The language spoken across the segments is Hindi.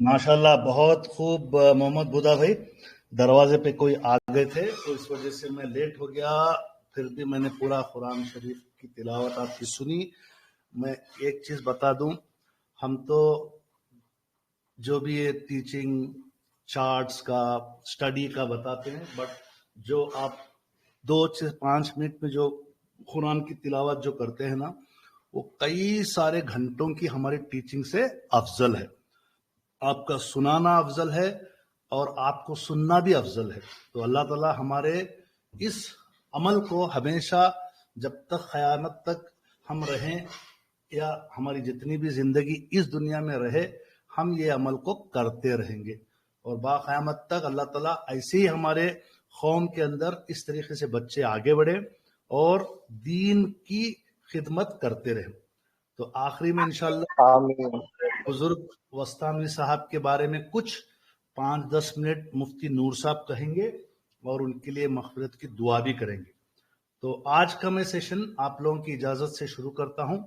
माशाल्लाह, बहुत खूब मोहम्मद बुदा भाई। दरवाजे पे कोई आ गए थे तो इस वजह से मैं लेट हो गया, फिर भी मैंने पूरा कुरान शरीफ की तिलावत आपकी सुनी। मैं एक चीज बता दूं, हम तो जो भी ये टीचिंग चार्ट्स का स्टडी का बताते हैं, बट जो आप 2 से 5 मिनट में जो कुरान की तिलावत जो करते हैं ना, वो कई सारे घंटों की हमारी टीचिंग से अफजल है। आपका सुनाना अफजल है और आपको सुनना भी अफजल है। तो अल्लाह ताला हमारे इस अमल को हमेशा, जब तक क़यामत तक हम रहें या हमारी जितनी भी जिंदगी इस दुनिया में रहे, हम ये अमल को करते रहेंगे और बाक़यामत तक अल्लाह ताला ऐसे ही हमारे कौम के अंदर इस तरीके से बच्चे आगे बढ़े और दीन की खिदमत करते रहे। तो आखिरी में इंशाअल्लाह बुजुर्ग वस्तामी साहब के बारे में कुछ 5-10 मिनट मुफ्ती नूर साहब कहेंगे और उनके लिए मग़फ़िरत की दुआ भी करेंगे। तो आज का मैं सेशन आप लोगों की इजाजत से शुरू करता हूं।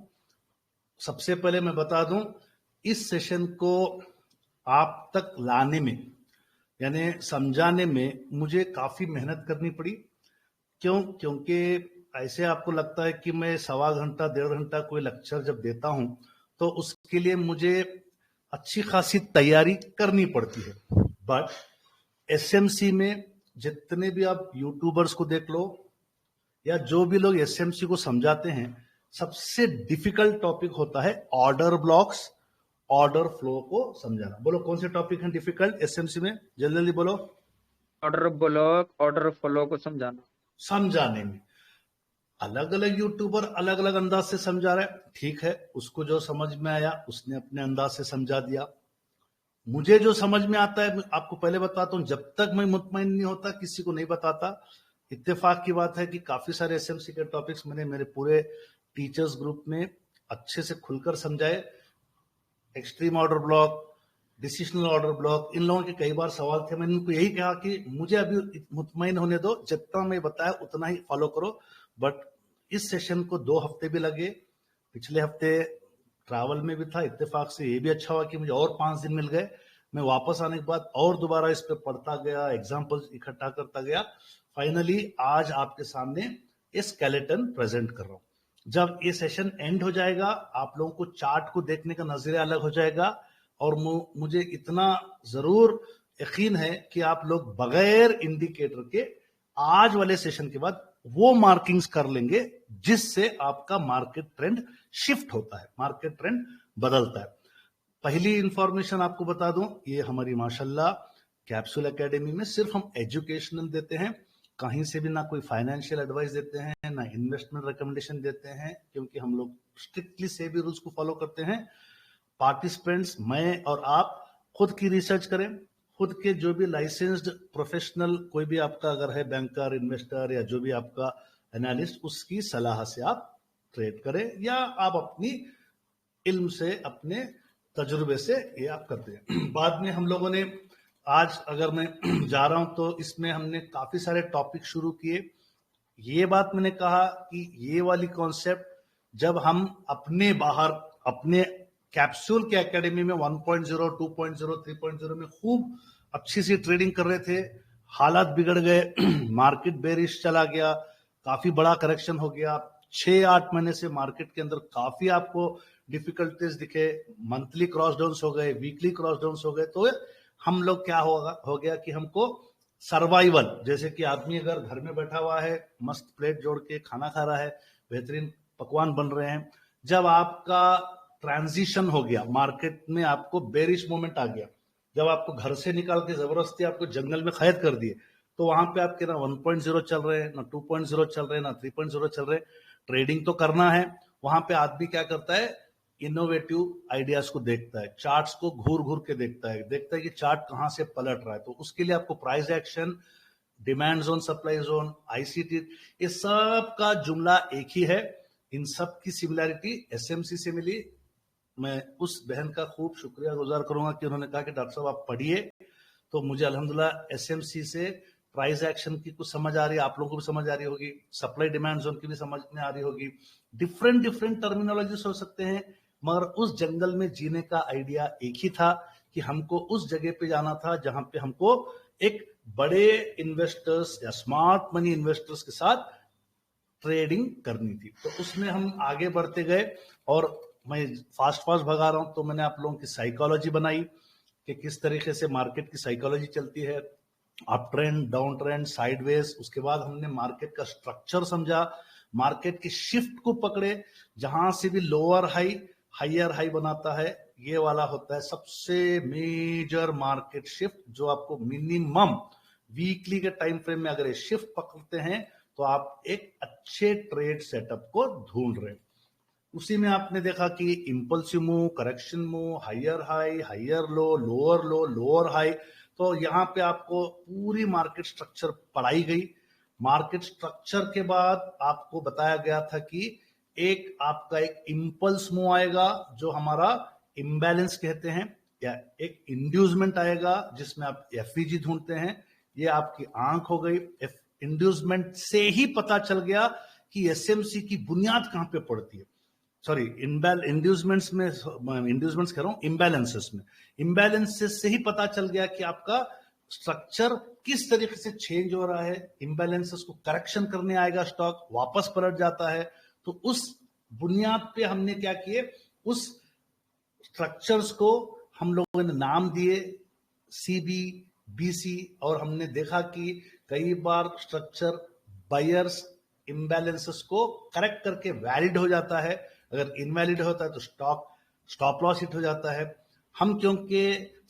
सबसे पहले मैं बता दूं, इस सेशन को आप तक लाने में यानी समझाने में मुझे काफी मेहनत करनी पड़ी। क्योंकि ऐसे आपको लगता है कि मैं 1.25 घंटा 1.5 घंटा कोई लेक्चर जब देता हूं तो उसके लिए मुझे अच्छी खासी तैयारी करनी पड़ती है। बट एसएमसी में जितने भी आप यूट्यूबर्स को देख लो या जो भी लोग एसएमसी को समझाते हैं, सबसे डिफिकल्ट टॉपिक होता है ऑर्डर ब्लॉक्स, ऑर्डर फ्लो को समझाना। बोलो कौन से टॉपिक हैं डिफिकल्ट एसएमसी में? जल्दी बोलो। ऑर्डर ब्लॉक, ऑर्डर फ्लो को समझाने में अलग अलग यूट्यूबर अलग अलग अंदाज से समझा रहे हैं। ठीक है, उसको जो समझ में आया उसने अपने अंदाज से समझा दिया। मुझे जो समझ में आता है, आपको पहले बताता हूं, जब तक मैं मुतमईन नहीं होता किसी को नहीं बताता। इत्तेफाक की बात है कि काफी सारे एसएमसी के टॉपिक्स मैंने मेरे पूरे टीचर्स ग्रुप में अच्छे से खुलकर समझाए। Extreme order block, decisional order block, इन लोगों के कई बार सवाल थे। मैंने उनको यही कहा कि मुझे अभी मुतमईन होने दो, जितना मैं बताया उतना ही फॉलो करो। बट इस सेशन को 2 हफ्ते भी लगे। पिछले हफ्ते ट्रैवल में भी था, इत्तेफाक से ये भी अच्छा हुआ कि मुझे और 5 दिन मिल गए। मैं वापस आने के बाद और दोबारा इस पे पढ़ता गया, एग्जाम्पल्स इकट्ठा करता गया। फाइनली आज आपके सामने ये स्केलेटन प्रेजेंट कर रहा हूं। जब ये सेशन एंड हो जाएगा आप लोगों को चार्ट को देखने का नजरिया अलग हो जाएगा, और मुझे इतना जरूर यकीन है कि आप लोग बगैर इंडिकेटर के आज वाले सेशन के बाद वो मार्किंग्स कर लेंगे जिससे आपका मार्केट ट्रेंड शिफ्ट होता है, मार्केट ट्रेंड बदलता है। पहली इंफॉर्मेशन आपको बता दूं, ये हमारी माशाल्लाह कैप्सूल एकेडमी में सिर्फ हम एजुकेशनल देते हैं, कहीं से भी ना कोई फाइनेंशियल एडवाइस देते हैं, ना इन्वेस्टमेंट रिकमेंडेशन देते हैं, क्योंकि हम लोग स्ट्रिक्टली सेबी रूल्स को फॉलो करते हैं। पार्टिसिपेंट्स, मैं और आप खुद की रिसर्च करें, खुद के जो भी लाइसेंस्ड प्रोफेशनल कोई भी आपका अगर है बैंकर, इन्वेस्टर या जो भी आपका एनालिस्ट, उसकी सलाह से आप ट्रेड करें, या आप अपनी इल्म से, अपने तजुर्बे से ये आप करते हैं। बाद में हम लोगों ने आज अगर मैं जा रहा हूं तो इसमें हमने काफी सारे टॉपिक शुरू किए। ये बात मैंने कहा कि ये वाली कॉन्सेप्ट जब हम अपने बाहर अपने कैप्सूल के एकेडमी में 1.0, 2.0, 3.0 में खूब अच्छी सी ट्रेडिंग कर रहे थे, हालात बिगड़ गए, मार्केट बेरिश चला गया, काफी बड़ा करेक्शन हो गया, 6-8 महीने से मार्केट के अंदर काफी आपको डिफिकल्टीज दिखे, मंथली क्रॉस डाउन्स हो गए, वीकली क्रॉस डाउन्स हो गए, तो हम लोग क्या हो गया कि हमको सर्वाइवल, जैसे कि आदमी अगर घर में बैठा हुआ है, मस्त प्लेट जोड़ के खाना खा रहा है, बेहतरीन पकवान बन रहे हैं, जब आपका ट्रांजिशन हो गया मार्केट में, आपको बेरिश मोमेंट आ गया, जब आपको घर से निकाल के जबरदस्ती आपको जंगल में कैद कर दिए, तो वहां पे आपके ना 1.0 चल रहे हैं, ना 2.0 चल रहे हैं, ना 3.0 चल रहे हैं, ट्रेडिंग तो करना है। वहां पे आदमी क्या करता है, इनोवेटिव आइडियाज को देखता है, चार्ट्स को घूर घूर के देखता है कि चार्ट कहां से पलट रहा है, तो उसके लिए आपको price action, demand zone, supply zone, ICT, ये सब का जुमला एक ही है। इन सब की सिमिलैरिटी एसएमसी से मिली। मैं उस बहन का खूब शुक्रिया गुजार करूंगा कि उन्होंने कहा कि डॉक्टर साहब आप पढ़िए, तो मुझे अल्हम्दुलिल्लाह एसएमसी से प्राइस एक्शन की कुछ समझ आ रही है, आप लोगों को भी समझ आ रही होगी, सप्लाई डिमांड जोन की भी समझ में आ रही होगी। डिफरेंट टर्मिनोलॉजीज हो सकते हैं, मगर उस जंगल में जीने का आइडिया एक ही था कि हमको उस जगह पे जाना था जहां पे हमको एक बड़े इन्वेस्टर्स या स्मार्ट मनी इन्वेस्टर्स के साथ ट्रेडिंग करनी थी। तो उसमें हम आगे बढ़ते गए, और मैं फास्ट भगा रहा हूं, तो मैंने आप लोगों की साइकोलॉजी बनाई कि किस तरीके से मार्केट की साइकोलॉजी चलती है, up trend, down trend, sideways. उसके बाद हमने मार्केट का स्ट्रक्चर समझा, मार्केट की शिफ्ट को पकड़े, जहां से भी लोअर हाई हायर हाई बनाता है, ये वाला होता है सबसे मेजर मार्केट शिफ्ट, जो आपको मिनिमम वीकली के टाइम फ्रेम में अगर ये शिफ्ट पकड़ते हैं तो आप एक अच्छे ट्रेड सेटअप को ढूंढ रहे हैं। उसी में आपने देखा कि impulsive move, correction move, higher high, higher low, lower high, तो यहाँ पे आपको पूरी मार्केट स्ट्रक्चर पढ़ाई गई। मार्केट स्ट्रक्चर के बाद आपको बताया गया था कि एक आपका एक इंपल्स मूव आएगा जो हमारा इम्बैलेंस कहते हैं, या एक इंड्यूसमेंट आएगा जिसमें आप एफईजी ढूंढते हैं, ये आपकी आंख हो गई। इंड्यूसमेंट से ही पता चल गया कि एसएमसी की बुनियाद कहां पे पड़ती है, सॉरी इंड्यूसमेंट्स में, इंड्यूसमेंट्स कह रहा हूं, इम्बैलेंसेस में, इम्बैलेंसेस से ही पता चल गया कि आपका स्ट्रक्चर किस तरीके से चेंज हो रहा है। इम्बैलेंसेस को करेक्शन करने आएगा, स्टॉक वापस पलट जाता है। तो उस बुनियाद पे हमने क्या किए, उस स्ट्रक्चर्स को हम लोगों ने नाम दिए सीबी, बीसी, और हमने देखा कि कई बार स्ट्रक्चर बायर्स इम्बैलेंसेस को करेक्ट करके वैलिड हो जाता है, अगर इनवैलिड होता है तो स्टॉप लॉस हिट हो जाता है। हम क्योंकि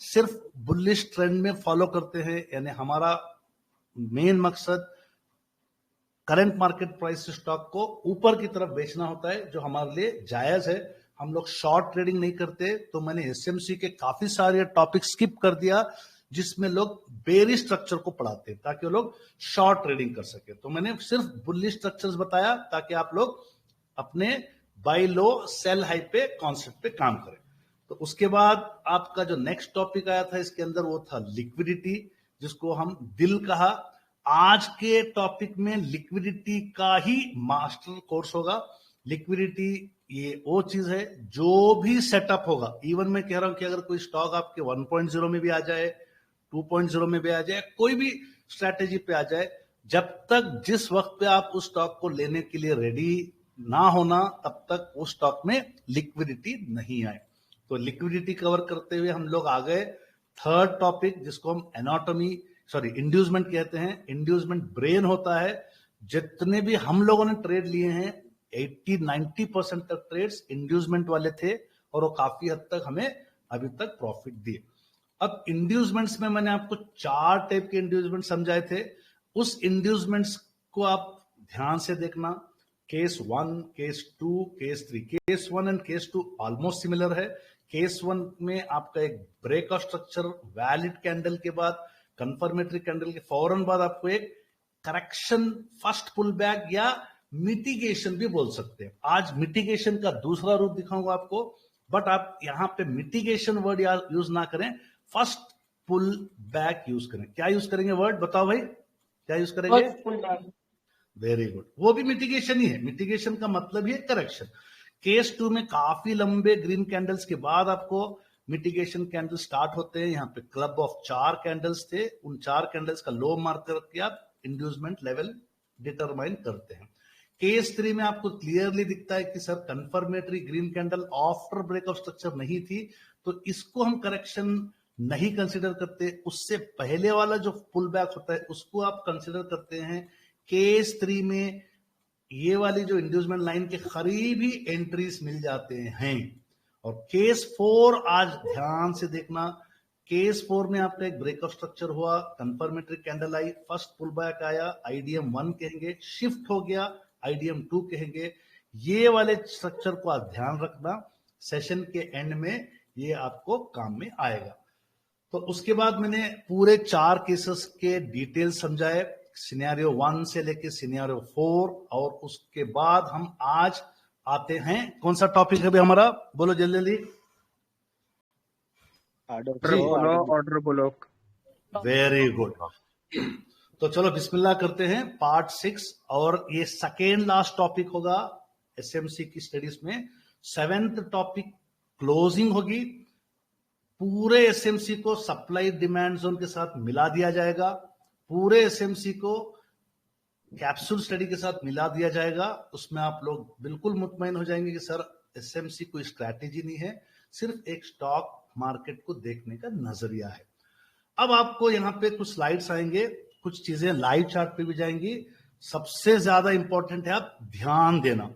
सिर्फ बुलिश ट्रेंड में फॉलो करते हैं, यानी हमारा मेन मकसद करंट मार्केट प्राइस से स्टॉक को ऊपर की तरफ बेचना होता है, जो हमारे लिए जायज है। हम लोग शॉर्ट ट्रेडिंग नहीं करते। तो मैंने एसएमसी के काफी सारे टॉपिक स्किप कर दिया जिसमें लोग बेरिश स्ट्रक्चर को पढ़ाते हैं ताकि वो लोग शॉर्ट ट्रेडिंग कर सके। तो मैंने सिर्फ बुलिश स्ट्रक्चर्स बताया ताकि आप लोग अपने बाय लो सेल हाई पे कॉन्सेप्ट पे काम करें। तो उसके बाद आपका जो नेक्स्ट टॉपिक आया था इसके अंदर, वो था लिक्विडिटी, जिसको हम दिल कहा। आज के टॉपिक में लिक्विडिटी का ही मास्टर कोर्स होगा। लिक्विडिटी ये वो चीज है, जो भी सेटअप होगा, इवन मैं कह रहा हूं कि अगर कोई स्टॉक आपके 1.0 में भी आ जाए, 2.0 में भी आ जाए, कोई भी स्ट्रैटेजी पे आ जाए, जब तक जिस वक्त पे आप उस स्टॉक को लेने के लिए रेडी ना होना तब तक उस स्टॉक में लिक्विडिटी नहीं आए। तो लिक्विडिटी कवर करते हुए हम लोग आ गए थर्ड टॉपिक, जिसको हम इंड्यूसमेंट कहते हैं। इंड्यूसमेंट ब्रेन होता है। जितने भी हम लोगों ने ट्रेड लिए हैं 80-90% तक ट्रेड्स इंड्यूसमेंट वाले थे और वो काफी हद तक हमें अभी तक प्रॉफिट दिए। अब इंड्यूसमेंट्स में मैंने आपको 4 टाइप के इंड्यूसमेंट समझाए थे। उस इंड्यूसमेंट्स को आप ध्यान से देखना। Case 1, case 2, case 3। Case 1 and case 2 almost similar है। केस 1 में आपका एक break of structure, valid candle के बाद, कंफर्मेटरी कैंडल के फौरन बाद आपको एक करेक्शन, फर्स्ट पुल बैक या मिटिगेशन भी बोल सकते हैं। आज मिटिगेशन का दूसरा रूप दिखाऊंगा आपको, बट आप यहां पे मिटिगेशन वर्ड यूज ना करें, फर्स्ट पुल बैक यूज करें। क्या यूज करेंगे वर्ड, बताओ भाई, क्या यूज करेंगे? वेरी गुड, वो भी मिटिगेशन ही है। मिटिगेशन का मतलब ही है करेक्शन। केस 2 में काफी लंबे ग्रीन कैंडल्स के बाद आपको मिटिगेशन कैंडल स्टार्ट होते हैं। यहाँ पे क्लब ऑफ 4 कैंडल्स थे। उन 4 कैंडल्स का लो मार्क करके आप इंड्यूसमेंट लेवल डिटरमाइन करते हैं। केस 3 में आपको क्लियरली दिखता है कि sir confirmatory green candle after break of structure नहीं थी, तो इसको हम करेक्शन नहीं कंसिडर करते। उससे पहले वाला जो पुल बैक होता है उसको आप कंसिडर करते हैं। केस 3 में ये वाली जो इंड्यूसमेंट लाइन के करीब ही एंट्रीज मिल जाते हैं। और केस 4 आज ध्यान से देखना। केस 4 में आपका एक ब्रेक ऑफ स्ट्रक्चर हुआ, कंफर्मेटरी कैंडल आई, फर्स्ट पुल बैक आया, आईडीएम 1 कहेंगे, शिफ्ट हो गया, आईडीएम 2 कहेंगे। ये वाले स्ट्रक्चर को आप ध्यान रखना, सेशन के एंड में ये आपको काम में आएगा। तो उसके बाद मैंने पूरे 4 केसेस के डिटेल समझाए, सिनेरियो 1 से लेके सिनेरियो 4, और उसके बाद हम आज आते हैं, कौन सा टॉपिक है हमारा, बोलो जल्दी जल्दी। Order block. Very good. तो चलो बिस्मिल्लाह करते हैं, पार्ट 6, और ये सेकेंड लास्ट टॉपिक होगा एसएमसी की स्टडीज में। 7th टॉपिक क्लोजिंग होगी। पूरे एसएमसी को सप्लाई डिमांड जोन के साथ मिला दिया जाएगा। पूरे एसएमसी को कैप्सूल स्टडी के साथ मिला दिया जाएगा। उसमें आप लोग बिल्कुल मुतमईन हो जाएंगे कि सर एसएमसी कोई स्ट्रैटेजी नहीं है, सिर्फ एक स्टॉक मार्केट को देखने का नजरिया है। अब आपको यहाँ पे कुछ स्लाइड्स आएंगे, कुछ चीजें लाइव चार्ट पे भी जाएंगी। सबसे ज्यादा इंपॉर्टेंट है आप ध्यान देना।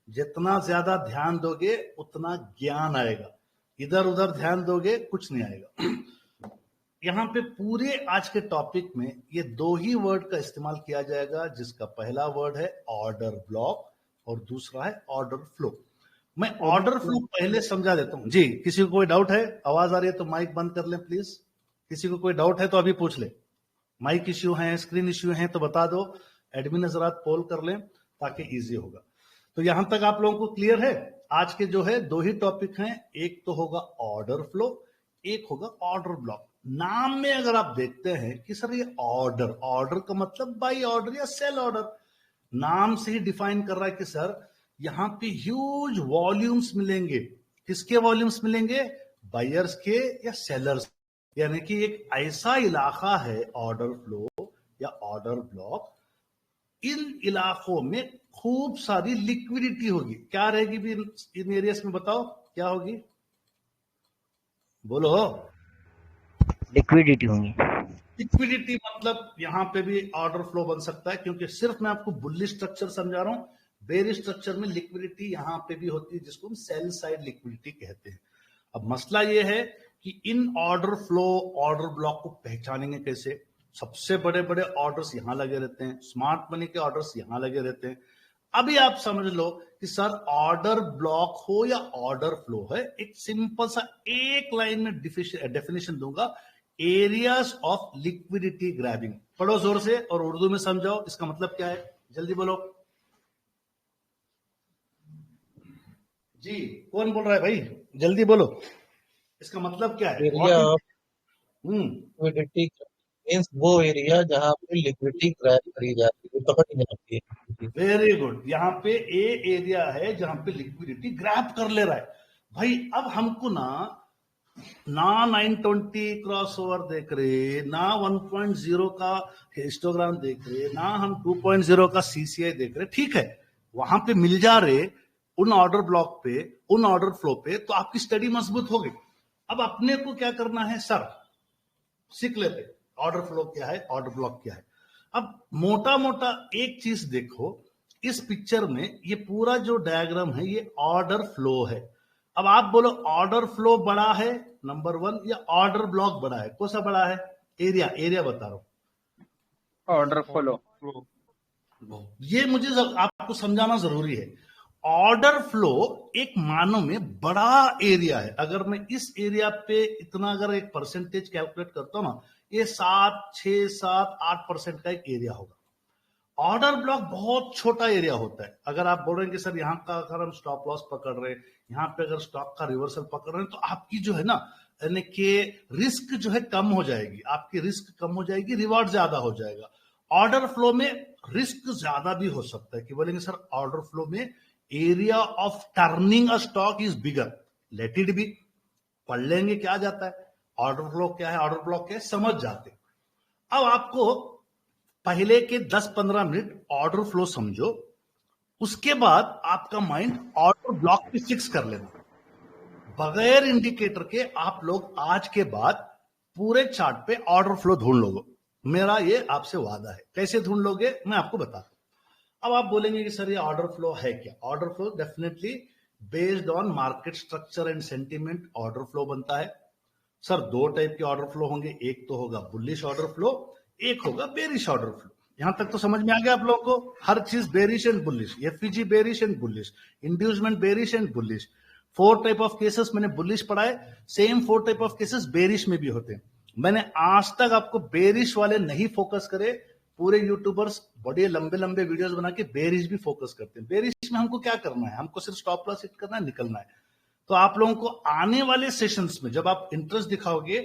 जितना ज्यादा ध्यान दोगे उतना ज्ञान आएगा। इधर उधर ध्यान दोगे कुछ नहीं आएगा। यहाँ पे पूरे आज के टॉपिक में ये 2 ही वर्ड का इस्तेमाल किया जाएगा, जिसका पहला वर्ड है ऑर्डर ब्लॉक और दूसरा है ऑर्डर फ्लो। मैं ऑर्डर फ्लो पहले समझा देता हूं। जी, किसी को कोई डाउट है? आवाज आ रही है तो माइक बंद कर लें प्लीज। किसी को कोई डाउट है तो अभी पूछ ले। माइक इश्यू है, स्क्रीन इश्यू है तो बता दो, एडमिन हजरात पोल कर लें ताकि इजी होगा। तो यहां तक आप लोगों को क्लियर है? आज के जो है 2 ही टॉपिक हैं, एक तो होगा ऑर्डर फ्लो, एक होगा ऑर्डर ब्लॉक। नाम में अगर आप देखते हैं कि सर ये ऑर्डर का मतलब बाई ऑर्डर या सेल ऑर्डर, नाम से ही डिफाइन कर रहा है कि सर यहां पे ह्यूज वॉल्यूम्स मिलेंगे। किसके वॉल्यूम्स मिलेंगे? बायर्स के या सेलर्स। यानी कि एक ऐसा इलाका है ऑर्डर फ्लो या ऑर्डर ब्लॉक, इन इलाकों में खूब सारी लिक्विडिटी होगी। क्या रहेगी भी इन एरियाज में, बताओ क्या होगी, बोलो। लिक्विडिटी होंगी। लिक्विडिटी मतलब यहां पे भी ऑर्डर फ्लो बन सकता है, क्योंकि सिर्फ मैं आपको बुलिश स्ट्रक्चर समझा रहा हूं। बेरिश स्ट्रक्चर में लिक्विडिटी यहां पे भी होती है, जिसको हम सेल साइड लिक्विडिटी कहते हैं। अब मसला यह है कि in order flow, order block को पहचानेंगे कैसे? सबसे बड़े बड़े ऑर्डर्स यहां लगे रहते हैं, स्मार्ट मनी के ऑर्डर्स यहां लगे रहते हैं। अभी आप समझ लो कि सर ऑर्डर ब्लॉक हो या ऑर्डर फ्लो है, एक सिंपल सा एक लाइन में डेफिनेशन दूंगा, एरियाज ऑफ लिक्विडिटी ग्रैबिंग। पढ़ो जोर से और उर्दू में समझाओ इसका मतलब क्या है, जल्दी बोलो जी। कौन बोल रहा है भाई, जल्दी बोलो, इसका मतलब क्या है? एरिया ऑफ लिक्विडिटी मींस वो एरिया जहां पे लिक्विडिटी ग्रैब करी जाती है, पकड़ी जाती है। Very good. यहाँ पे ए एरिया है जहां पे लिक्विडिटी ग्रैब कर ले रहा है। भाई अब हमको ना 920 क्रॉसओवर देख रहे, ना 1.0 का हिस्टोग्राम देख रहे, ना हम 2.0 का सीसीआई देख रहे, ठीक है, वहां पे मिल जा रहे उन ऑर्डर ब्लॉक पे, उन ऑर्डर फ्लो पे, तो आपकी स्टडी मजबूत हो गई। अब अपने को क्या करना है सर, सीख लेते ऑर्डर फ्लो क्या है, ऑर्डर ब्लॉक क्या है। अब मोटा मोटा एक चीज देखो, इस पिक्चर में ये पूरा जो डायग्राम है ये ऑर्डर फ्लो है। अब आप बोलो ऑर्डर फ्लो बड़ा है नंबर 1 या ऑर्डर ब्लॉक बड़ा है, कौन सा बड़ा है? एरिया बता रहा हूं। Order flow. ये मुझे आपको समझाना जरूरी है। ऑर्डर फ्लो एक मानव में बड़ा एरिया है। अगर मैं इस एरिया पे इतना अगर एक परसेंटेज कैलकुलेट करता हूं ना, ये 7, 6, 7, 8% का एक एरिया होगा। ऑर्डर ब्लॉक बहुत छोटा एरिया होता है। अगर आप बोल रहे हैं कि सर यहाँ का अगर हम स्टॉप लॉस पकड़ रहे हैं, यहाँ पे अगर स्टॉक का रिवर्सल पकड़ रहे हैं, तो आपकी जो है ना यानी कि रिस्क जो है कम हो जाएगी, आपकी रिस्क कम हो जाएगी, रिवॉर्ड ज्यादा हो जाएगा। ऑर्डर फ्लो में रिस्क ज्यादा भी हो सकता है कि बोलेंगे सर ऑर्डर फ्लो में area of turning a stock is bigger, let it be, पढ़ लेंगे क्या जाता है, ऑर्डर फ्लो क्या है, ऑर्डर ब्लॉक क्या है, समझ जाते। अब आपको पहले के 10-15 मिनट ऑर्डर फ्लो समझो, उसके बाद आपका माइंड ऑर्डर ब्लॉक पे फिक्स कर लेना। बगैर इंडिकेटर के आप लोग आज के बाद पूरे चार्ट पे ऑर्डर फ्लो ढूंढ लोगे, मेरा ये आपसे वादा है। कैसे ढूंढ लोगे मैं आपको बताता हूं। अब आप बोलेंगे कि सर ये ऑर्डर फ्लो है क्या? Order flow definitely based on market structure and sentiment order flow बनता है। सर 2 टाइप के ऑर्डर फ्लो होंगे, एक तो होगा बुलिश ऑर्डर फ्लो, एक होगा बेरिश ऑर्डर फ्लो। यहां तक तो समझ में आ गया आप लोगों को? हर चीज bearish and bullish, FEG bearish and bullish, inducement bearish and bullish. 4 type of cases मैंने बुलिश पढ़ाए, same 4 type of cases bearish में भी होते हैं। मैंने आज तक आपको बेरिश वाले नहीं फोकस करे। पूरे यूट्यूबर्स बड़े लंबे लंबे वीडियोस बना के बेरिश भी फोकस करते हैं। बेरिश में हमको क्या करना है? हमको सिर्फ स्टॉप लॉस हिट करना है, निकलना है। तो आप लोगों को आने वाले सेशंस में जब आप इंटरेस्ट दिखाओगे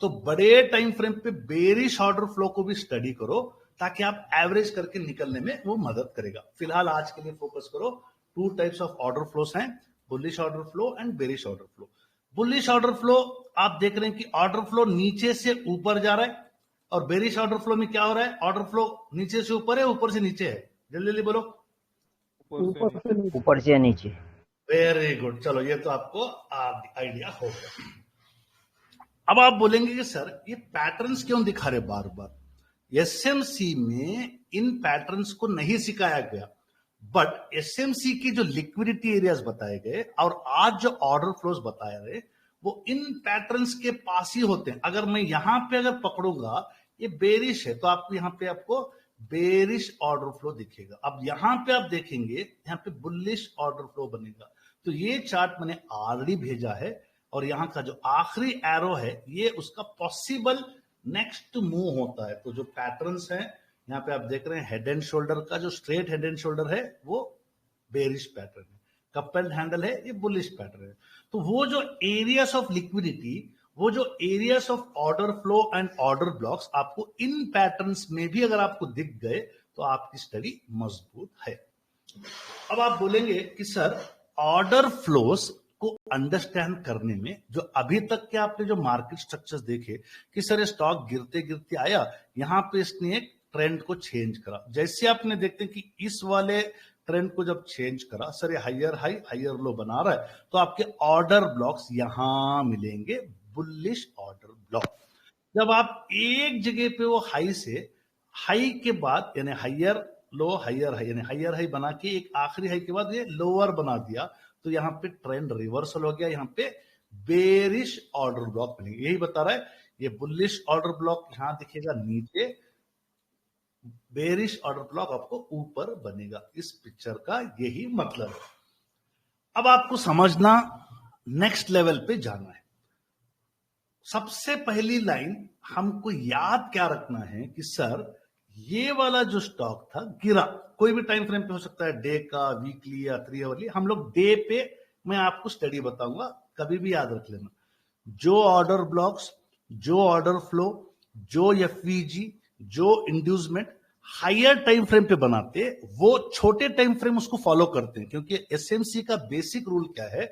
तो बड़े टाइम फ्रेम पे बेरिश ऑर्डर फ्लो को भी स्टडी करो, ताकि आप एवरेज करके निकलने में वो मदद करेगा। फिलहाल आज के लिए फोकस करो। 2 टाइप्स ऑफ ऑर्डर फ्लोस हैं, bullish order flow and bearish order flow. Bullish order flow आप देख रहे हैं कि ऑर्डर फ्लो नीचे से ऊपर जा रहा है, और बेरिश ऑर्डर फ्लो में क्या हो रहा है? ऑर्डर फ्लो नीचे से ऊपर है, ऊपर से नीचे है। जल्दी जल्दी बोलो। ऊपर से नीचे। वेरी गुड, चलो ये तो आपको आइडिया हो गया। अब आप बोलेंगे कि सर ये पैटर्न्स क्यों दिखा रहे बार बार? एसएमसी में इन पैटर्न्स को नहीं सिखाया गया, बट एसएमसी की जो लिक्विडिटी एरियाज बताए गए और आज जो ऑर्डर फ्लोज बताए गए वो इन पैटर्न्स के पास ही होते हैं। अगर मैं यहां पे अगर पकड़ूंगा ये बेरिश है, तो आपको यहां पे आपको बेरिश ऑर्डर फ्लो दिखेगा। अब यहां पे आप देखेंगे यहां पे बुलिश ऑर्डर फ्लो बनेगा। तो ये चार्ट मैंने ऑलरेडी भेजा है, और यहां का जो आखिरी एरो है ये उसका पॉसिबल नेक्स्ट मूव होता है। तो जो पैटर्न्स हैं यहाँ पे आप देख रहे हैं, हेड एंड शोल्डर का जो स्ट्रेट हेड एंड शोल्डर है वो बेरिश पैटर्न है, कप एंड हैंडल है ये बुलिश पैटर्न है। तो वो जो एरियाज ऑफ लिक्विडिटी, वो जो areas of order flow and order blocks आपको इन पैटर्न्स में भी अगर आपको दिख गए तो आपकी स्टडी मजबूत है। अब आप बोलेंगे कि सर ऑर्डर फ्लोस को अंडरस्टैंड करने में जो अभी तक के आपने जो मार्केट स्ट्रक्चर्स देखे कि सर स्टॉक गिरते गिरते आया, यहां पे इसने एक ट्रेंड को चेंज करा। जैसे आपने देखते हैं कि इस वाले ट्रेंड को जब चेंज करा, सर ये हायर हाई हायर लो बना रहा है, तो आपके ऑर्डर ब्लॉक्स यहां मिलेंगे, बुलिश ऑर्डर ब्लॉक। जब आप एक जगह पे वो हाई से हाई के बाद यानी हायर लो हायर हाई यानी हायर हाई बना के एक आखिरी हाई के बाद ये लोअर बना दिया, तो यहां पे ट्रेंड रिवर्सल हो गया, यहां पे बेरिश ऑर्डर ब्लॉक बनेगा। यही बता रहा है, ये बुलिश ऑर्डर ब्लॉक यहां दिखेगा नीचे, बेरिश ऑर्डर ब्लॉक आपको ऊपर बनेगा। इस पिक्चर का यही मतलब है। अब आपको समझना नेक्स्ट लेवल पे जाना है। सबसे पहली लाइन हमको याद क्या रखना है कि सर ये वाला जो स्टॉक था गिरा, कोई भी टाइम फ्रेम पे हो सकता है, डे का, वीकली या 3 आवर्ली। हम लोग डे पे मैं आपको स्टडी बताऊंगा, कभी भी याद रख लेना। जो ऑर्डर ब्लॉक्स, जो ऑर्डर फ्लो, जो एफवीजी, जो इंड्यूसमेंट हायर टाइम फ्रेम पे बनाते, वो छोटे टाइम फ्रेम उसको फॉलो करते हैं, क्योंकि एसएमसी का बेसिक रूल क्या है,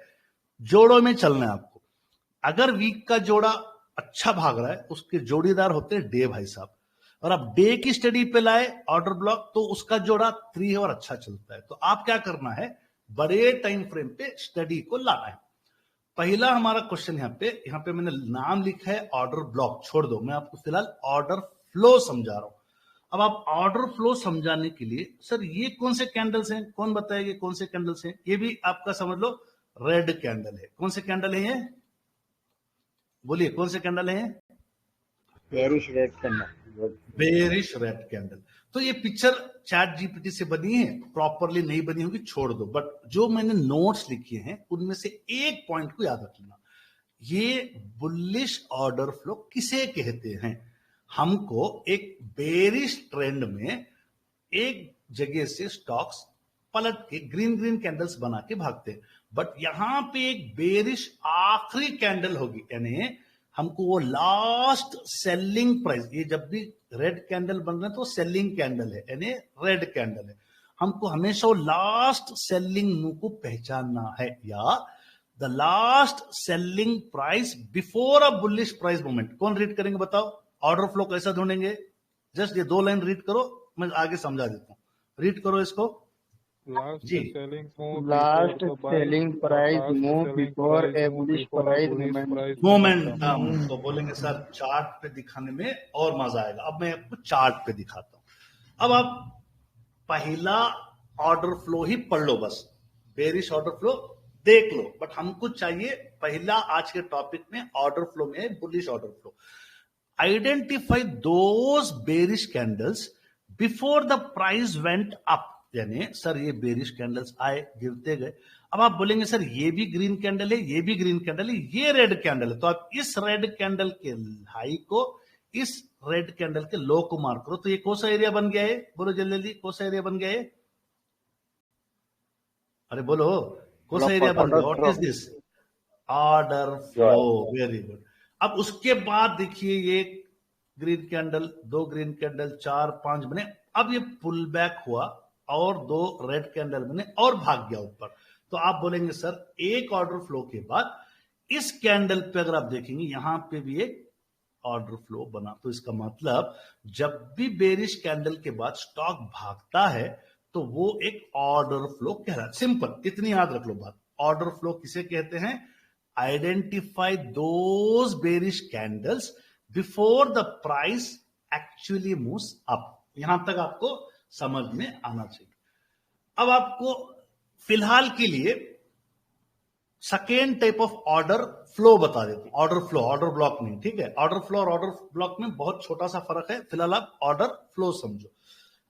जोड़ों में चलना है आपको। अगर वीक का जोड़ा अच्छा भाग रहा है, उसके जोड़ीदार होते हैं डे भाई साहब। और आप डे की स्टडी पे लाए ऑर्डर ब्लॉक, तो उसका जोड़ा 3 है और अच्छा चलता है। तो आप क्या करना है, बड़े टाइम फ्रेम पे स्टडी को लाना है। पहला हमारा क्वेश्चन यहाँ पे मैंने नाम लिखा है ऑर्डर ब्लॉक, छोड़ दो, मैं आपको फिलहाल ऑर्डर फ्लो समझा रहा हूं। अब आप ऑर्डर फ्लो समझाने के लिए, सर ये कौन से कैंडल्स हैं, कौन बताएगा कौन से कैंडल्स हैं? ये भी आपका समझ लो रेड कैंडल है। कौन से कैंडल है ये, बोलिए कौन से कैंडल है? Bearish red candle. Bearish red candle. तो ये पिक्चर चैट जीपीटी से बनी है, प्रॉपरली नहीं बनी होगी, छोड़ दो, बट जो मैंने नोट्स लिखे हैं उनमें से एक पॉइंट को याद रख लेना, ये बुलिश ऑर्डर फ्लो किसे कहते हैं? हमको एक बेरिश ट्रेंड में एक जगह से स्टॉक्स पलट के ग्रीन ग्रीन कैंडल्स बना के भागते हैं, बट यहां पे एक बेरिश आखिरी कैंडल होगी, यानी हमको वो लास्ट सेलिंग प्राइस, ये जब भी रेड कैंडल बन रहे हैं तो सेलिंग कैंडल है, यानी रेड कैंडल है, हमको हमेशा वो लास्ट सेलिंग मूव को पहचानना है, या the last selling price before a bullish price movement. कौन रीड करेंगे बताओ, ऑर्डर फ्लो कैसा ढूंढेंगे? जस्ट ये 2 लाइन रीड करो, मैं आगे समझा देता हूँ, रीड करो इसको जी। Last selling price move before a bullish price momentum. तो बोलेंगे सर चार्ट पे दिखाने में और मजा आएगा। अब मैं आपको चार्ट पे दिखाता हूं। अब आप पहला ऑर्डर फ्लो ही पढ़ लो, बस बेरिश ऑर्डर फ्लो देख लो, बट हमको चाहिए पहला आज के टॉपिक में ऑर्डर फ्लो में bullish order flow. Identify those bearish candles before the price went up, यानी सर ये बेरिश कैंडल्स आए गिरते गए, अब आप बोलेंगे सर ये भी ग्रीन कैंडल है, ये भी ग्रीन कैंडल है, ये रेड कैंडल है, तो आप इस रेड कैंडल के हाई को इस रेड कैंडल के लो को मार्क करो, तो ये कौन सा एरिया बन गया है? बोलो जल्दी जल्दी, कौन सा एरिया बन गया है? अरे बोलो कौन सा एरिया बन गया? What is this? Order flow. Very good. अब उसके बाद देखिए ये ग्रीन कैंडल, 2 ग्रीन कैंडल, 4 5 बने, अब ये पुल बैक हुआ और 2 रेड कैंडल बने और भाग गया ऊपर। तो आप बोलेंगे सर एक ऑर्डर फ्लो के बाद इस कैंडल पे अगर आप देखेंगे यहां पे भी एक ऑर्डर फ्लो बना, तो इसका मतलब जब भी बेरिश कैंडल के बाद स्टॉक भागता है तो वो एक ऑर्डर फ्लो कह रहा है। सिंपल, इतनी याद रख लो बात। ऑर्डर फ्लो किसे कहते हैं? Identify those bearish candles before the price actually moves up. यहां तक आपको समझ में आना चाहिए। अब आपको फिलहाल के लिए second type of order flow बता देता हूं। ऑर्डर फ्लो, ऑर्डर ब्लॉक नहीं, ठीक है? ऑर्डर फ्लो और ऑर्डर ब्लॉक में बहुत छोटा सा फर्क है, फिलहाल आप ऑर्डर फ्लो समझो।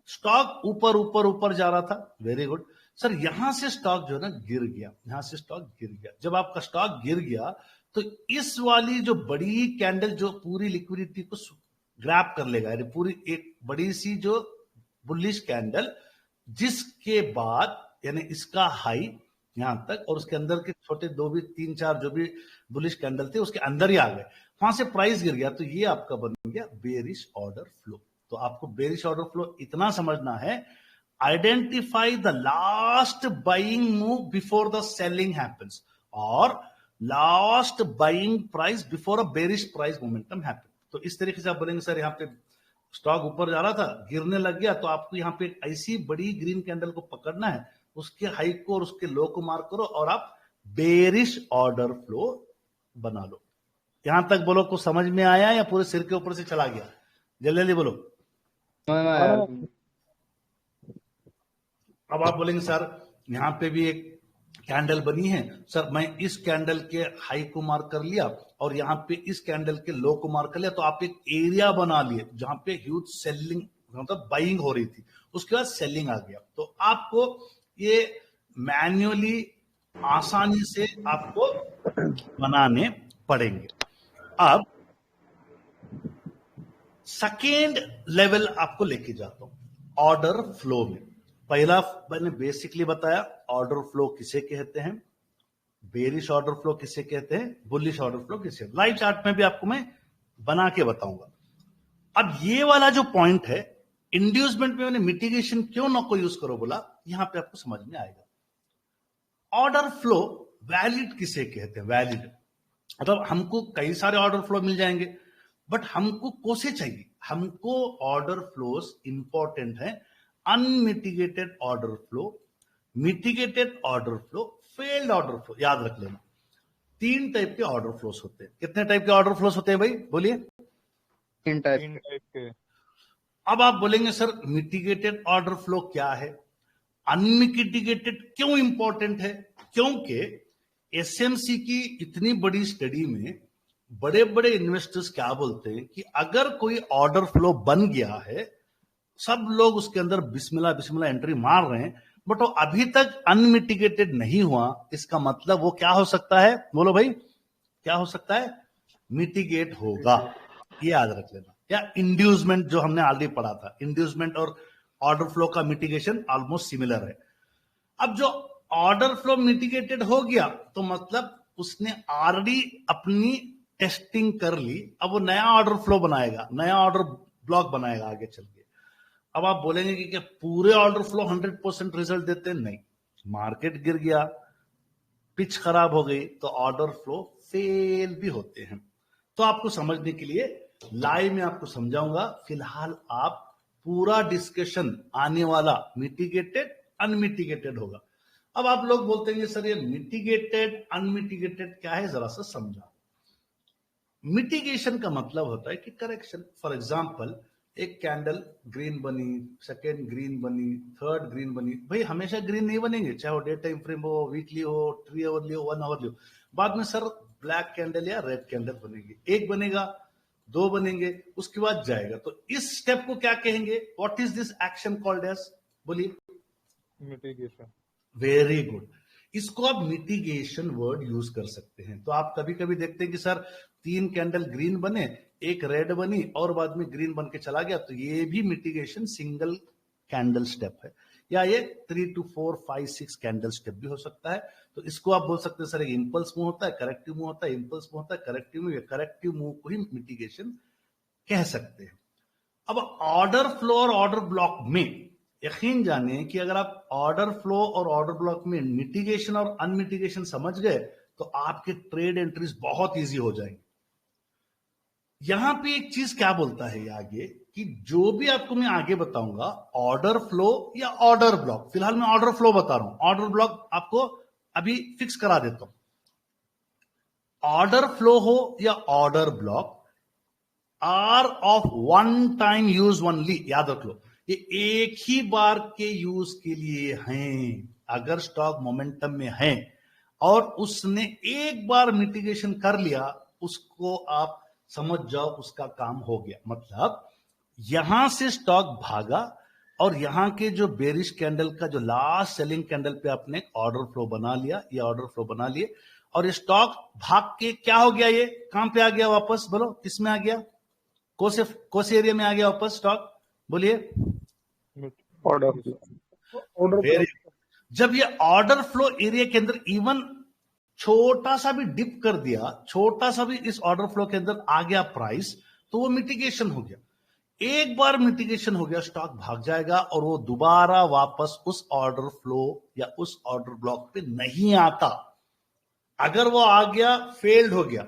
स्टॉक ऊपर ऊपर ऊपर जा रहा था, वेरी गुड सर, यहां से स्टॉक जो है ना गिर गया, यहां से स्टॉक गिर गया। जब आपका स्टॉक गिर गया तो इस वाली जो बड़ी कैंडल जो पूरी लिक्विडिटी को ग्रैब कर लेगा, यानी पूरी एक बड़ी सी जो बुलिश कैंडल, जिसके बाद यानी इसका हाई यहां तक और उसके अंदर के छोटे 2 भी 3 4 जो भी बुलिश कैंडल थे उसके अंदर ही आ गए, वहां से प्राइस गिर गया, तो ये आपका बन गया बेरिश ऑर्डर फ्लो। तो आपको बेरिश ऑर्डर फ्लो इतना समझना है, identify the last buying move before the selling happens और last buying price before a bearish price momentum happen. तो इस तरीके से आप बोलेंगे सर यहाँ पे स्टॉक ऊपर जा रहा था, गिरने लग गया, तो आपको यहाँ पे ऐसी बड़ी ग्रीन कैंडल को पकड़ना है, उसके हाई को और उसके लो को मार्क करो और आप बेरिश ऑर्डर फ्लो बना लो। यहां तक बोलो कुछ समझ में आया या पूरे सिर के ऊपर से चला गया? जल्दी जल्दी बोलो। अब आप बोलेंगे सर यहां पे भी एक कैंडल बनी है, सर मैं इस कैंडल के हाई को मार्क कर लिया और यहां पे इस कैंडल के लो को मार्क कर लिया, तो आप एक एरिया बना लिए जहां पे ह्यूज सेलिंग मतलब बाइंग हो रही थी, उसके बाद सेलिंग आ गया। तो आपको ये मैन्युअली आसानी से आपको बनाने पड़ेंगे। अब सेकेंड लेवल आपको लेके जाता हूं ऑर्डर फ्लो में। पहला मैंने बेसिकली बताया ऑर्डर फ्लो किसे कहते हैं, बेरिश ऑर्डर फ्लो किसे कहते हैं, बुलिश ऑर्डर फ्लो किसे। लाइव चार्ट में भी आपको मैं बना के बताऊंगा। अब ये वाला जो पॉइंट है, इंड्यूसमेंट में मैंने मिटिगेशन क्यों ना को यूज करो बोला, यहां पे आपको समझ में आएगा। ऑर्डर फ्लो वैलिड किसे कहते हैं? वैलिड मतलब हमको कई सारे ऑर्डर फ्लो मिल जाएंगे, बट हमको कोसे चाहिए, हमको ऑर्डर फ्लोस इंपॉर्टेंट है। Unmitigated order flow, mitigated order flow, failed order flow, याद रख लेना। 3 टाइप के ऑर्डर फ्लोस होते हैं। कितने टाइप के ऑर्डर फ्लोस होते हैं भाई, बोलिए? 3 टाइप के। अब आप बोलेंगे सर मिटिगेटेड ऑर्डर फ्लो क्या है, अनमिटिगेटेड क्यों इंपॉर्टेंट है? क्योंकि एसएमसी की इतनी बड़ी स्टडी में बड़े बड़े इन्वेस्टर्स क्या बोलते हैं कि अगर कोई ऑर्डर फ्लो बन गया है, सब लोग उसके अंदर बिस्मिल्लाह बिस्मिल्लाह एंट्री मार रहे हैं, बट वो अभी तक अनमिटिगेटेड नहीं हुआ, इसका मतलब वो क्या हो सकता है? बोलो भाई, क्या हो सकता है? मिटिगेट होगा, ये याद रख लेना। या इंड्यूसमेंट, जो हमने ऑलरेडी पढ़ा था, इंड्यूसमेंट और ऑर्डर फ्लो का मिटिगेशन ऑलमोस्ट सिमिलर है। अब जो ऑर्डर फ्लो मिटिगेटेड हो गया तो मतलब उसने ऑलरेडी अपनी टेस्टिंग कर ली, अब वो नया ऑर्डर फ्लो बनाएगा, नया ऑर्डर ब्लॉक बनाएगा आगे चल के। अब आप बोलेंगे कि क्या पूरे ऑर्डर फ्लो 100% रिजल्ट देते हैं? नहीं, मार्केट गिर गया, पिच खराब हो गई तो ऑर्डर फ्लो फेल भी होते हैं। तो आपको समझने के लिए लाइव में आपको समझाऊंगा। फिलहाल आप पूरा डिस्कशन आने वाला मिटिगेटेड अनमिटिगेटेड होगा। अब आप लोग बोलते हैं सर ये मिटिगेटेड अनमिटिगेटेड क्या है, जरा सा समझा। मिटिगेशन का मतलब होता है कि करेक्शन। फॉर एग्जांपल, एक कैंडल ग्रीन बनी, सेकेंड ग्रीन बनी, थर्ड ग्रीन बनी। भाई हमेशा ग्रीन नहीं बनेंगे, चाहे वो डे टाइम फ्रेम हो, वीकली हो, 3 आवर हो, 1 आवर हो। बाद में सर ब्लैक कैंडल या रेड कैंडल बनेगी, एक बनेगा, 2 बनेंगे, उसके बाद जाएगा। तो इस स्टेप को क्या कहेंगे? What is this action called as? बोलिए? मिटिगेशन। वेरी गुड, इसको आप मिटिगेशन वर्ड यूज कर सकते हैं। तो आप कभी कभी देखते हैं कि सर 3 कैंडल ग्रीन बने, एक रेड बनी और बाद में ग्रीन बन के चला गया, तो ये भी मिटिगेशन सिंगल कैंडल स्टेप है। या ये 3 to 4 5 6 कैंडल स्टेप भी हो सकता है। तो इसको आप बोल सकते हैं सर एक इंपल्स मूव होता है, करेक्टिव मूव होता है, इंपल्स मूव होता है, करेक्टिव मूव। करेक्टिव मूव को ही मिटिगेशन कह सकते हैं। अब ऑर्डर फ्लो और ऑर्डर ब्लॉक में यकीन जानिए कि अगर आप ऑर्डर फ्लो और ऑर्डर ब्लॉक में मिटिगेशन और अनमिटिगेशन समझ गए तो आपके ट्रेड एंट्रीज बहुत इजी हो जाएंगे। यहां पे एक चीज क्या बोलता है आगे कि जो भी आपको मैं आगे बताऊंगा, ऑर्डर फ्लो या ऑर्डर ब्लॉक, फिलहाल मैं ऑर्डर फ्लो बता रहा हूं, ऑर्डर ब्लॉक आपको अभी फिक्स करा देता हूं। ऑर्डर फ्लो हो या order block are of one time use only, याद रख लो, ये एक ही बार के यूज के लिए हैं। अगर स्टॉक मोमेंटम में है और उसने एक बार मिटिगेशन कर लिया, उसको आप समझ जाओ उसका काम हो गया। मतलब यहां से स्टॉक भागा और यहां के जो बेरिश कैंडल का जो लास्ट सेलिंग कैंडल पे आपने ऑर्डर फ्लो बना लिया, ये ऑर्डर फ्लो बना लिए, और ये स्टॉक भाग के क्या हो गया, ये कहां पे आ गया वापस? बोलो किसमें आ गया? कौन एरिया में आ गया वापस स्टॉक? बोलिए? ऑर्डर। जब ये ऑर्डर फ्लो एरिया के अंदर इवन छोटा सा भी डिप कर दिया, छोटा सा भी इस ऑर्डर फ्लो के अंदर आ गया प्राइस, तो वो मिटिगेशन हो गया। एक बार मिटिगेशन हो गया, स्टॉक भाग जाएगा और वो दोबारा वापस उस ऑर्डर फ्लो या उस ऑर्डर ब्लॉक पे नहीं आता। अगर वो आ गया, फेल्ड हो गया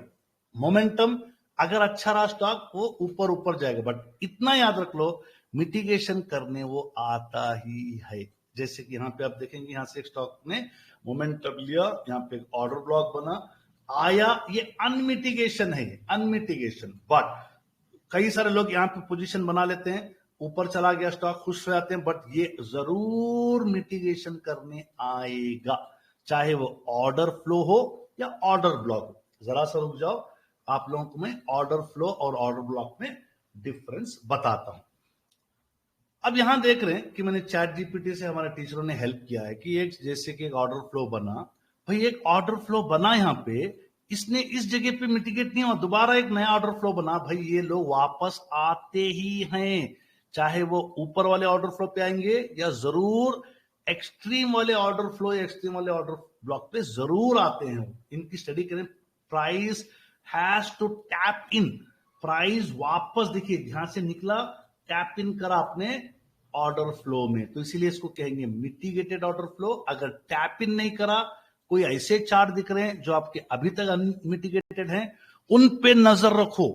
मोमेंटम। अगर अच्छा रहा स्टॉक, वो ऊपर ऊपर जाएगा। बट इतना याद रख लो, मिटिगेशन करने वो आता ही है। जैसे कि यहां पे आप देखेंगे, यहां से एक स्टॉक ने मोमेंटम लिया, यहां पे ऑर्डर ब्लॉक बना, आया, ये अनमिटिगेशन है, अनमिटिगेशन। बट कई सारे लोग यहां पे पोजीशन बना लेते हैं, ऊपर चला गया स्टॉक, खुश हो जाते हैं, बट ये जरूर मिटिगेशन करने आएगा, चाहे वो ऑर्डर फ्लो हो या ऑर्डर ब्लॉक हो। जरा सा रुक जाओ, आप लोगों को मैं ऑर्डर फ्लो और ऑर्डर ब्लॉक में डिफरेंस बताता हूं। अब यहां देख रहे हैं कि मैंने चैट जीपीटी से हमारे टीचरों ने हेल्प किया है कि एक जैसे कि एक ऑर्डर फ्लो बना, भाई एक ऑर्डर फ्लो बना यहां पे, इसने इस जगह पे मिटिगेट नहीं हुआ, दोबारा एक नया ऑर्डर फ्लो बना, भाई ये लोग वापस आते ही हैं, चाहे वो ऊपर वाले ऑर्डर फ्लो पे आएंगे या जरूर एक्सट्रीम वाले ऑर्डर फ्लो या एक्सट्रीम वाले ऑर्डर ब्लॉक पे जरूर आते हैं। इनकी स्टडी करें। Price has to tap in, price वापस देखिए ध्यान से निकला, टैप इन करा अपने ऑर्डर फ्लो में, तो इसीलिए इसको कहेंगे मिटिगेटेड ऑर्डर फ्लो। अगर टैप इन नहीं करा, कोई ऐसे चार्ट दिख रहे हैं जो आपके अभी तक अनमिटिगेटेड हैं, उन पे नजर रखो।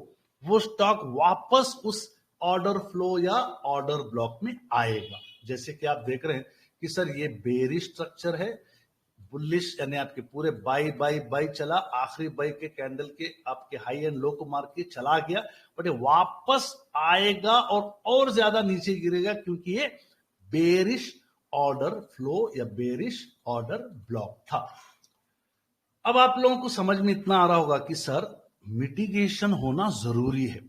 वो स्टॉक वापस उस ऑर्डर फ्लो या ऑर्डर ब्लॉक में आएगा। जैसे कि आप देख रहे हैं कि सर ये बेरिश स्ट्रक्चर है, बुलिश यानी आपके पूरे बाई बाई बाई चला, आखिरी बाई के कैंडल के आपके हाई एंड लो को मार के चला गया, बट ये वापस आएगा और ज्यादा नीचे गिरेगा क्योंकि ये बेरिश ऑर्डर फ्लो या बेरिश ऑर्डर ब्लॉक था। अब आप लोगों को समझ में इतना आ रहा होगा कि सर मिटिगेशन होना जरूरी है।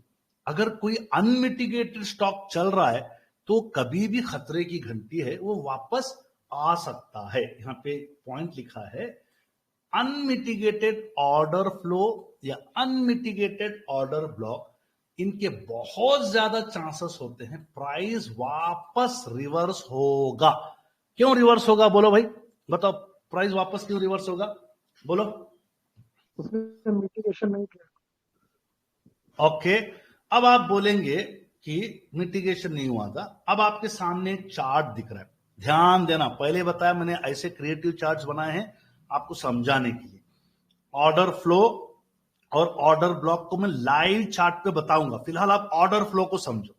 अगर कोई अनमिटिगेटेड स्टॉक चल रहा है तो कभी भी खतरे की घंटी है, वो वापस आ सकता है। यहां पे पॉइंट लिखा है, अनमिटिगेटेड ऑर्डर फ्लो या अनमिटिगेटेड ऑर्डर ब्लॉक, इनके बहुत ज्यादा चांसेस होते हैं प्राइस वापस रिवर्स होगा। क्यों रिवर्स होगा बोलो भाई, बताओ प्राइस वापस क्यों रिवर्स होगा, बोलो। उसने मिटिगेशन नहीं किया। ओके, अब आप बोलेंगे कि मिटिगेशन नहीं हुआ था। अब आपके सामने एक चार्ट दिख रहा है, ध्यान देना, पहले बताया मैंने ऐसे क्रिएटिव चार्ट्स बनाए हैं आपको समझाने के लिए। ऑर्डर फ्लो और ऑर्डर ब्लॉक को मैं लाइव चार्ट पे बताऊंगा, फिलहाल आप ऑर्डर फ्लो को समझो।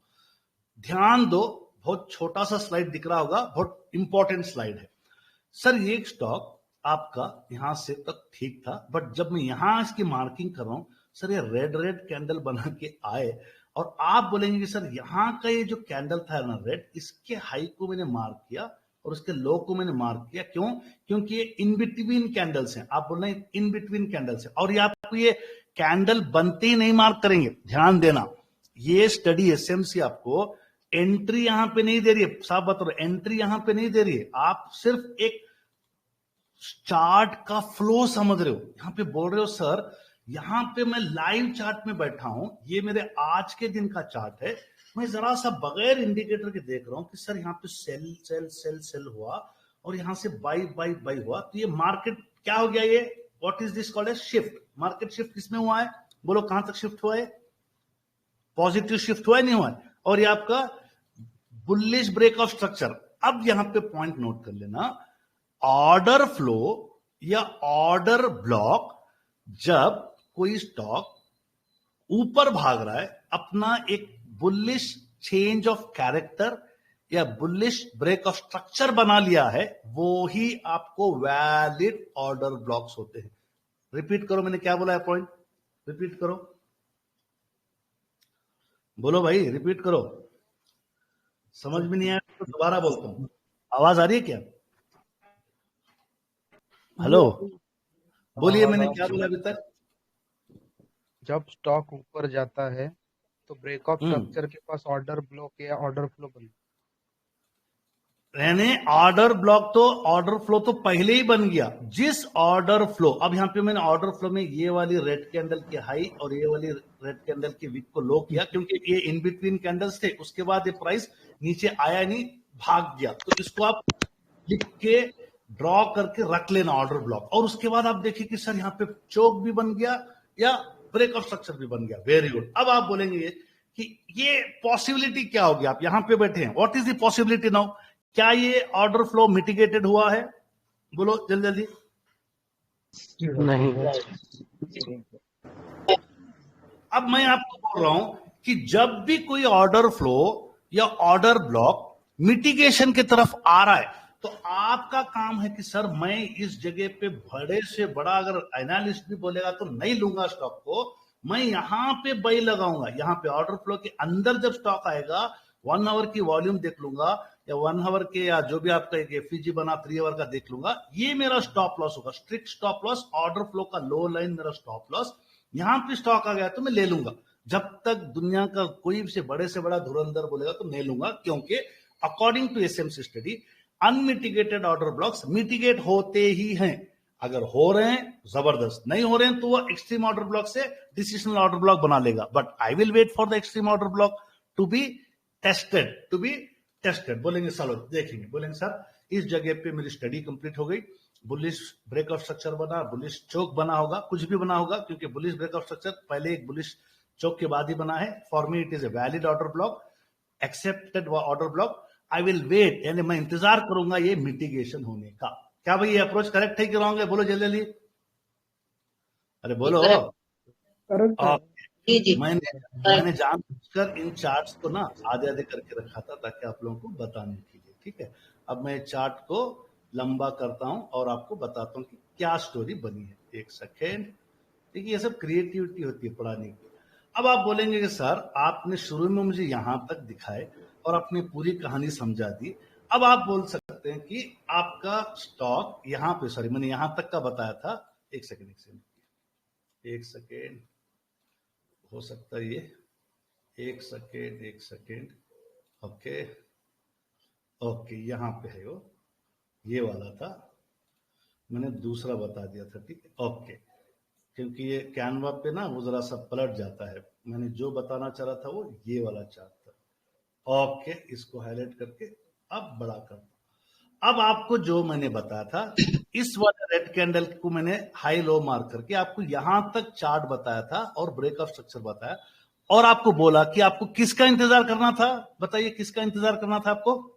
ध्यान दो, बहुत छोटा सा स्लाइड दिख रहा होगा, बहुत इंपॉर्टेंट स्लाइड है। सर ये स्टॉक आपका यहां से तक ठीक था, बट जब मैं यहां इसकी मार्किंग कर रहा हूं, सर ये रेड रेड कैंडल बना के आए, और आप बोलेंगे कि सर यहां का ये जो कैंडल था ना रेड, इसके हाई को मैंने मार्क किया और उसके लो को मैंने मार्क किया। क्यों? क्योंकि ये इन बिटवीन कैंडल्स हैं। आप बोल रहे हैं इन बिटवीन कैंडल्स हैं, और ये आपको ये कैंडल बनते ही नहीं मार्क करेंगे। ध्यान देना, ये स्टडी एसएमसी आपको एंट्री यहां पे नहीं दे रही है, साफ बता रहा हूं, एंट्री यहां पे नहीं दे रही है। आप सिर्फ एक चार्ट का फ्लो समझ रहे हो। यहां पे बोल रहे हो सर यहां पे मैं लाइव चार्ट में बैठा हूं, ये मेरे आज के दिन का चार्ट है, मैं जरा सा बगैर इंडिकेटर के देख रहा हूं कि सर यहाँ पे सेल सेल सेल सेल हुआ और यहां से बाई बाई बाई हुआ, तो ये मार्केट क्या हो गया, ये what is this called as shift. Market shift किसमें हुआ है, बोलो कहां तक शिफ्ट हुआ है, पॉजिटिव शिफ्ट हुआ है नहीं हुआ है, और ये आपका बुलिश ब्रेक ऑफ स्ट्रक्चर। अब यहां पे पॉइंट नोट कर लेना, ऑर्डर फ्लो या ऑर्डर ब्लॉक, जब कोई स्टॉक ऊपर भाग रहा है, अपना एक बुलिश चेंज ऑफ कैरेक्टर या बुलिश ब्रेक ऑफ स्ट्रक्चर बना लिया है, वो ही आपको वैलिड ऑर्डर ब्लॉक्स होते हैं। रिपीट करो, मैंने क्या बोला है पॉइंट, रिपीट करो, बोलो भाई रिपीट करो। समझ में नहीं आया तो दोबारा बोलता हूं, आवाज आ रही है क्या, हेलो बोलिए, मैंने क्या बोला अभी तक। जब स्टॉक ऊपर जाता है तो ब्रेक ऑफ स्ट्रक्चर के पास ऑर्डर ब्लॉक या ऑर्डर फ्लो बन, रहने ऑर्डर ब्लॉक तो ऑर्डर फ्लो तो पहले ही बन गया। जिस ऑर्डर फ्लो, अब यहां पे मैंने ऑर्डर फ्लो में ये वाली रेड कैंडल के हाई और ये वाली रेड कैंडल के वीक को लो किया, क्योंकि ये इन बिटवीन कैंडल्स थे, उसके बाद ये प्राइस नीचे आया नहीं, भाग गया। तो इसको आप लिख के ड्रॉ करके रख लेना ऑर्डर ब्लॉक, और उसके बाद आप देखिए कि सर यहाँ पे चोक भी बन गया या ब्रेक ऑफ स्ट्रक्चर भी बन गया, वेरी गुड। अब आप बोलेंगे कि ये पॉसिबिलिटी क्या होगी, आप यहां पे बैठे हैं, what is the possibility now, क्या ये ऑर्डर फ्लो मिटिगेटेड हुआ है, बोलो जल्दी जल्दी। नहीं। अब मैं आपको बोल रहा हूं कि जब भी कोई ऑर्डर फ्लो या ऑर्डर ब्लॉक मिटिगेशन की तरफ आ रहा है, तो आपका काम है कि सर मैं इस जगह पे बड़े से बड़ा, अगर एनालिस्ट भी बोलेगा तो नहीं लूंगा स्टॉक को, मैं यहां पे बाई लगाऊंगा। यहां पे ऑर्डर फ्लो के अंदर जब स्टॉक आएगा, 1 आवर की वॉल्यूम देख लूंगा, या 1 आवर के या जो भी आपका एक एफईजी बना 3 आवर का देख लूंगा, ये मेरा स्टॉप लॉस होगा, strict stop loss, order flow का लो लाइन मेरा स्टॉप लॉस। यहां पे स्टॉक आ गया तो मैं ले लूंगा, जब तक दुनिया का कोई से बड़ा धुरंधर बोलेगा तो नहीं लूंगा, क्योंकि according to SMC study unmitigated order blocks mitigate होते ही हैं। अगर हो रहे हैं जबरदस्त, नहीं हो रहे हैं तो वह एक्सट्रीम ऑर्डर ब्लॉक से डिसीजनल ऑर्डर ब्लॉक बना लेगा। But I will wait for the extreme order block to be tested. बोलेंगे चलो देखेंगे, बोलेंगे सर इस जगह पे मेरी स्टडी कंप्लीट हो गई, बुलिश ब्रेक ऑफ स्ट्रक्चर बना, बुलिश चोक बना होगा, कुछ भी बना होगा, क्योंकि बुलिश ब्रेक ऑफ स्ट्रक्चर पहले एक बुलिश चोक के बाद ही बना है। For me it is a valid order block, accepted order block. I will wait, यानी मैं इंतजार करूंगा ये मिटिगेशन होने का। क्या भाई ये अप्रोच करेक्ट है कि रॉन्ग है, बोलो जल्दी जल्दी, अरे बोलो। जी जी मैंने जानबूझकर इन चार्ट्स को ना आधे आधे करके रखा था ताकि आप लोगों को बताने के लिए, ठीक है। अब मैं चार्ट को लंबा करता हूं और आपको बताता हूं कि क्या स्टोरी बनी है। एक सेकेंड। देखिए ये सब क्रिएटिविटी होती है पढ़ाने की। अब आप बोलेंगे कि सर आपने शुरू में मुझे यहां तक दिखाए और आपने पूरी कहानी समझा दी, अब आप बोल सकते हैं कि आपका स्टॉक यहाँ पे, सॉरी मैंने यहां तक का बताया था। एक सेकेंड हो सकता है ये, एक सेकेंड ओके यहाँ पे है वो, ये वाला था, मैंने दूसरा बता दिया था, ठीक है ओके। क्योंकि ये कैनवा पे ना वो जरा सा पलट जाता है, मैंने जो बताना चाह रहा था वो ये वाला चार्ट था। ओके, इसको हाईलाइट करके अब बड़ा कर दो। अब आपको जो मैंने बताया था, इस वाले रेड कैंडल को मैंने हाई लो मार्क करके आपको यहां तक चार्ट बताया था और ब्रेकअप स्ट्रक्चर बताया, और आपको बोला कि आपको किसका इंतजार करना था। बताइए किसका इंतजार करना था आपको?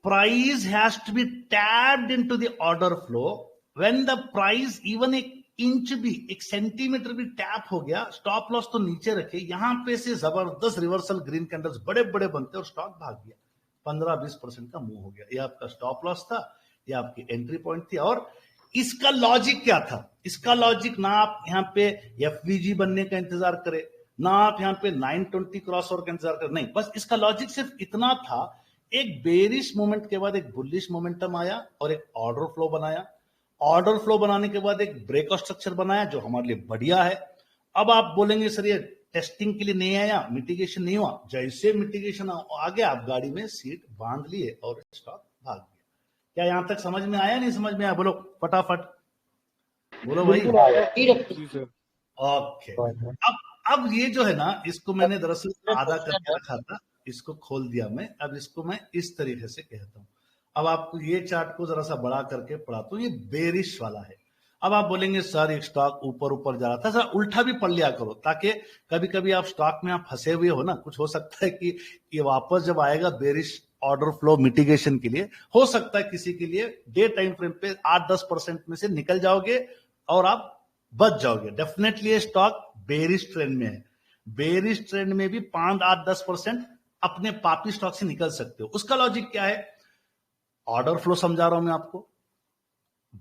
Price has to be tapped into the order flow. When the price even एक इंच भी, एक सेंटीमीटर भी टैप हो गया, स्टॉप लॉस तो नीचे रखे। यहां पे से जबरदस्त रिवर्सल ग्रीन कैंडल्स बड़े बड़े बनते और स्टॉक भाग गया, 15-20% का मूव हो गया। ये आपका स्टॉप लॉस था, ये आपकी एंट्री पॉइंट थी। और इसका लॉजिक क्या था? इसका लॉजिक ना आप यहाँ पे एफवीजी बनने का इंतजार करें, ना आप यहाँ पे 920 क्रॉस ओवर का इंतजार करें, नहीं, बस इसका लॉजिक सिर्फ इतना था, एक बेरिश मोमेंट के बाद एक बुलिश मोमेंटम आया और एक ऑर्डर फ्लो बनाया। ऑर्डर फ्लो बनाने के बाद एक ब्रेकआउट स्ट्रक्चर बनाया जो हमारे लिए बढ़िया है। अब आप बोलेंगे सर ये टेस्टिंग के लिए नहीं आया, मिटिगेशन नहीं हुआ। जैसे मिटिगेशन आ गया, आप गाड़ी में सीट बांध लिए और स्टॉक भाग गया। क्या यहां तक समझ में आया? नहीं समझ में आया? बोलो फटाफट बोलो भाई। ओके, अब ये जो है ना, इसको मैंने दरअसल आधा करके रखा था, इसको खोल दिया मैं। अब इसको मैं इस तरीके से कहता हूं। अब आपको ये चार्ट को जरा सा बड़ा करके पढ़ाता हूं। ये बेरिश वाला है। अब आप बोलेंगे सर एक स्टॉक ऊपर जा रहा था, सर उल्टा भी पढ़ लिया करो, ताकि कभी कभी आप स्टॉक में आप फंसे हुए हो ना, कुछ हो सकता है कि ये वापस जब आएगा बेरिश ऑर्डर फ्लो मिटिगेशन के लिए, हो सकता है किसी के लिए डे टाइम फ्रेम पे 8-10% में से निकल जाओगे और आप बच जाओगे। डेफिनेटली ये स्टॉक बेरिश ट्रेंड में है। बेरिश ट्रेंड में भी 5-8-10% अपने पापी स्टॉक से निकल सकते हो। उसका लॉजिक क्या है? ऑर्डर फ्लो समझा रहा हूं मैं आपको।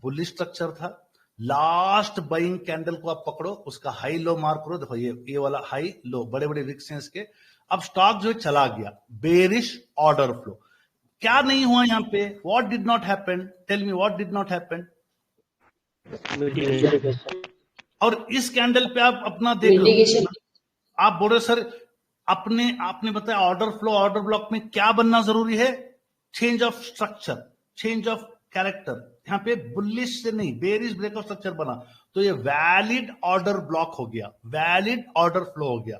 बुलिश स्ट्रक्चर था, लास्ट बाइंग कैंडल को आप पकड़ो, उसका हाई लो मार्क करो। देखो ये वाला हाई लो, बड़े बड़े विक्स हैं इसके। अब स्टॉक जो चला गया बेरिश ऑर्डर फ्लो। क्या नहीं हुआ यहां पे? What did not happen? Tell me what did not happen? और इस कैंडल पे आप अपना देख लो। आप बोल रहे सर आपने बताया ऑर्डर फ्लो, ऑर्डर ब्लॉक में क्या बनना जरूरी है? Change of structure, change of character. यहां पे बुलिश से नहीं, बेरिश ब्रेकआउट स्ट्रक्चर बना, तो ये वैलिड ऑर्डर ब्लॉक हो गया, वैलिड ऑर्डर फ्लो हो गया।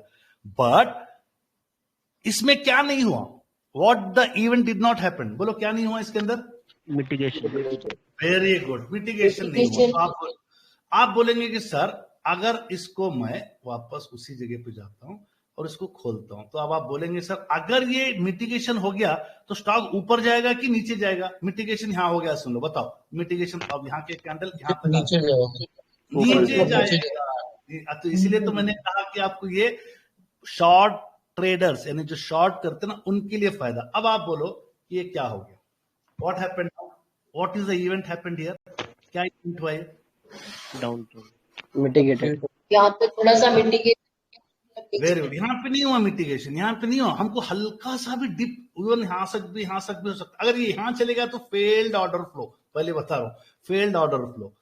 बट इसमें क्या नहीं हुआ? What the event did not happen? बोलो क्या नहीं हुआ इसके अंदर? मिटिगेशन। वेरी गुड, मिटिगेशन नहीं हुआ। तो आप बोलेंगे कि सर अगर इसको मैं वापस उसी जगह पे जाता हूं और इसको खोलता हूं, तो अब आप बोलेंगे सर अगर ये मिटिगेशन हो गया तो स्टॉक ऊपर जाएगा कि नीचे जाएगा? मिटिगेशन यहां हो गया, सुन लो, बताओ मिटिगेशन। अब यहाँ के कैंडल यहाँ तक नीचे जाएगा। तो इसलिए तो मैंने कहा कि आपको ये शॉर्ट ट्रेडर्स यानी जो शॉर्ट करते ना, उनके लिए फायदा। अब आप बोलो कि ये क्या हो गया? What happened? What is the event happened here? क्या इवेंट हुआ? Down mitigated. यहाँ पे थोड़ा सा मिटिगेट। Very good. यहाँ पे नहीं हुआ मिटिगेशन, यहाँ पे नहीं हुआ। हमको हल्का सा भी डिप, इवन यहाँ तक भी हो सकता। अगर ये यहाँ चलेगा तो फेल्ड ऑर्डर फ्लो। पहले बता रहा हूँ, failed order flow.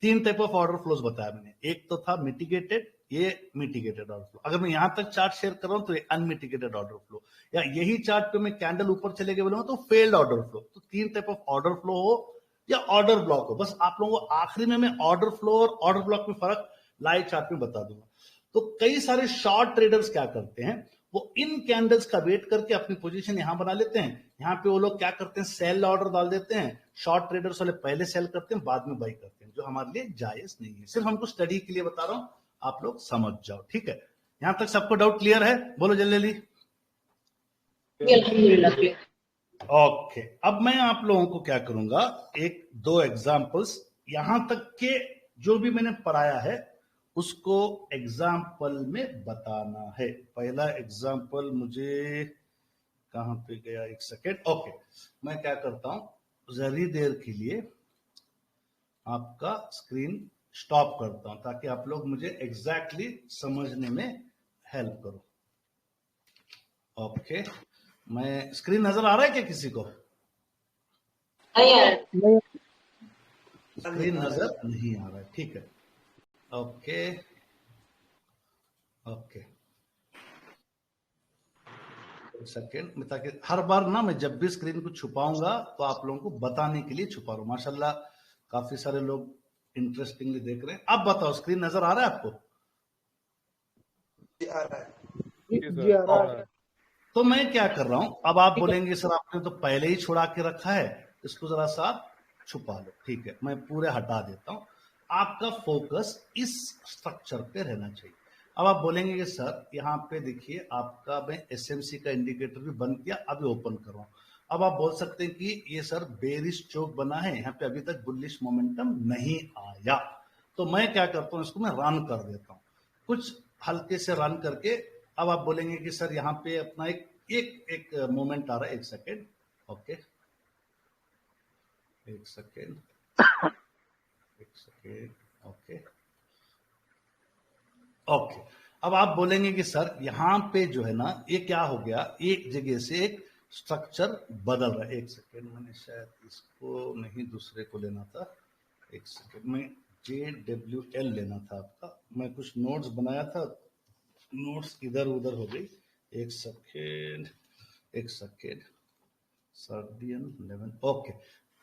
3 type of order flows बताया मैंने। एक तो था मिटिगेटेड, ये मिटिगेटेड ऑर्डर फ्लो। अगर मैं यहां तक चार्ट शेयर कर रहा हूं तो ये अनमिटिगेटेड ऑर्डर फ्लो, या यही चार्ट पे मैं कैंडल ऊपर चले गए बोलूंगा तो फेल्ड ऑर्डर फ्लो। तो 3 टाइप ऑफ ऑर्डर फ्लो हो या ऑर्डर ब्लॉक हो। बस आप लोगों को आखिरी में मैं ऑर्डर फ्लो और ऑर्डर ब्लॉक में फर्क लाइव चार्ट में बता दूंगा। तो कई सारे शॉर्ट ट्रेडर्स क्या करते हैं, वो इन कैंडल्स का वेट करके अपनी पोजीशन यहां बना लेते हैं। यहां पे वो लोग क्या करते हैं, सेल ऑर्डर डाल देते हैं। शॉर्ट ट्रेडर्स वाले पहले सेल करते हैं, बाद में बाई करते हैं, जो हमारे लिए जायज नहीं है। सिर्फ हमको स्टडी के लिए बता रहा हूं, आप लोग समझ जाओ, ठीक है। यहां तक सबको डाउट क्लियर है? बोलो जल्दी जल्दी। ओके, अब मैं आप लोगों को क्या करूंगा, 1-2 एग्जांपल्स यहां तक के जो भी मैंने पढ़ाया है उसको एग्जाम्पल में बताना है। पहला एग्जाम्पल मुझे कहां पे गया, एक सेकेंड। ओके, मैं क्या करता हूं, जरी देर के लिए आपका स्क्रीन स्टॉप करता हूं ताकि आप लोग मुझे एग्जैक्टली समझने में हेल्प करो। ओके, मैं स्क्रीन नजर आ रहा है क्या किसी को? स्क्रीन नजर नहीं आ रहा है, ठीक है। ओके ओके, एक सेकेंड में, ताकि हर बार ना मैं जब भी स्क्रीन को छुपाऊंगा तो आप लोगों को बताने के लिए छुपा रहा हूं। माशाल्लाह काफी सारे लोग इंटरेस्टिंगली देख रहे हैं। अब बताओ, स्क्रीन नजर आ रहा है आपको? जी आ रहा है। जी आ रहा है। तो मैं क्या कर रहा हूं, अब आप बोलेंगे सर आपने तो पहले ही छुड़ा के रखा है, इसको जरा सा छुपा लो। ठीक है, मैं पूरे हटा देता हूं। आपका फोकस इस स्ट्रक्चर पे रहना चाहिए। अब आप बोलेंगे कि सर यहाँ पे देखिए आपका मैं एसएमसी का इंडिकेटर भी बंद किया, अभी ओपन कर रहा हूं। अब आप बोल सकते हैं कि ये सर बेरिश चौक बना है, यहाँ पे अभी तक बुलिश मोमेंटम नहीं आया। तो मैं क्या करता हूं, इसको मैं रन कर देता हूं, कुछ हल्के से रन करके। अब आप बोलेंगे कि सर यहाँ पे अपना एक मोमेंट आ रहा है, एक सेकेंड। ओके, एक सेकेंड, एक सेकेंड। ओके ओके, अब आप बोलेंगे कि सर यहाँ पे जो है ना ये क्या हो गया, एक जगह से एक स्ट्रक्चर बदल रहा है। एक सेकेंड, मैंने शायद इसको नहीं दूसरे को लेना था। एक सेकेंड, में JWL लेना था आपका। मैं कुछ नोट्स बनाया था, नोट्स इधर उधर हो गई। एक सेकेंड, एक सेकेंड। सर्दियन 11, ओके,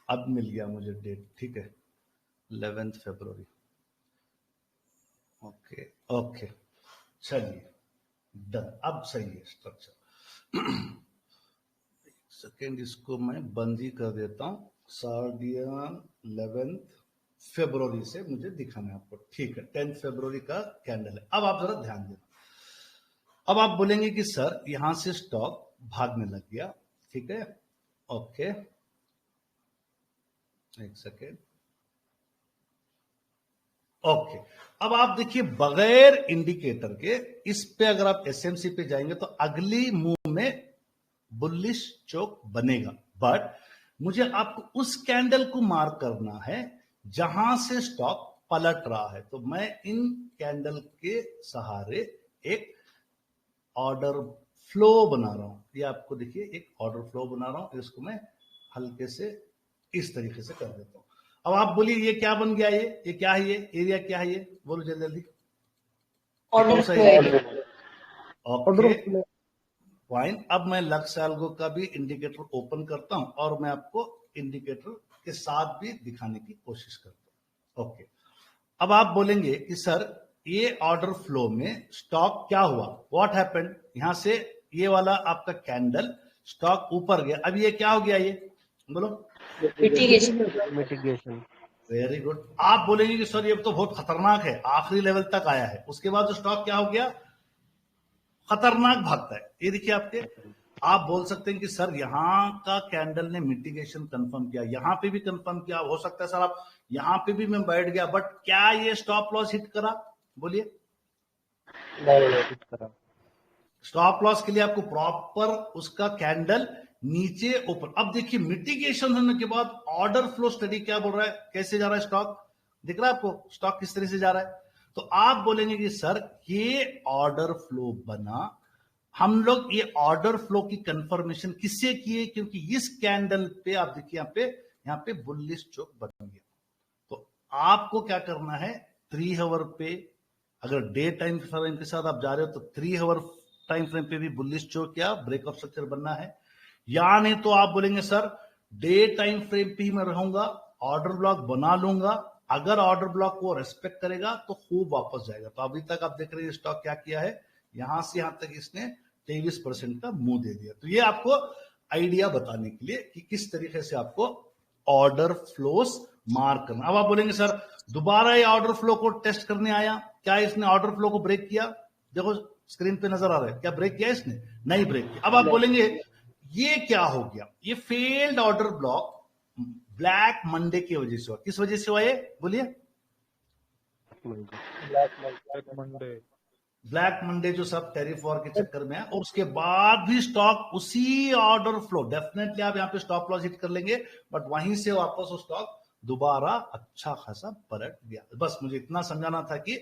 अब मिल गया मुझे डेट। ठीक है, 11 फरवरी। ओके ओके, चलिए डन, अब सही है स्ट्रक्चर। एक सेकेंड, इसको मैं बंद ही कर देता हूं। सर्दियन 11 फरवरी से मुझे दिखाना है आपको। ठीक है, 10 फरवरी का कैंडल है। अब आप जरा ध्यान देना। अब आप बोलेंगे कि सर यहां से स्टॉक भागने लग गया। ठीक है, ओके, एक सेकेंड। ओके, अब आप देखिए बगैर इंडिकेटर के इस पे अगर आप एसएमसी पे जाएंगे तो अगली मूव में बुलिश चौक बनेगा, बट मुझे आपको उस कैंडल को मार्क करना है जहां से स्टॉक पलट रहा है। तो मैं इन कैंडल के सहारे एक ऑर्डर फ्लो बना रहा हूं। ये आपको देखिए एक ऑर्डर फ्लो बना रहा हूं, इसको मैं हल्के से इस तरीके से कर देता हूं। अब आप बोलिए ये क्या बन गया, ये क्या है, ये एरिया क्या है, ये बोलो जल्दी जल्दी। ओके फाइन, अब मैं लक्स एल्गो का भी इंडिकेटर ओपन करता हूं और मैं आपको इंडिकेटर के साथ भी दिखाने की कोशिश करता हूं। ओके, अब आप बोलेंगे कि सर ये ऑर्डर फ्लो में स्टॉक क्या हुआ, व्हाट हैपेंड। यहां से ये वाला आपका कैंडल स्टॉक ऊपर गया, अब ये क्या हो गया, ये बोलो मिटिगेशन। Very good. आप बोलेंगे कि सर ये तो बहुत खतरनाक है, आखिरी लेवल तक आया है, उसके बाद जो स्टॉक क्या हो गया, खतरनाक भागता है। ये देखिए आपके, आप बोल सकते हैं कि सर यहां का कैंडल ने मिटिगेशन कंफर्म किया, यहां पे भी कंफर्म किया। हो सकता है सर आप यहां पे भी मैं बैठ गया, बट क्या ये स्टॉप लॉस हिट करा, बोलिए। हिट करा। स्टॉप लॉस के लिए आपको प्रॉपर उसका कैंडल नीचे ऊपर। अब देखिए मिटिगेशन होने के बाद ऑर्डर फ्लो स्टडी क्या बोल रहा है, कैसे जा रहा है स्टॉक, दिख रहा है आपको स्टॉक किस तरह से जा रहा है। तो आप बोलेंगे कि सर ये ऑर्डर फ्लो बना, हम लोग ये ऑर्डर फ्लो की कंफर्मेशन किससे किए, क्योंकि इस कैंडल पे आप देखिए यहाँ पे बुलिश चौक बन गया। तो आपको क्या करना है, 3 आवर पे, अगर डे टाइम फ्रेम के साथ आप जा रहे हो तो 3 आवर टाइम फ्रेम पे भी बुलिश चौक या ब्रेकअप स्ट्रक्चर बनना है, या नहीं तो आप बोलेंगे सर डे टाइम फ्रेम पे ही मैं रहूंगा, ऑर्डर ब्लॉक बना लूंगा, अगर ऑर्डर ब्लॉक को रेस्पेक्ट करेगा तो खूब वापस जाएगा। तो अभी तक आप देख रहे हैं स्टॉक क्या किया है, यहां से यहां तक इसने 23% का मुंह दे दिया। तो ये आपको आइडिया बताने के लिए कि किस तरीके से आपको ऑर्डर फ्लोस मार्क करना। अब आप बोलेंगे सर दोबारा ये ऑर्डर फ्लो को टेस्ट करने आया, क्या इसने ऑर्डर फ्लो को ब्रेक किया, देखो स्क्रीन पे नजर आ रहा है, क्या ब्रेक किया इसने, नहीं ब्रेक किया। अब आप बोलेंगे ये क्या हो गया, ये failed order block black Monday की वजह से हुआ। किस वजह से हुआ ये बोलिए? ब्लैक मंडे जो सब टैरिफ वॉर के चक्कर में है, और उसके बाद भी स्टॉक उसी ऑर्डर फ्लो, डेफिनेटली आप यहाँ पे स्टॉप लॉस हिट कर लेंगे, बट वहीं से वापस वो स्टॉक दोबारा अच्छा खासा पलट गया। बस मुझे इतना समझाना था कि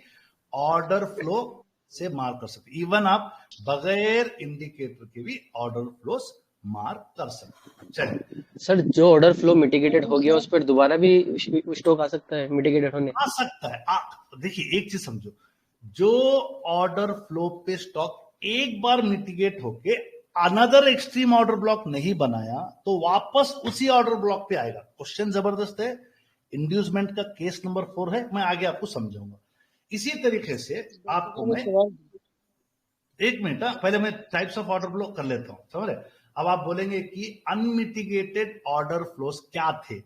ऑर्डर फ्लो से मार कर सकते, इवन आप बगैर इंडिकेटर के भी ऑर्डर फ्लो मार कर सकते। चलिए सर, जो ऑर्डर फ्लो मिटिगेटेड हो गया उस पर दोबारा भी स्टॉक आ सकता है मिटिगेटेड होने? आ सकता है। देखिए एक चीज समझो, जो ऑर्डर फ्लो पे स्टॉक एक बार मिटिगेट होके अनदर एक्सट्रीम ऑर्डर ब्लॉक नहीं बनाया तो वापस उसी ऑर्डर ब्लॉक पे आएगा। क्वेश्चन जबरदस्त है, इंड्यूसमेंट का केस नंबर 4 है, मैं आगे आपको समझाऊंगा। इसी तरीके से आपको मैं एक मिनट पहले मैं टाइप्स ऑफ ऑर्डर फ्लो कर लेता हूं, समझ रहे? अब आप बोलेंगे कि अनमिटिगेटेड ऑर्डर फ्लोस क्या थे?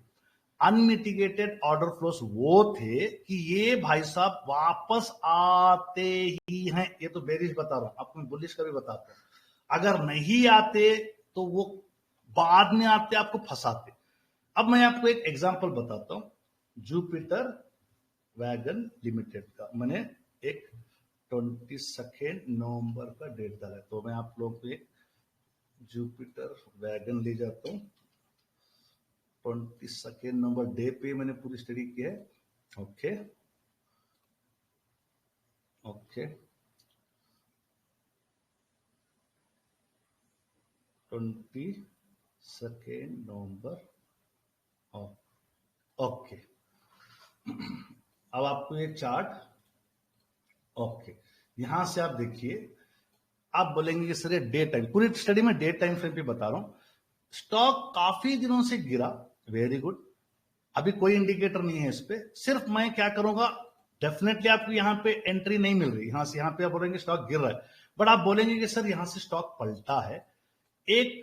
अनमिटिगेटेड ऑर्डर फ्लोस वो थे कि ये भाई साहब वापस आते ही हैं। ये तो बेरिश बता रहा हूं, आपको मैं बुलिश का भी बताता हूं। अगर नहीं आते तो वो बाद में आते, आपको फंसाते। अब मैं आपको एक एग्जांपल बताता हूं, जुपिटर वैगन लिमिटेड का। मैंने एक 22 नवंबर का डेट डाला है, तो मैं आप लोगों को एक जुपिटर वैगन ले जाता हूं। 22 नंबर डे पे मैंने पूरी स्टडी की है। ओके ओके 22 नवंबर। ओके अब आपको ये चार्ट, ओके यहां से आप देखिए, आप बोलेंगे कि सर ये डे टाइम, पूरी स्टडी में डे टाइम फ्रेम पे बता रहा हूं। स्टॉक काफी दिनों से गिरा, वेरी गुड, अभी कोई इंडिकेटर नहीं है इस पे। सिर्फ मैं क्या करूंगा, डेफिनेटली आपको यहां पे एंट्री नहीं मिल रही, यहां से यहां पे आप बोलेंगे स्टॉक गिर रहा है, बट आप बोलेंगे कि सर यहां से स्टॉक पलटा है। एक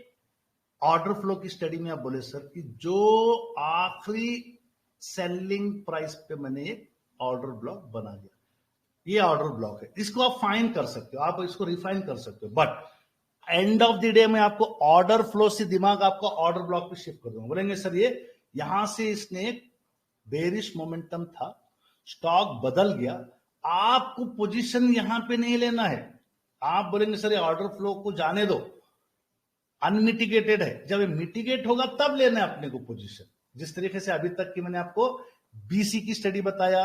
ऑर्डर फ्लो की स्टडी में आप बोले सर कि जो आखिरी सेलिंग प्राइस पे मैंने एक ऑर्डर ब्लॉक बना दिया, ये ऑर्डर ब्लॉक है, इसको आप फाइन कर सकते हो, आप इसको रिफाइन कर सकते हो, but end of the day में आपको ऑर्डर फ्लो से दिमाग आपको ऑर्डर ब्लॉक पे शिफ्ट कर दूंगा। बोलेंगे सर ये यहां से इसने एक बेरिश मोमेंटम था, स्टॉक बदल गया, आपको पोजीशन यहां पे नहीं लेना है। आप बोलेंगे सर ये ऑर्डर फ्लो को जाने दो, अनमिटिगेटेड है, जब ये मिटिगेट होगा तब लेना है अपने को पोजीशन। जिस तरीके से अभी तक की मैंने आपको बीसी की स्टडी बताया,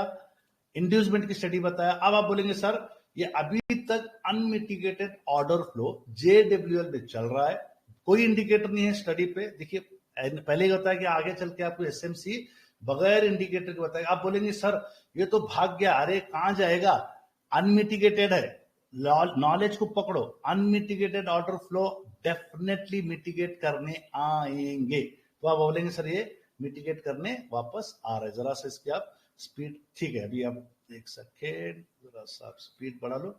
इंड्यूसमेंट की स्टडी बताया, अब आप बोलेंगे सर ये अभी तक अनमिटिगेटेड ऑर्डर फ्लो जेडब्ल्यूएल में चल रहा है, कोई इंडिकेटर नहीं है स्टडी पे। देखिए पहले ही होता है कि आगे चल के आपको एसएमसी बगैर इंडिकेटर के बताएगा, आप बोलेंगे सर ये तो भाग गया, अरे कहां जाएगा, अनमिटिगेटेड है, नॉलेज को पकड़ो, unmitigated order flow definitely mitigate करने आएंगे। तो आप बोलेंगे सर ये मिटिगेट करने वापस आ रहा है, जरा सा इसकी आप स्पीड, ठीक है अभी आप एक सेकेंड जरा सा आप स्पीड बढ़ा लो।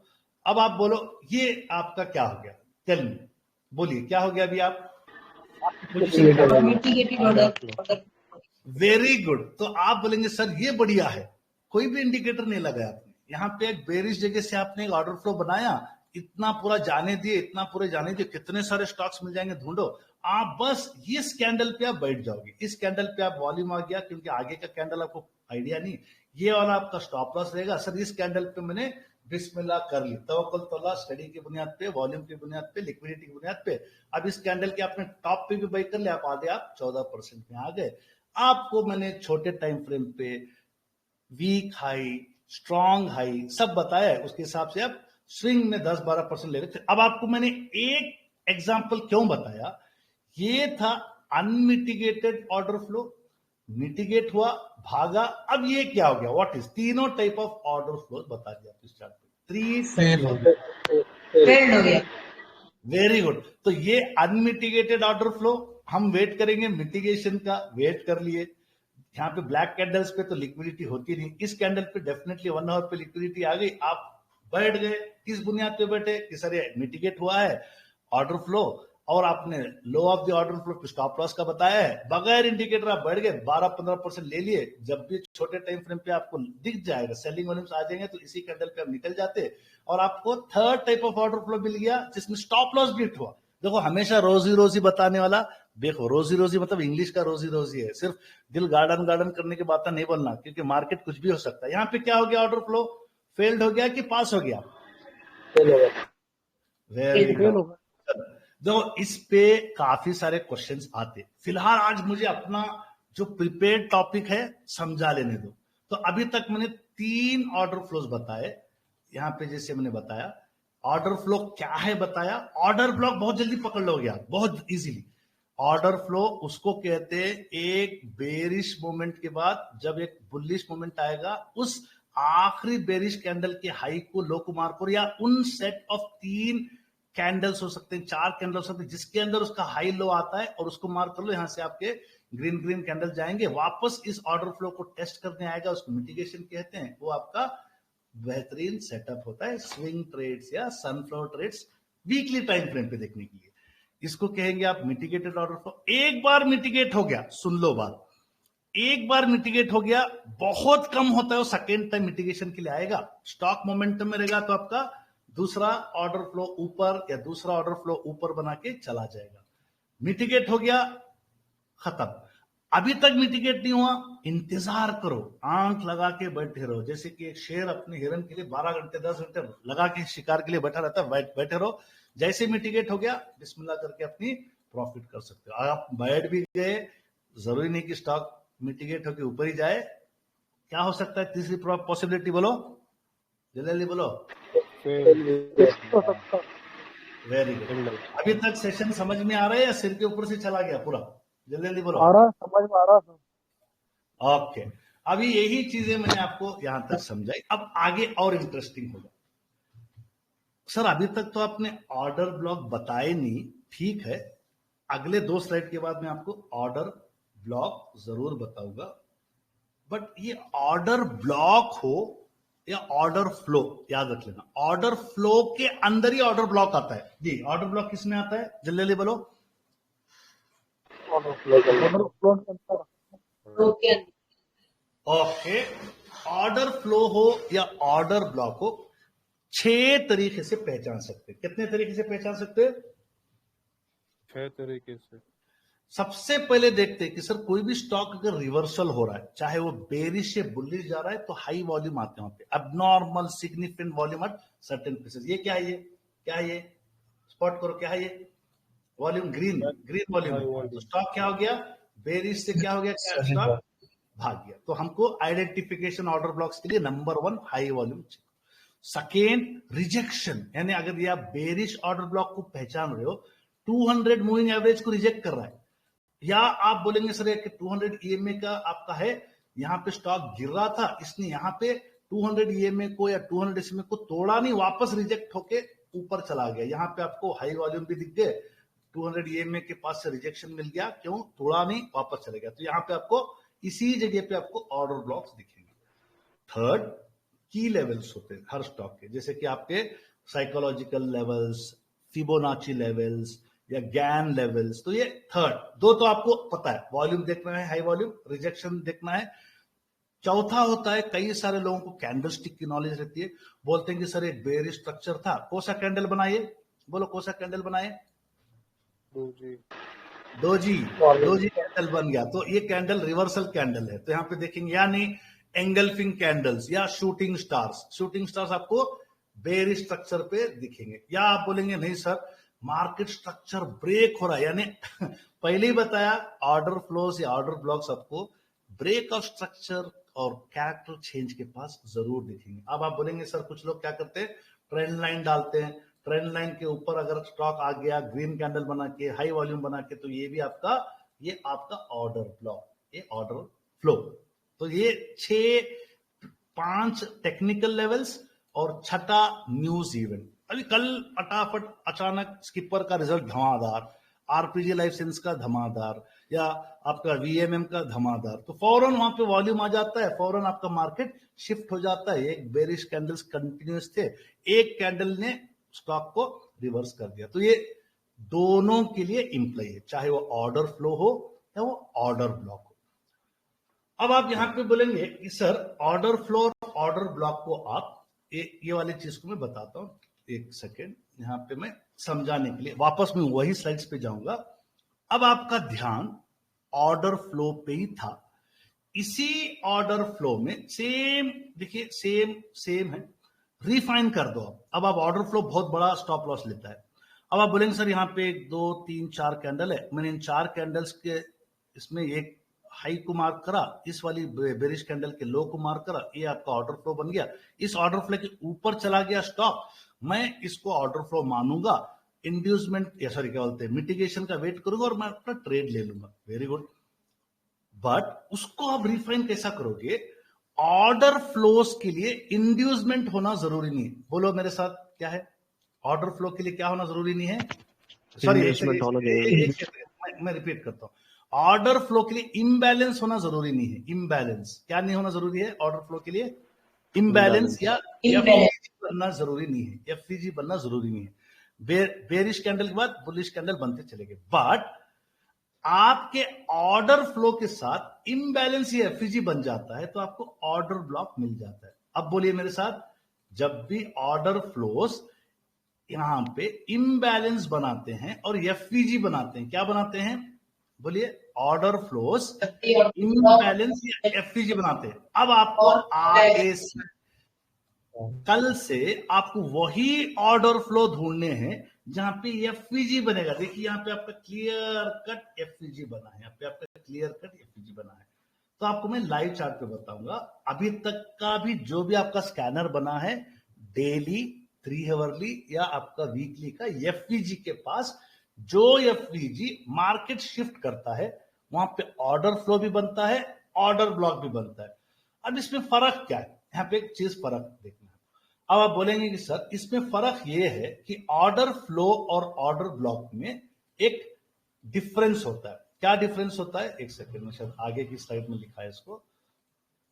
अब आप बोलो ये आपका क्या हो गया, टेल मी, बोलिए क्या हो गया अभी आप? वेरी गुड, तो आप बोलेंगे सर ये बढ़िया है, कोई भी इंडिकेटर नहीं लगाया आपने, यहाँ पे एक बेरिश जगह से आपने एक ऑर्डर फ्लो बनाया, इतना पूरा जाने दिए, इतना पूरे जाने दिए, कितने सारे स्टॉक्स मिल जाएंगे ढूंढो। आप बस इस कैंडल पे आप बैठ जाओगे, इस कैंडल पे आप वॉल्यूम आ गया, क्योंकि आगे का कैंडल आपको आइडिया नहीं, ये वाला आपका स्टॉप लॉस रहेगा। सर इस कैंडल पे मैंने बिस्मिल्लाह कर ली, तवक्कुल तो अल्लाह, स्टडी की बुनियाद पे, वॉल्यूम की बुनियाद पे, लिक्विडिटी की बुनियाद पे। अब इस कैंडल के आपने टॉप पे भी बाई कर लिया, आप आधे आप 14% में आ गए। आपको मैंने छोटे टाइम फ्रेम पे वीक हाई, स्ट्रॉन्ग हाई सब बताया है, उसके हिसाब से आप स्विंग में 10-12% ले रहे थे। अब आपको मैंने एक एग्जांपल क्यों बताया, ये था अनमिटिगेटेड ऑर्डर फ्लो, मिटिगेट हुआ, भागा, अब ये क्या हो गया, व्हाट इज, तीनों टाइप ऑफ ऑर्डर फ्लो बता दिया इस चार्ट पे, फेल हो गया। Very good. तो ये अनमिटिगेटेड ऑर्डर फ्लो, हम वेट करेंगे मिटिगेशन का, वेट कर लिए। यहाँ पे ब्लैक कैंडल्स पे तो लिक्विडिटी होती नहीं, इस कैंडल पे डेफिनेटली 1 आवर पे लिक्विडिटी आ गई, आप बैठ गए। किस बुनियाद पे बैठे कि सर ये मिटिगेट हुआ है ऑर्डर फ्लो, और आपने लो ऑफ द ऑर्डर फ्लो पे स्टॉप लॉस का बताया है, बगैर इंडिकेटर आप बढ़ गए, 12-15% ले लिए। जब भी छोटे टाइम फ्रेम पे आपको दिख जाएगा, सेलिंग वॉल्यूम्स आ जाएंगे, तो इसी कैंडल पे आप निकल जाते, और आपको third type of order flow मिल गया जिसमें स्टॉप लॉस भी हिट हुआ। देखो हमेशा रोजी रोजी बताने वाला देखो रोजी रोजी मतलब इंग्लिश का रोजी रोजी है, सिर्फ दिल गार्डन गार्डन करने की बात नहीं बोलना, क्योंकि मार्केट कुछ भी हो सकता है। यहाँ पे क्या हो गया, ऑर्डर फ्लो फेल्ड हो गया कि पास हो गया? Very fail good. होगा। देखो इस पे काफी सारे क्वेश्चंस आते, फिलहाल आज मुझे अपना जो प्रिपेयर्ड टॉपिक है समझा लेने दो। तो अभी तक मैंने 3 ऑर्डर फ्लोज बताए। यहाँ पे जैसे मैंने बताया ऑर्डर फ्लो क्या है बताया, ऑर्डर ब्लॉक बहुत जल्दी पकड़ लोगे आप, बहुत इजीली। ऑर्डर फ्लो उसको कहते हैं एक बेरिश मोमेंट के बाद जब एक बुलिश मोमेंट आएगा, उस आखिरी बेरिश कैंडल के हाई को लो को मार करो, या उन सेट ऑफ 3 कैंडल्स हो सकते हैं, 4 कैंडल हो सकते हैं, जिसके अंदर उसका हाई लो आता है और उसको मार कर लो। यहां से आपके ग्रीन ग्रीन कैंडल जाएंगे, वापस इस ऑर्डर फ्लो को टेस्ट करने आएगा, उसको मिटिगेशन कहते हैं। वो आपका बेहतरीन सेटअप होता है स्विंग ट्रेड्स या sunflower trades weekly time frame पे देखने के लिए। इसको कहेंगे आप मिटिगेटेड ऑर्डर फ्लो। एक बार मिटिगेट हो गया, सुन लो बात, एक बार मिटिगेट हो गया, बहुत कम होता है वो सेकेंड टाइम मिटिगेशन के लिए आएगा। स्टॉक मोमेंटम में रहेगा तो आपका दूसरा ऑर्डर फ्लो ऊपर या दूसरा ऑर्डर फ्लो ऊपर बना के चला जाएगा। मिटिगेट हो गया, खत्म। अभी तक मिटिगेट नहीं हुआ, इंतजार करो, आंख लगा के बैठे रहो, जैसे कि एक शेर अपने हिरन के लिए 12 घंटे 10 घंटे लगा के शिकार के लिए बैठा रहता है, बैठे रहो। जैसे मिटिगेट हो गया बिस्मिल्लाह करके अपनी प्रॉफिट कर सकते हो। आप बैठ भी गए, जरूरी नहीं कि स्टॉक मिटिगेट होकर ऊपर ही जाए। क्या हो सकता है तीसरी पॉसिबिलिटी, बोलो जल्दी बोलो। Very good. अभी तक सेशन समझ में आ रहा है या सिर के ऊपर से चला गया पूरा? जल्दी बोलो। आ रहा, समझ में आ रहा सर। ओके, अभी यही चीजें मैंने आपको यहां तक समझाई, अब आगे और इंटरेस्टिंग होगा। सर अभी तक तो आपने ऑर्डर ब्लॉक बताए नहीं, ठीक है, अगले 2 स्लाइड के बाद मैं आपको ऑर्डर ब्लॉक जरूर बताऊंगा। बट ये ऑर्डर ब्लॉक हो या ऑर्डर फ्लो, याद रख लेना, ऑर्डर फ्लो के अंदर ही ऑर्डर ब्लॉक आता है। जी, ऑर्डर ब्लॉक किस में आता है, जल्दी बोलो। ऑर्डर फ्लो के अंदर। ओके, ऑर्डर फ्लो हो या ऑर्डर ब्लॉक हो, 6 तरीके से पहचान सकते हैं। कितने तरीके से पहचान सकते हैं? 6 तरीके से। सबसे पहले देखते हैं कि सर कोई भी स्टॉक अगर रिवर्सल हो रहा है, चाहे वो बेरिश से बुलिश जा रहा है, तो हाई वॉल्यूम आते हैं वहां पे, abnormal significant volume at certain places. ये क्या है, ये क्या है, ये स्पॉट करो क्या है, ये वॉल्यूम ग्रीन वॉल्यूम। तो स्टॉक क्या हो गया, बेरिश से क्या हो गया, स्टॉक भाग गया। तो हमको आइडेंटिफिकेशन ऑर्डर ब्लॉक्स के लिए number 1 high volume. Second, rejection, यानी अगर ये आप बेरिश ऑर्डर ब्लॉक को पहचान रहे हो, 200 मूविंग एवरेज को रिजेक्ट कर रहा है, या आप बोलेंगे सर कि 200 ईएमए का आपका है, यहाँ पे स्टॉक गिर रहा था, इसने यहाँ पे 200 ईएमए को या 200 एसएमए को तोड़ा नहीं, वापस रिजेक्ट होके ऊपर चला गया। यहाँ पे आपको हाई वॉल्यूम भी दिख गए, 200 ईएमए के पास से रिजेक्शन मिल गया, क्यों, तोड़ा नहीं, वापस चले गया। तो यहाँ पे आपको इसी जगह पे आपको ऑर्डर ब्लॉक्स दिखेंगे। थर्ड, की लेवल्स होते हैं हर स्टॉक के, जैसे कि आपके साइकोलॉजिकल लेवल्स, फिबोनाची लेवल्स या गैन लेवल्स। तो ये थर्ड 2 तो आपको पता है, वॉल्यूम देखना है, हाई वॉल्यूम, रिजेक्शन देखना है। चौथा होता है, कई सारे लोगों को कैंडलस्टिक की नॉलेज रहती है, बोलते हैं कि सर एक बेरिश स्ट्रक्चर था, कौन सा कैंडल बनाए, बोलो कौन सा कैंडल बनाए, डोजी कैंडल बन गया, तो ये कैंडल रिवर्सल कैंडल है। तो यहाँ पे देखेंगे, यानी एंगल्फिंग कैंडल्स या शूटिंग स्टार्स आपको बेरिश स्ट्रक्चर पे दिखेंगे। या आप बोलेंगे नहीं सर मार्केट स्ट्रक्चर ब्रेक हो रहा है, यानी पहले ही बताया ऑर्डर फ्लोज या ऑर्डर ब्लॉक्स आपको ब्रेक ऑफ स्ट्रक्चर और कैरेक्टर चेंज के पास जरूर दिखेंगे। अब आप बोलेंगे सर कुछ लोग क्या करते हैं, ट्रेंड लाइन डालते हैं, ट्रेंड लाइन के ऊपर अगर स्टॉक आ गया ग्रीन कैंडल बना के, हाई वॉल्यूम बना के, तो ये भी आपका ऑर्डर ब्लॉक, ये ऑर्डर फ्लो। तो ये 5 टेक्निकल लेवल्स और 6ठा न्यूज इवेंट। अभी कल फटाफट अचानक स्किपर का रिजल्ट धमादार, आरपीजी लाइफ साइंस का धमादार, या आपका वीएमएम का धमादार, तो फौरन वहां पे वॉल्यूम आ जाता है, फौरन आपका मार्केट शिफ्ट हो जाता है। एक बेरिश कैंडल्स कंटिन्यूस थे, एक कैंडल ने स्टॉक को रिवर्स कर दिया। तो ये दोनों के लिए इंप्लाई है, चाहे वो ऑर्डर फ्लो हो या वो ऑर्डर ब्लॉक हो। अब आप यहां पे बोलेंगे कि सर ऑर्डर फ्लो और ऑर्डर ब्लॉक को आप ये वाली चीज को मैं बताता हूं, एक सेकेंड, यहां पे मैं समझाने के लिए वापस मैं वही स्लाइड्स पे जाऊंगा। अब आपका ध्यान ऑर्डर फ्लो पे ही था। इसी ऑर्डर फ्लो में सेम, देखिए सेम है, रिफाइन कर दो। अब आप ऑर्डर फ्लो बहुत बड़ा स्टॉप लॉस लेता है। अब आप बोलेंगे सर यहाँ पे 1 2 3 4 कैंडल है, मैंने इन 4 कैंडल्स के इसमें एक हाई को मार्क करा, इस वाली बेरिश कैंडल के लो को मार्क करा, ये आपका ऑर्डर फ्लो बन गया। इस ऑर्डर फ्लो के ऊपर चला गया स्टॉक, मैं इसको ऑर्डर फ्लो मानूंगा, इंड्यूसमेंट या सॉरी क्या बोलते हैं मिटिगेशन का वेट करूंगा और मैं अपना ट्रेड ले लूंगा। Very good. बट उसको आप रिफाइन कैसा करोगे? ऑर्डर फ्लोस के लिए इंड्यूसमेंट होना जरूरी नहीं है। बोलो मेरे साथ, क्या है? ऑर्डर फ्लो के लिए क्या होना जरूरी नहीं है? सॉरी, मैं रिपीट करता हूं। ऑर्डर फ्लो के लिए इम्बैलेंस होना जरूरी नहीं है। इम्बैलेंस क्या नहीं होना जरूरी है ऑर्डर फ्लो के लिए? इम्बैलेंस या एफवीजी बनना जरूरी नहीं है। एफवीजी बनना जरूरी नहीं है। बेरिश कैंडल के बाद बुलिश कैंडल बनते चलेंगे, बट आपके ऑर्डर फ्लो के साथ इम्बैलेंस या एफवीजी बन जाता है तो आपको ऑर्डर ब्लॉक मिल जाता है। अब बोलिए मेरे साथ, जब भी ऑर्डर फ्लोस यहां पे इम्बैलेंस बनाते हैं और एफवीजी बनाते हैं, क्या बनाते हैं? बोलिए, ऑर्डर फ्लोस इम्बैलेंस या एफवीजी बनाते हैं। अब आपको आगे से कल से आपको वही ऑर्डर फ्लो ढूंढने हैं जहां पे एफवीजी बनेगा। देखिए यहाँ पे आपका क्लियर कट एफवीजी बना है, यहाँ पे आपका क्लियर कट एफवीजी बना है। तो आपको मैं लाइव चार्ट पे बताऊंगा। अभी तक का भी जो भी आपका स्कैनर बना है, डेली, 3 आवर्ली या आपका वीकली का, एफवीजी के पास जो एफवीजी मार्केट शिफ्ट करता है वहां पे ऑर्डर फ्लो भी बनता है, ऑर्डर ब्लॉक भी बनता है। अब इसमें फर्क क्या है? यहाँ पे एक चीज फर्क देखना है। अब आप बोलेंगे कि सर इसमें फर्क ये है कि ऑर्डर फ्लो और ऑर्डर ब्लॉक में एक डिफरेंस होता है। क्या डिफरेंस होता है? एक सेकेंड में, शायद आगे की स्लाइड में लिखा है इसको,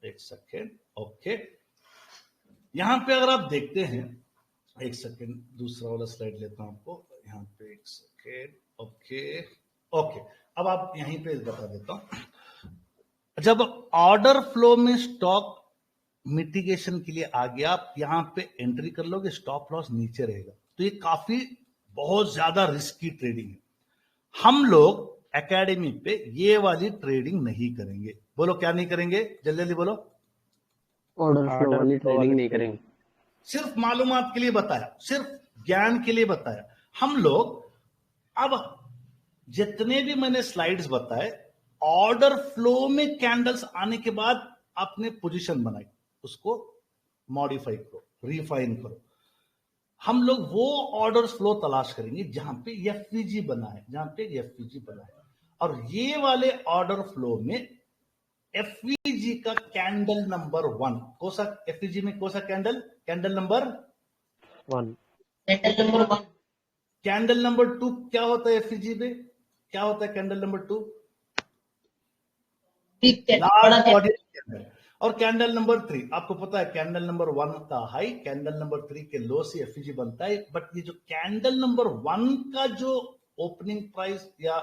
एक सेकेंड। ओके, यहां पे अगर आप देखते हैं, एक सेकेंड दूसरा वाला स्लाइड लेता हूं आपको, यहाँ पे एक सेकेंड। ओके, अब आप यहीं पे बता देता हूं। जब ऑर्डर फ्लो में स्टॉक मिटिगेशन के लिए आ गया, आप यहां पे एंट्री कर लोगे, स्टॉप लॉस नीचे रहेगा, तो ये काफी बहुत ज्यादा रिस्की ट्रेडिंग है। हम लोग एकेडमी पे ये वाली ट्रेडिंग नहीं करेंगे। बोलो क्या नहीं करेंगे? जल्दी जल्दी बोलो। ऑर्डर फ्लो वाली ट्रेडिंग नहीं करेंगे। सिर्फ मालूमात के लिए बताया, सिर्फ ज्ञान के लिए बताया। हम लोग अब जितने भी मैंने स्लाइड्स बताए, ऑर्डर फ्लो में कैंडल्स आने के बाद आपने पोजीशन बनाई, उसको मॉडिफाई करो, रिफाइन करो। हम लोग वो ऑर्डर फ्लो तलाश करेंगे जहां पे एफवीजी बना है, जहां पे एफवीजी बना है। और ये वाले ऑर्डर फ्लो में एफवीजी का कैंडल नंबर 1 कौन सा? एफवीजी में कौन सा candle? Candle number 1। Candle number 2 क्या होता है? एफवीजी में क्या होता है candle number 2? Large body candle. और कैंडल नंबर 3 आपको पता है, कैंडल नंबर 1 का हाई, कैंडल नंबर 3 के लो से एफवीजी बनता है। बट ये जो कैंडल नंबर 1 का जो ओपनिंग प्राइस या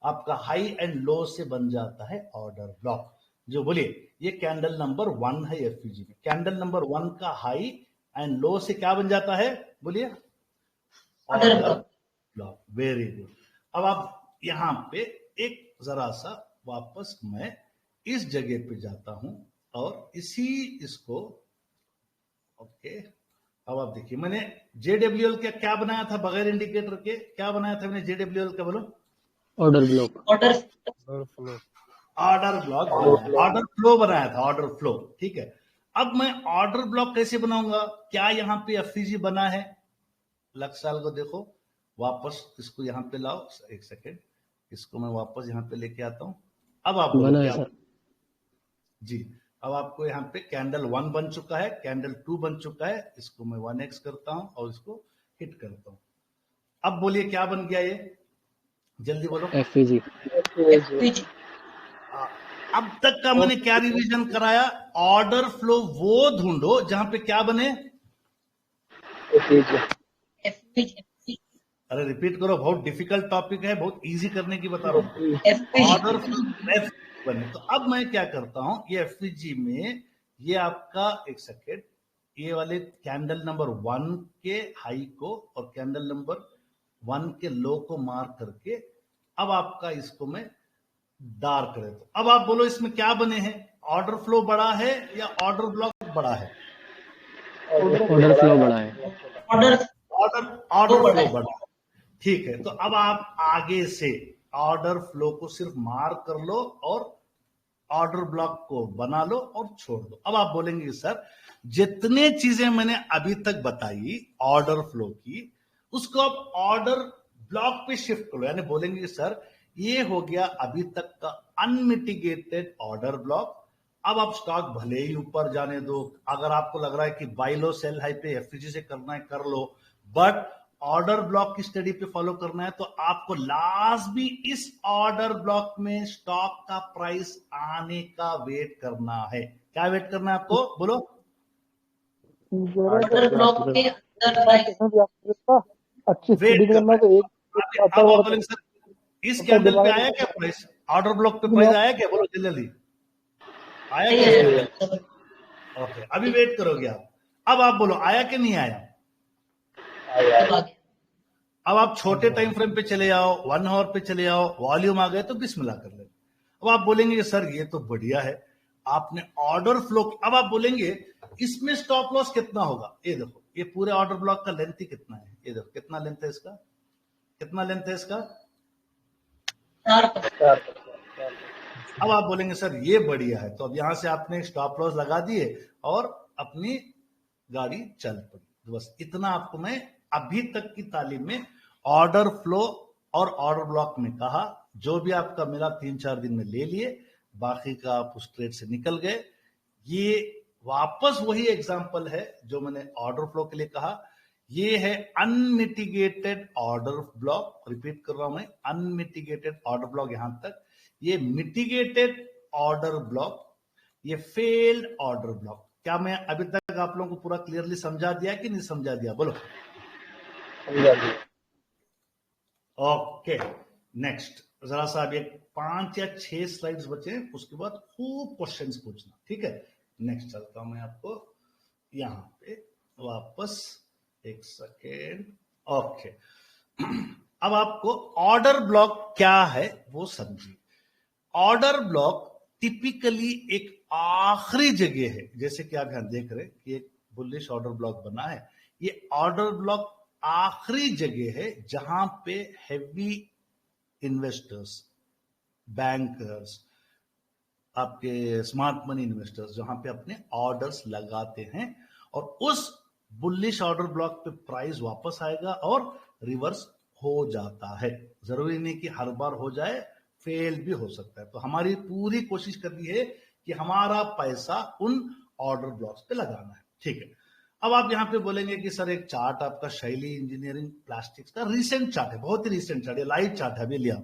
आपका हाई एंड लो से बन जाता है ऑर्डर ब्लॉक। जो बोलिए, ये कैंडल नंबर 1 है एफवीजी में। कैंडल नंबर 1 का हाई एंड लो से क्या बन जाता है? बोलिए, ऑर्डर ब्लॉक। Very good. अब आप यहां पे एक जरा सा वापस मैं इस जगह पे जाता हूं और इसको ओके। अब आप देखिए, मैंने जेडब्ल्यूएल का क्या बनाया था बगैर इंडिकेटर के? क्या बनाया था मैंने जेडब्ल्यूएल का? बोलो। Order block. Order flow. Order block, order flow बनाया था, ऑर्डर फ्लो। ठीक है, अब मैं ऑर्डर ब्लॉक कैसे बनाऊंगा? क्या यहाँ पे एफवीजी बना है? लक्ष्याल को देखो, वापस इसको यहाँ पे लाओ, एक सेकेंड, इसको मैं वापस यहाँ पे लेके आता हूं। अब आप बना है सर जी। अब आपको यहाँ पे कैंडल 1 बन चुका है, कैंडल 2 बन चुका है। इसको मैं 1x करता हूं और इसको हिट करता हूं। अब बोलिए क्या बन गया ये? जल्दी बोलो। एफवीजी। अब तक का मैंने क्या रिवीजन कराया? ऑर्डर फ्लो वो ढूंढो जहां पे क्या बने? अरे रिपीट करो, बहुत डिफिकल्ट टॉपिक है, बहुत इजी करने की बता रहा हूँ। ऑर्डर फ्लो बने। तो अब मैं क्या करता हूं, ये एफवीजी में ये आपका एक सेकेंड, ये वाले कैंडल नंबर 1 के हाई को और कैंडल नंबर 1 के लो को मार्क करके अब आपका इसको मैं डार्क कर देता हूं। अब आप बोलो इसमें क्या बने हैं, ऑर्डर फ्लो बड़ा है या ऑर्डर ब्लॉक बड़ा है? ऑर्डर फ्लो बड़ा है। ऑर्डर फ्लो बड़ा है। ठीक है, तो अब आप आगे से ऑर्डर फ्लो को सिर्फ मार्क कर लो और ऑर्डर ब्लॉक को बना लो और छोड़ दो। अब आप बोलेंगे सर जितने चीजें मैंने अभी तक बताई ऑर्डर फ्लो की, उसको आप ऑर्डर ब्लॉक पे शिफ्ट करो, यानी बोलेंगे सर ये हो गया अभी तक का अनमिटिगेटेड ऑर्डर ब्लॉक। अब आप स्टॉक भले ही ऊपर जाने दो, अगर आपको लग रहा है कि बाय लो सेल हाई पे एफटीजी से करना है कर लो, बट ऑर्डर ब्लॉक की स्टडी पे फॉलो करना है तो आपको लास्ट भी इस ऑर्डर ब्लॉक में स्टॉक का प्राइस आने का वेट करना है। क्या वेट करना है आपको, बोलो? ऑर्डर ब्लॉक के अंदर प्राइस अच्छी स्टडी करना तो एक अब आप बोलेंगे सर इस कैंडल पे आया क्या प्राइस, ऑर्डर ब्लॉक पे प्राइस आया क्या, बोलो जल्दी आया क्या? ओके, अभी वेट करोगे आप। अब आप बोलो आया कि नहीं आया? अब आप छोटे टाइम फ्रेम पे चले जाओ, 1 आवर पे चले जाओ, वॉल्यूम आ गए तो बिस्मिल्लाह कर ले। अब आप बोलेंगे सर ये तो बढ़िया है, आपने ऑर्डर फ्लो। अब आप बोलेंगे इसमें स्टॉप लॉस कितना होगा? ये देखो ये पूरे ऑर्डर ब्लॉक का लेंथ ही कितना है, ये देखो कितना लेंथ है इसका, कितना लेंथ है इसका। अब आप बोलेंगे सर ये बढ़िया है, तो अब यहां से आपने स्टॉप लॉस लगा दिए और अपनी गाड़ी चल पड़ी। बस इतना आपको मैं अभी तक की तालीम में ऑर्डर फ्लो और ऑर्डर ब्लॉक में कहा। जो भी आपका मिला 3-4 दिन में ले लिए, बाकी का आप उस ट्रेड से निकल गए। ये वापस वही एग्जांपल है जो मैंने ऑर्डर फ्लो के लिए कहा। ये है अनमिटिगेटेड ऑर्डर ब्लॉक, रिपीट कर रहा हूं मैं, अनमिटिगेटेड ऑर्डर ब्लॉक यहां तक। ये मिटिगेटेड ऑर्डर ब्लॉक, ये फेल्ड ऑर्डर ब्लॉक। क्या मैं अभी तक आप लोगों को पूरा क्लियरली समझा दिया कि नहीं समझा दिया, बोलो? ओके, नेक्स्ट जरा सा अभी 5 या 6 स्लाइड्स बचे, उसके बाद खूब क्वेश्चंस पूछना, ठीक है? नेक्स्ट चलता हूं मैं आपको यहां पे वापस, एक सेकेंड। ओके, अब आपको ऑर्डर ब्लॉक क्या है वो समझिए। ऑर्डर ब्लॉक टिपिकली एक आखिरी जगह है, जैसे कि आप यहां देख रहे हैं कि एक बुलिश ऑर्डर ब्लॉक बना है। ये ऑर्डर ब्लॉक आखिरी जगह है जहां पे हेवी इन्वेस्टर्स, बैंकर्स, आपके स्मार्ट मनी इन्वेस्टर्स जहां पे अपने ऑर्डर्स लगाते हैं, और उस बुलिश ऑर्डर ब्लॉक पे प्राइस वापस आएगा और रिवर्स हो जाता है। जरूरी नहीं कि हर बार हो जाए, फेल भी हो सकता है। तो हमारी पूरी कोशिश करनी है कि हमारा पैसा उन ऑर्डर ब्लॉक्स पे लगाना है, ठीक है? अब आप यहां पे बोलेंगे कि सर एक चार्ट आपका शैली इंजीनियरिंग प्लास्टिक्स का रीसेंट चार्ट है, बहुत ही रीसेंट चार्ट है, लाइव चार्ट है, अभी लिया।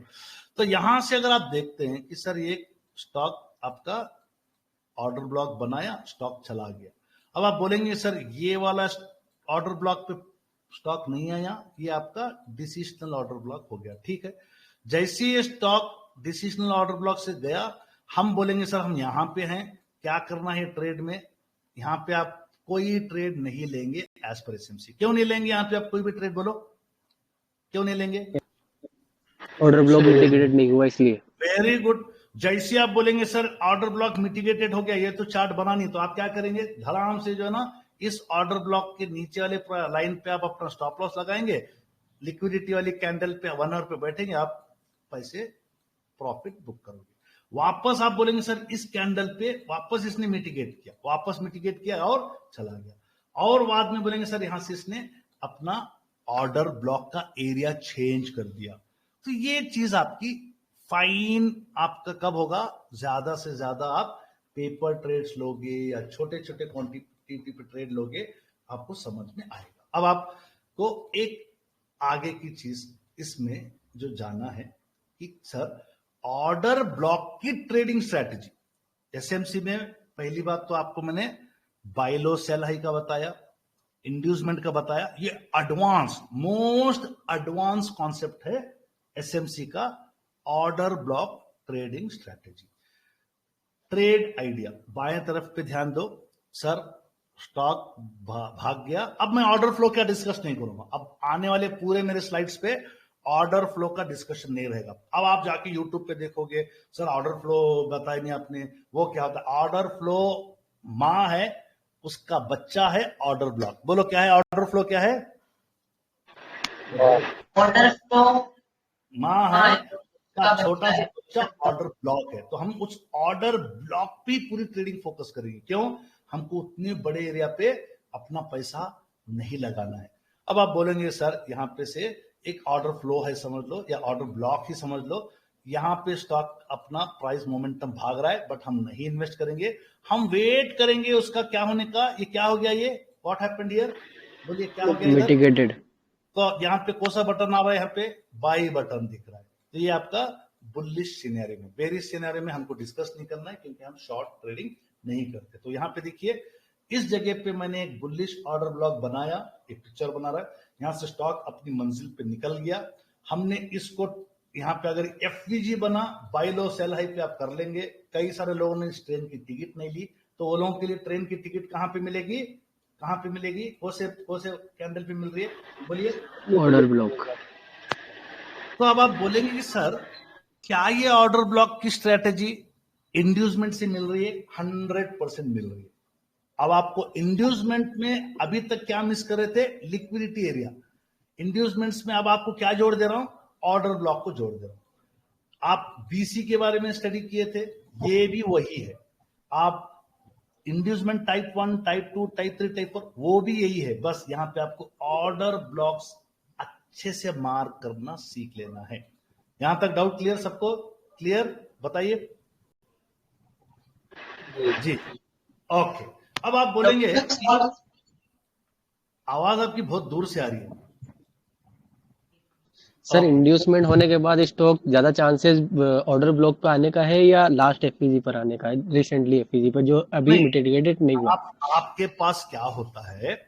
तो यहां से अगर आप देखते हैं कि सर ये स्टॉक आपका ऑर्डर ब्लॉक बनाया, स्टॉक चला गया। अब आप बोलेंगे सर ये वाला ऑर्डर ब्लॉक पे स्टॉक नहीं आया, ये आपका डिसीजनल ऑर्डर ब्लॉक हो गया, ठीक है? जैसे ये स्टॉक डिसीजनल ऑर्डर ब्लॉक से गया, हम बोलेंगे सर हम यहां पे हैं, क्या करना है ट्रेड में? यहां पे आप कोई ट्रेड नहीं लेंगे एज पर एसएमसी। क्यों नहीं लेंगे यहां पे आप कोई भी ट्रेड, बोलो क्यों नहीं लेंगे? ऑर्डर ब्लॉक मिटिगेटेड नहीं हुआ इसलिए। Very good. जैसे आप बोलेंगे सर ऑर्डर ब्लॉक मिटिगेटेड हो गया, ये तो चार्ट बना नहीं, तो आप क्या करेंगे? धड़ाम से जो है ना इस ऑर्डर ब्लॉक के नीचे वाले लाइन पे आप अपना स्टॉप लॉस लगाएंगे, लिक्विडिटी वाली कैंडल पे 1 आवर पे बैठेंगे, आप पैसे प्रॉफिट बुक करोगे। वापस आप बोलेंगे सर इस कैंडल पे वापस इसने मिटिगेट किया, वापस मिटिगेट किया और चला गया, और बाद में बोलेंगे सर यहां से इसने अपना ऑर्डर ब्लॉक का एरिया चेंज कर दिया। तो ये चीज आपकी फाइन आपका कब होगा? ज्यादा से ज्यादा आप पेपर ट्रेड्स लोगे या छोटे छोटे क्वांटिटी पे ट्रेड लोगे, आपको समझ में आएगा। अब आपको एक आगे की चीज इसमें जो जाना है कि सर ऑर्डर ब्लॉक की ट्रेडिंग स्ट्रेटजी, एसएमसी में पहली बात तो आपको मैंने बाय लो सेल हाई का बताया, इंड्यूसमेंट का बताया। ये एडवांस, मोस्ट एडवांस कॉन्सेप्ट है एसएमसी का, order block trading strategy. Trade idea, बाएं तरफ पे ध्यान दो। सर स्टॉक भाग गया, अब मैं ऑर्डर फ्लो क्या डिस्कस नहीं करूंगा, अब आने वाले पूरे मेरे स्लाइड्स पे ऑर्डर फ्लो का डिस्कशन नहीं रहेगा। अब आप जाके यूट्यूब पे देखोगे, सर ऑर्डर फ्लो बताया नहीं आपने, वो क्या होता है? ऑर्डर फ्लो माँ है, उसका बच्चा है ऑर्डर ब्लॉक। बोलो क्या है ऑर्डर फ्लो? क्या है? ऑर्डर फ्लो माँ है, का छोटा सा बच्चा ऑर्डर ब्लॉक है। तो हम उस ऑर्डर ब्लॉक पे पूरी ट्रेडिंग फोकस करेंगे। क्यों? हमको उतने बड़े एरिया पे अपना पैसा नहीं लगाना है। अब आप बोलेंगे सर यहाँ पे से एक ऑर्डर फ्लो है समझ लो, या ऑर्डर ब्लॉक ही समझ लो, यहाँ पे स्टॉक अपना प्राइस मोमेंटम भाग रहा है, बट हम नहीं इन्वेस्ट करेंगे, हम वेट करेंगे उसका क्या होने का। ये क्या हो गया? ये व्हाट हैपेंड हियर? बोलिए क्या हो गया? मिटिगेटेड। तो यहाँ पे कौन सा बटन आ रहा है? यहाँ पे बाई बटन दिख रहा है। तो ये आपका बुलिश सिनेरियो में। बेरिश सिनेरियो में हमको डिस्कस नहीं करना है, क्योंकि हम शॉर्ट ट्रेडिंग नहीं करते। तो यहाँ पे देखिए, इस जगह पे मैंने एक बुलिश ऑर्डर ब्लॉक बनाया, एक पिक्चर बना रहा है। यहाँ से स्टॉक अपनी मंजिल पे निकल गया। हमने इसको यहाँ पे अगर एफवीजी बना, बाय लो सेल हाई पे आप कर लेंगे। कई सारे लोगों ने इस ट्रेन की टिकट नहीं ली, तो वो लोगों के लिए ट्रेन की टिकट कहाँ पे मिलेगी? कहाँ पे मिलेगी? कौन से कैंडल पे मिल रही है? बोलिए। Order block. तो अब आप बोलेंगे कि सर क्या ये ऑर्डर ब्लॉक की स्ट्रेटेजी इंड्यूसमेंट से मिल रही है? 100% मिल रही है। अब आपको इंड्यूसमेंट में अभी तक क्या मिस कर रहे थे? Liquidity area. इंड्यूसमेंट्स में अब आपको क्या जोड़ दे रहा हूं? ऑर्डर ब्लॉक को जोड़ दे रहा हूं। आप बीसी के बारे में स्टडी किए थे, ये भी वही है। आप inducement type 1, type 2, type 3, type 4, वो भी यही है। बस यहां पे आपको ऑर्डर ब्लॉक्स अच्छे से मार्क करना सीख लेना है। यहां तक डाउट क्लियर? सबको क्लियर? बताइए जी। ओके, अब आप बोलेंगे, आवाज आपकी बहुत दूर से आ रही है सर। इंड्यूसमेंट होने के बाद स्टॉक ज्यादा चांसेस ऑर्डर ब्लॉक पे आने का है या लास्ट एफईजी पर आने का है? रिसेंटली एफईजी पर जो अभी मिटिगेटेड नहीं हुआ। आपके पास क्या होता है,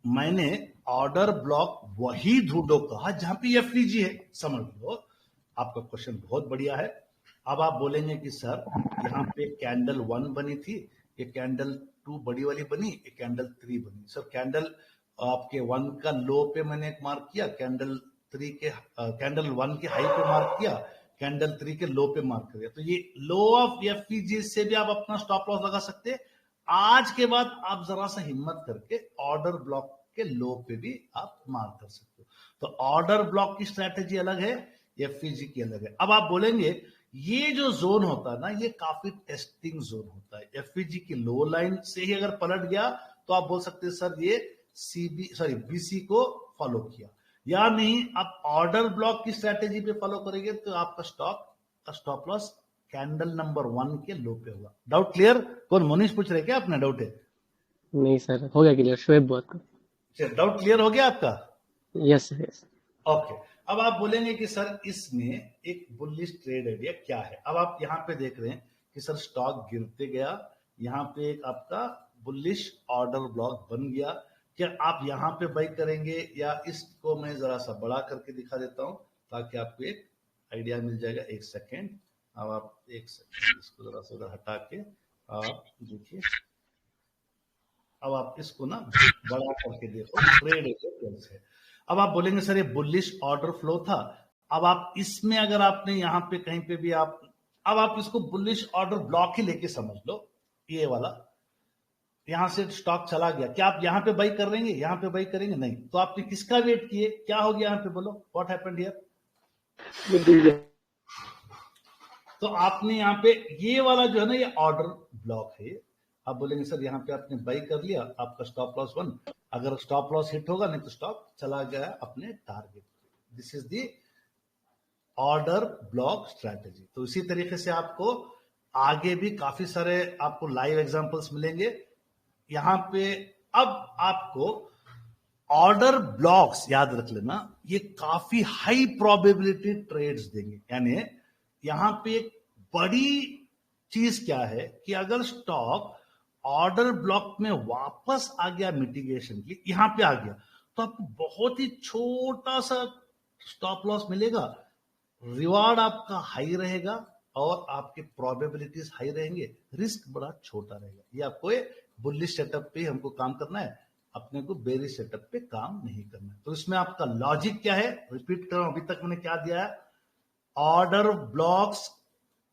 मैंने ऑर्डर ब्लॉक वही ढूंढो कहा जहां पे एफईजी है, समझ लो। आपका क्वेश्चन बहुत बढ़िया है। अब आप बोलेंगे कि सर यहाँ पे कैंडल 1 बनी थी, ये कैंडल 2 बड़ी वाली बनी, ये कैंडल 3 बनी। सर कैंडल आपके 1 का लो पे मैंने एक मार्क किया, कैंडल 1 के हाई पे मार्क किया, कैंडल 3 के लो पे मार्क किया। तो ये लो ऑफ एफईजी से भी आप अपना स्टॉप लॉस लगा सकते हैं। आज के बाद आप जरा सा हिम्मत करके ऑर्डर ब्लॉक के लो पे भी आप मार्क कर सकते हो। तो ऑर्डर ब्लॉक की स्ट्रैटेजी अलग है, एफईजी की अलग है। अब आप बोलेंगे ये जो जोन होता है ना, ये काफी टेस्टिंग जोन होता है। एफईजी की लो लाइन से ही अगर पलट गया तो आप बोल सकते हैं सर ये बीसी को फॉलो किया, या नहीं आप ऑर्डर ब्लॉक की स्ट्रैटेजी पे फॉलो करेंगे तो आपका स्टॉक का स्टॉप लॉस कैंडल नंबर 1 के लो पे होगा। Doubt clear? कौन मोनिश पूछ रहे क्या? अपना डाउट है? नहीं सर, हो गया क्लियर। शोएब बात कर। डाउट क्लियर हो गया आपका? Yes yes. ओके, अब आप बोलेंगे कि सर इसमें एक बुलिश ट्रेड आइडिया क्या है। अब आप यहाँ पे देख रहे हैं कि सर स्टॉक गिरते गया, यहाँ पे एक आपका बुलिश ऑर्डर ब्लॉक बन गया। क्या आप यहाँ पे बाई करेंगे, या इसको मैं जरा सा बड़ा करके दिखा देता हूँ ताकि आपको एक आइडिया मिल जाएगा। एक सेकेंड, अब आप एक सेकेंड इसको जरा सा उधर हटा के आप देखिए। अब आप इसको ना बड़ा करके देखो, ट्रेड है। अब आप बोलेंगे सर ये बुलिश ऑर्डर फ्लो था। अब आप इसमें अगर आपने यहाँ पे कहीं पे भी अब आप इसको बुलिश ऑर्डर ब्लॉक ही लेके समझ लो, ये वाला यहां से स्टॉक चला गया, क्या आप यहां पे बाई कर लेंगे? यहां पे बाई करेंगे? नहीं। तो आपने किसका वेट किए? क्या हो गया यहां पे? बोलो व्हाट हैपेंड हियर? तो आपने यहाँ पे ये वाला जो है ना, ये ऑर्डर ब्लॉक है। आप बोलेंगे सर यहाँ पे आपने बाई कर लिया, आपका स्टॉप लॉस 1, अगर स्टॉप लॉस हिट होगा, नहीं तो स्टॉक चला गया अपने target. This is the order block strategy. तो इसी तरीके से आपको आगे भी काफी सारे आपको लाइव एग्जांपल्स मिलेंगे यहां पे। अब आपको ऑर्डर ब्लॉक्स याद रख लेना, ये काफी हाई प्रोबेबिलिटी ट्रेड्स देंगे। यानी यहां पे एक बड़ी चीज क्या है कि अगर स्टॉक ऑर्डर ब्लॉक में वापस आ गया मिटिगेशन के लिए, यहां पे आ गया, तो आपको बहुत ही छोटा सा स्टॉप लॉस मिलेगा, रिवार्ड आपका हाई रहेगा और आपके प्रोबेबिलिटीज हाई रहेंगे, रिस्क बड़ा छोटा रहेगा। ये आपको बुलिश सेटअप पे हमको काम करना है। अपने को बेरिश सेटअप पे काम नहीं करना। तो इसमें आपका लॉजिक क्या है, रिपीट कर रहा हूं, अभी तक मैंने क्या दिया है, ऑर्डर ब्लॉक्स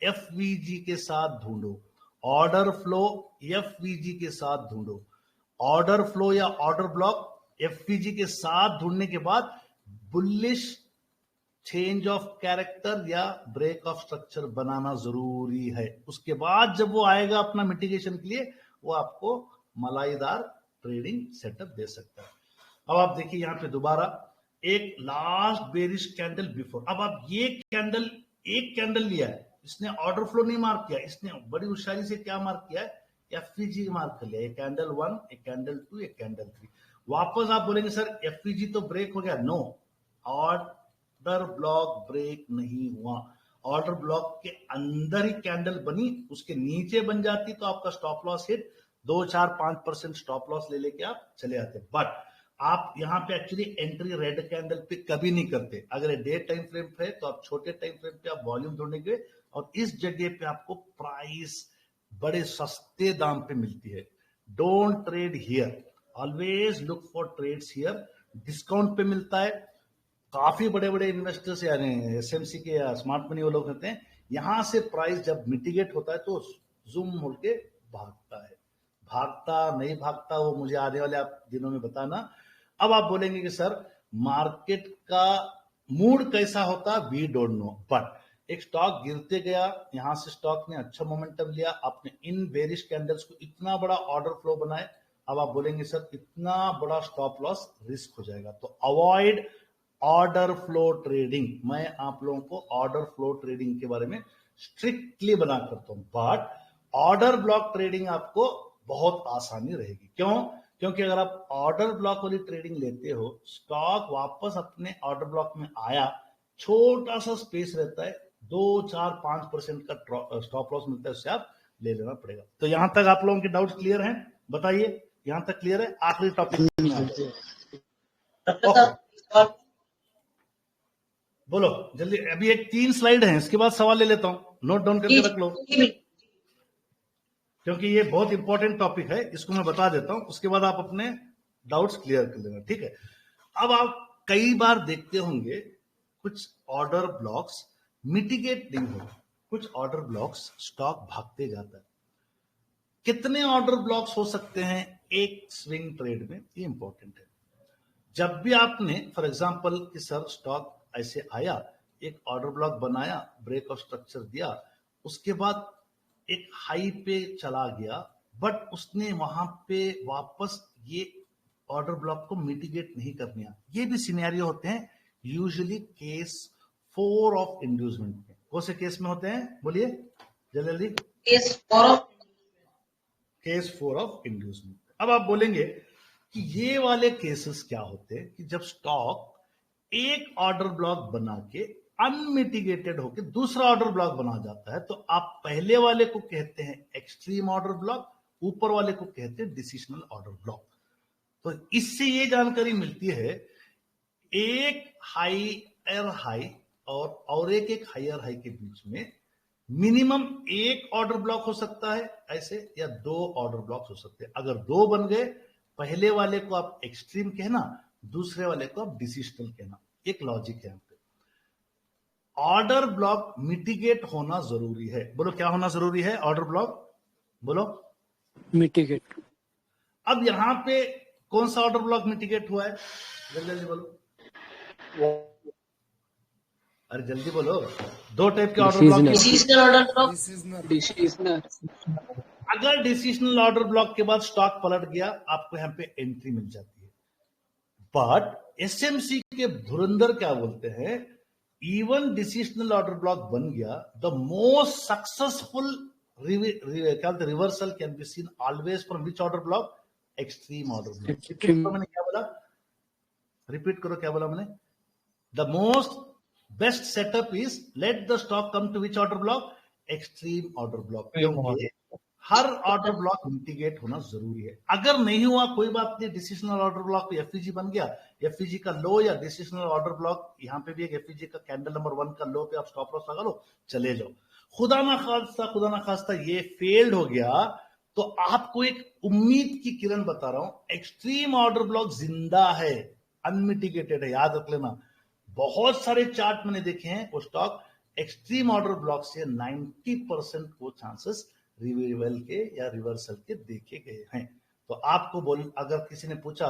एफवीजी के साथ ढूंढो, ऑर्डर फ्लो एफवीजी के साथ ढूंढो, ऑर्डर फ्लो या ऑर्डर ब्लॉक एफवीजी के साथ ढूंढने के बाद बुलिश चेंज ऑफ कैरेक्टर या ब्रेक ऑफ स्ट्रक्चर बनाना जरूरी है। उसके बाद जब वो आएगा अपना मिटिगेशन के लिए, वो आपको मलाईदार ट्रेडिंग सेटअप दे सकता है। अब आप देखिए यहां पे दोबारा एक लास्ट बेरिश कैंडल बिफोर। अब आप ये कैंडल, एक कैंडल लिया है, इसने ऑर्डर फ्लो नहीं मार्क किया, इसने बड़ी होशियारी से क्या मार्क किया है, एफवीजी मार्क कर लिया, एक कैंडल 1, एक कैंडल 2, एक कैंडल 3। वापस आप बोलेंगे सर एफवीजी तो ब्रेक हो गया, नो, ऑर्डर ब्लॉक ब्रेक नहीं हुआ। ऑर्डर ब्लॉक के अंदर ही कैंडल बनी, उसके नीचे बन जाती तो आपका stop loss hit 2-4-5% stop loss ले लेके आप चले आते। बट आप यहां पे एक्चुअली एंट्री रेड कैंडल पे कभी नहीं करते। अगर ये डे टाइम फ्रेम पे है तो आप छोटे टाइम फ्रेम पे आप वॉल्यूम ढूंढेंगे और इस जगह पे आपको प्राइस बड़े सस्ते दाम पे मिलती है। Don't trade here, always look for trades here. Discount पे मिलता है, काफी बड़े बड़े इन्वेस्टर्स यानी एसएमसी के या स्मार्ट मनी वो लोग होते हैं, यहां से प्राइस जब मिटिगेट होता है तो जूम होल के भागता है। भागता नहीं भागता वो मुझे आने वाले आप दिनों में बताना। अब आप बोलेंगे कि सर मार्केट का मूड कैसा होता, वी डोंट नो, बट एक स्टॉक गिरते गया, यहां से स्टॉक ने अच्छा मोमेंटम लिया, आपने इन बेरिश कैंडल्स को इतना बड़ा ऑर्डर फ्लो बनाए। अब आप बोलेंगे सर इतना बड़ा स्टॉप लॉस रिस्क हो जाएगा, तो अवॉइड ऑर्डर फ्लो ट्रेडिंग। मैं आप लोगों को ऑर्डर फ्लो ट्रेडिंग के बारे में स्ट्रिक्टली बना करता हूं, बट ऑर्डर ब्लॉक ट्रेडिंग आपको बहुत आसानी रहेगी। क्यों? क्योंकि अगर आप ऑर्डर ब्लॉक वाली ट्रेडिंग लेते हो, स्टॉक वापस अपने ऑर्डर ब्लॉक में आया, छोटा सा स्पेस रहता है, 2-4-5% का स्टॉप लॉस मिलता है, उससे आप ले लेना पड़ेगा। तो यहां तक आप लोगों के डाउट क्लियर हैं? बताइए, यहां तक क्लियर है? आखिरी टॉपिक बोलो जल्दी, अभी एक 3 स्लाइड है, इसके बाद सवाल ले लेता हूं, नोट डाउन करके रख लो, क्योंकि ये बहुत इंपॉर्टेंट टॉपिक है, इसको मैं बता देता हूं, उसके बाद आप अपने डाउट्स क्लियर कर लेना, ठीक है? अब आप कई बार देखते होंगे कुछ ऑर्डर ब्लॉक्स मिटिगेट नहीं होते, कुछ ऑर्डर ब्लॉक्स स्टॉक भागते जाता है। कितने ऑर्डर ब्लॉक्स हो सकते हैं एक स्विंग ट्रेड में, ये इंपॉर्टेंट है। जब भी आपने फॉर एग्जांपल कि सर स्टॉक ऐसे आया, एक ऑर्डर ब्लॉक बनाया, ब्रेक ऑफ स्ट्रक्चर दिया, उसके बाद एक हाई पे चला गया, बट उसने वहां पे वापस ये ऑर्डर ब्लॉक को मिटिगेट नहीं कर दिया। ये भी सिनेरियो होते हैं यूजुअली केस 4 ऑफ इंड्यूसमेंट में। कौन से केस में होते हैं, बोलिए जल्दी? Case 4 of inducement. अब आप बोलेंगे कि ये वाले केसेस क्या होते हैं कि जब स्टॉक एक ऑर्डर ब्लॉक बना के अनमिटिगेटेड होकर दूसरा ऑर्डर ब्लॉक बना जाता है, तो आप पहले वाले को कहते हैं एक्सट्रीम ऑर्डर ब्लॉक, ऊपर वाले को कहते हैं डिसिशनल ऑर्डर ब्लॉक। तो इससे ये जानकारी मिलती है एक हायर हाई और एक हायर हाई के बीच में मिनिमम एक ऑर्डर ब्लॉक हो सकता है ऐसे, या 2 ऑर्डर ब्लॉक हो सकते हैं। अगर 2 बन गए, पहले वाले को आप एक्सट्रीम कहना, दूसरे वाले को आप डिसिशनल कहना। एक लॉजिक है यहाँ पे। ऑर्डर ब्लॉक मिटिगेट होना जरूरी है। बोलो क्या होना जरूरी है? ऑर्डर ब्लॉक बोलो मिटिगेट। अब यहां पे कौन सा ऑर्डर ब्लॉक मिटिगेट हुआ है? जल्दी जल्दी बोलो, अरे जल्दी बोलो। 2 टाइप के ऑर्डर ब्लॉक, अगर डिसिशनल ऑर्डर ब्लॉक के बाद स्टॉक पलट गया, आपको यहाँ पे एंट्री मिल जाती है। बट एसएमसी के धुरंधर क्या बोलते हैं, इवन डिसिशनल ऑर्डर ब्लॉक बन गया, the most successful reversal can be seen always from which order block? Extreme order block. मैंने क्या बोला, रिपीट करो, क्या बोला मैंने? The most best setup is let the stock come to which order block? Extreme order block. हर ऑर्डर ब्लॉक मिटिगेट होना जरूरी है। अगर नहीं हुआ कोई बात नहीं, डिसिशनल ऑर्डर ब्लॉक पे एफईजी बन गया, एफईजी का लो या डिसिशनल ऑर्डर ब्लॉक, यहाँ पे भी एक एफईजी का कैंडल नंबर 1 का लो पे आप स्टॉप लॉस लगा लो, चले जाओ। खुदा ना खास्ता ये फेल्ड हो गया, तो आपको एक उम्मीद की किरण बता रहा हूं, एक्सट्रीम ऑर्डर ब्लॉक जिंदा है, अनमिटिगेटेड है, याद रख लेना। बहुत सारे चार्ट मैंने देखे हैं, वो स्टॉक एक्सट्रीम ऑर्डर ब्लॉक से 90% को चांसेस रिवाइवल के या रिवर्सल के देखे गए हैं। तो आपको अगर किसी ने पूछा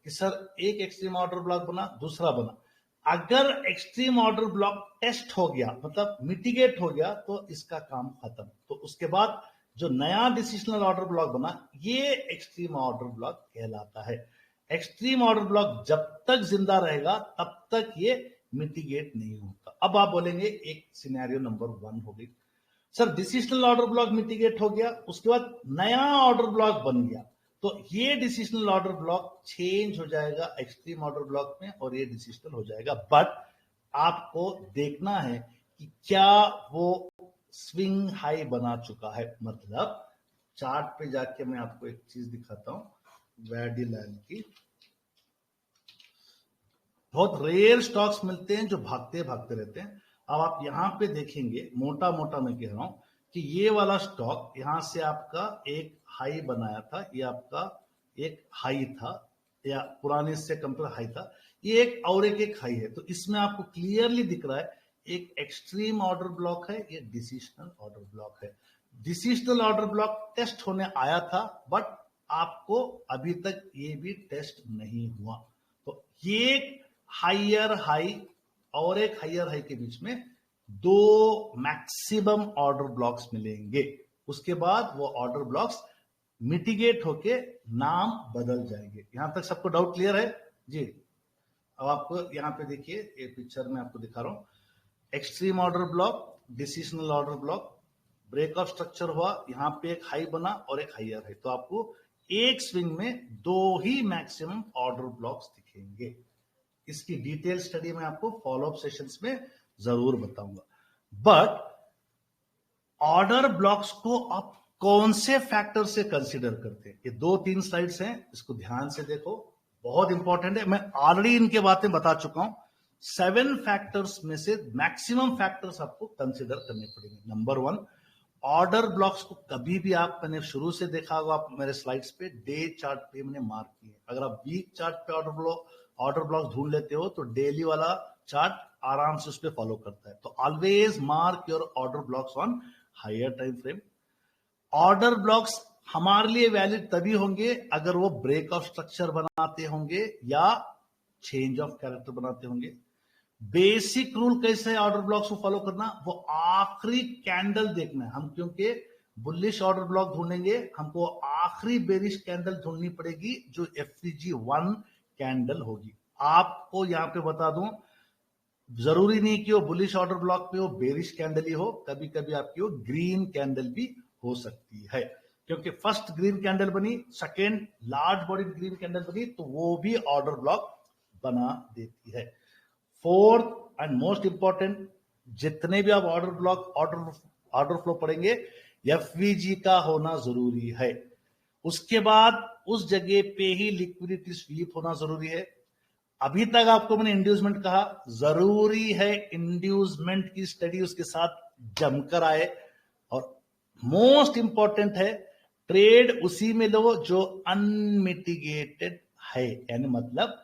कि सर एक एक्सट्रीम ऑर्डर ब्लॉक बना, दूसरा बना, अगर एक्सट्रीम ऑर्डर ब्लॉक टेस्ट हो गया, मतलब मिटिगेट हो गया, तो इसका काम खत्म। तो उसके बाद जो नया डिसिशनल ऑर्डर ब्लॉक बना, ये एक्सट्रीम ऑर्डर ब्लॉक कहलाता है। एक्सट्रीम ऑर्डर ब्लॉक जब तक जिंदा रहेगा तब तक ये मिटिगेट नहीं होता। अब आप बोलेंगे एक सिनेरियो नंबर 1 हो गई, सर डिसिशनल ऑर्डर ब्लॉक मिटिगेट हो गया, उसके बाद नया ऑर्डर ब्लॉक बन गया, तो ये डिसिशनल ऑर्डर ब्लॉक चेंज हो जाएगा एक्सट्रीम ऑर्डर ब्लॉक में और ये डिसिशनल हो जाएगा। बट आपको देखना है कि क्या वो स्विंग हाई बना चुका है। मतलब चार्ट पे जाके मैं आपको एक चीज दिखाता हूं, वैडिलाइन की। बहुत रेयर स्टॉक्स मिलते हैं जो भागते भागते रहते हैं। अब आप यहां पे देखेंगे, मोटा मोटा मैं कह रहा हूं कि ये वाला स्टॉक यहां से आपका एक हाई बनाया था, ये आपका एक हाई था या पुराने से कंपेयर हाई था, ये एक और एक हाई है। तो इसमें आपको क्लियरली दिख रहा है एक एक्सट्रीम ऑर्डर ब्लॉक है, ये डिसिशनल ऑर्डर ब्लॉक है। डिसिशनल ऑर्डर ब्लॉक टेस्ट होने आया था, बट आपको अभी तक ये भी टेस्ट नहीं हुआ। तो ये एक हायर हाई और एक हायर हाई के बीच में 2 मैक्सिमम ऑर्डर ब्लॉक्स मिलेंगे। उसके बाद वो ऑर्डर ब्लॉक्स मिटिगेट होके नाम बदल जाएंगे। यहां तक सबको डाउट क्लियर है जी? अब आपको यहां पे देखिए, ये पिक्चर में आपको दिखा रहा हूं, extreme order block, decisional order block, break of structure हुआ, यहां पे एक हाई बना और एक हायर है। तो आपको एक स्विंग में 2 ही मैक्सिमम ऑर्डर ब्लॉक्स दिखेंगे। इसकी डिटेल स्टडी मैं आपको फॉलोअप सेशंस में जरूर बताऊंगा। बट ऑर्डर ब्लॉक्स को आप कौन से फैक्टर से कंसीडर करते हैं, ये 2-3 स्लाइड्स हैं, इसको ध्यान से देखो, बहुत इंपॉर्टेंट है। मैं ऑलरेडी इनके बातें बता चुका हूं। 7 फैक्टर्स में से मैक्सिमम फैक्टर्स आपको कंसीडर करने पड़ेंगे। नंबर 1, ऑर्डर ब्लॉक्स को कभी भी मैंने शुरू से देखा होगा, आप मेरे स्लाइड्स पे डे चार्ट पे मैंने मार्क किए। अगर आप वीक चार्ट पे ऑर्डर ब्लॉक ढूंढ लेते हो तो डेली वाला चार्ट आराम से उस पर फॉलो करता है। तो always mark your order blocks on higher time frame. Order blocks हमारे लिए वैलिड तभी होंगे अगर वो ब्रेक ऑफ स्ट्रक्चर बनाते होंगे या चेंज ऑफ कैरेक्टर बनाते होंगे। बेसिक रूल कैसे है ऑर्डर ब्लॉक्स को फॉलो करना, वो आखिरी कैंडल देखना है। हम क्योंकि बुलिश ऑर्डर ब्लॉक ढूंढेंगे, हमको आखिरी बेरिश कैंडल ढूंढनी पड़ेगी जो FVG1 कैंडल होगी। आपको यहां पे बता दूं, जरूरी नहीं कि वो बुलिश ऑर्डर ब्लॉक पे वो बेरिश कैंडल ही हो, कभी कभी आपकी वो ग्रीन कैंडल भी हो सकती है। क्योंकि फर्स्ट ग्रीन कैंडल बनी, second large body green candle बनी, तो वो भी ऑर्डर ब्लॉक बना देती है। फोर्थ एंड मोस्ट इंपॉर्टेंट, जितने भी आप ऑर्डर फ्लो पढ़ेंगे, FVG का होना जरूरी है। उसके बाद उस जगह पे ही लिक्विडिटी स्वीप होना जरूरी है। अभी तक आपको मैंने इंड्यूसमेंट कहा, जरूरी है इंड्यूसमेंट की स्टडी उसके साथ जमकर आए। और मोस्ट इंपॉर्टेंट है, ट्रेड उसी में लो जो अनमिटिगेटेड है, यानी मतलब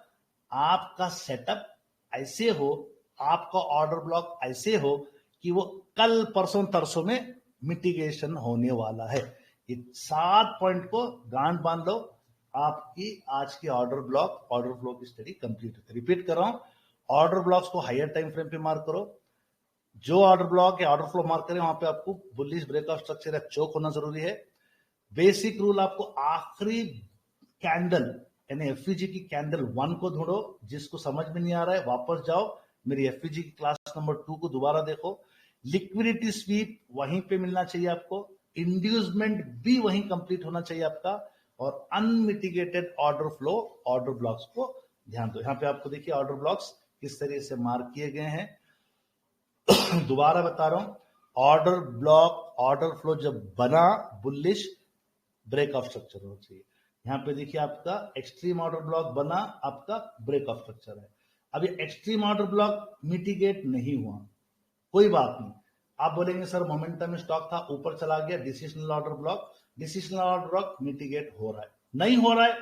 आपका सेटअप ऐसे हो, आपका ऑर्डर ब्लॉक ऐसे हो कि वो कल परसों तरसों में मिटिगेशन होने वाला है। ये 7 पॉइंट को गांठ बांध लो, आपकी आज की ऑर्डर फ्लो की स्टडी कंप्लीट होती है। रिपीट कर रहा हूं, ऑर्डर ब्लॉक्स को हायर टाइम फ्रेम पे मार्क करो। जो ऑर्डर ब्लॉक या ऑर्डर फ्लो मार्क करें वहां पे आपको बुलिश ब्रेक ऑफ स्ट्रक्चर या चोक होना जरूरी है। बेसिक रूल, आपको आखिरी कैंडल यानी FVG की कैंडल 1 को ढूंढो। जिसको समझ में नहीं आ रहा है वापस जाओ, मेरी FVG की क्लास नंबर 2 को दोबारा देखो। लिक्विडिटी स्वीप वहीं पे मिलना चाहिए आपको, इंड्यूसमेंट भी वहीं कंप्लीट होना चाहिए आपका, और unmitigated order flow order blocks को ध्यान दो। यहां पे आपको देखिए ऑर्डर ब्लॉक्स किस तरह से मार्क किए गए हैं। दोबारा बता रहा हूं, ऑर्डर ब्लॉक ऑर्डर फ्लो जब बना, बुलिश ब्रेक ऑफ स्ट्रक्चर होना चाहिए। यहां पे देखिए आपका एक्सट्रीम ऑर्डर ब्लॉक बना, आपका ब्रेक ऑफ स्ट्रक्चर है। अभी एक्सट्रीम ऑर्डर ब्लॉक मिटिगेट नहीं हुआ, कोई बात नहीं। आप बोलेंगे सर मोमेंटम में स्टॉक था, ऊपर चला गया, decisional order block, decisional order block mitigate हो रहा है, नहीं हो रहा है।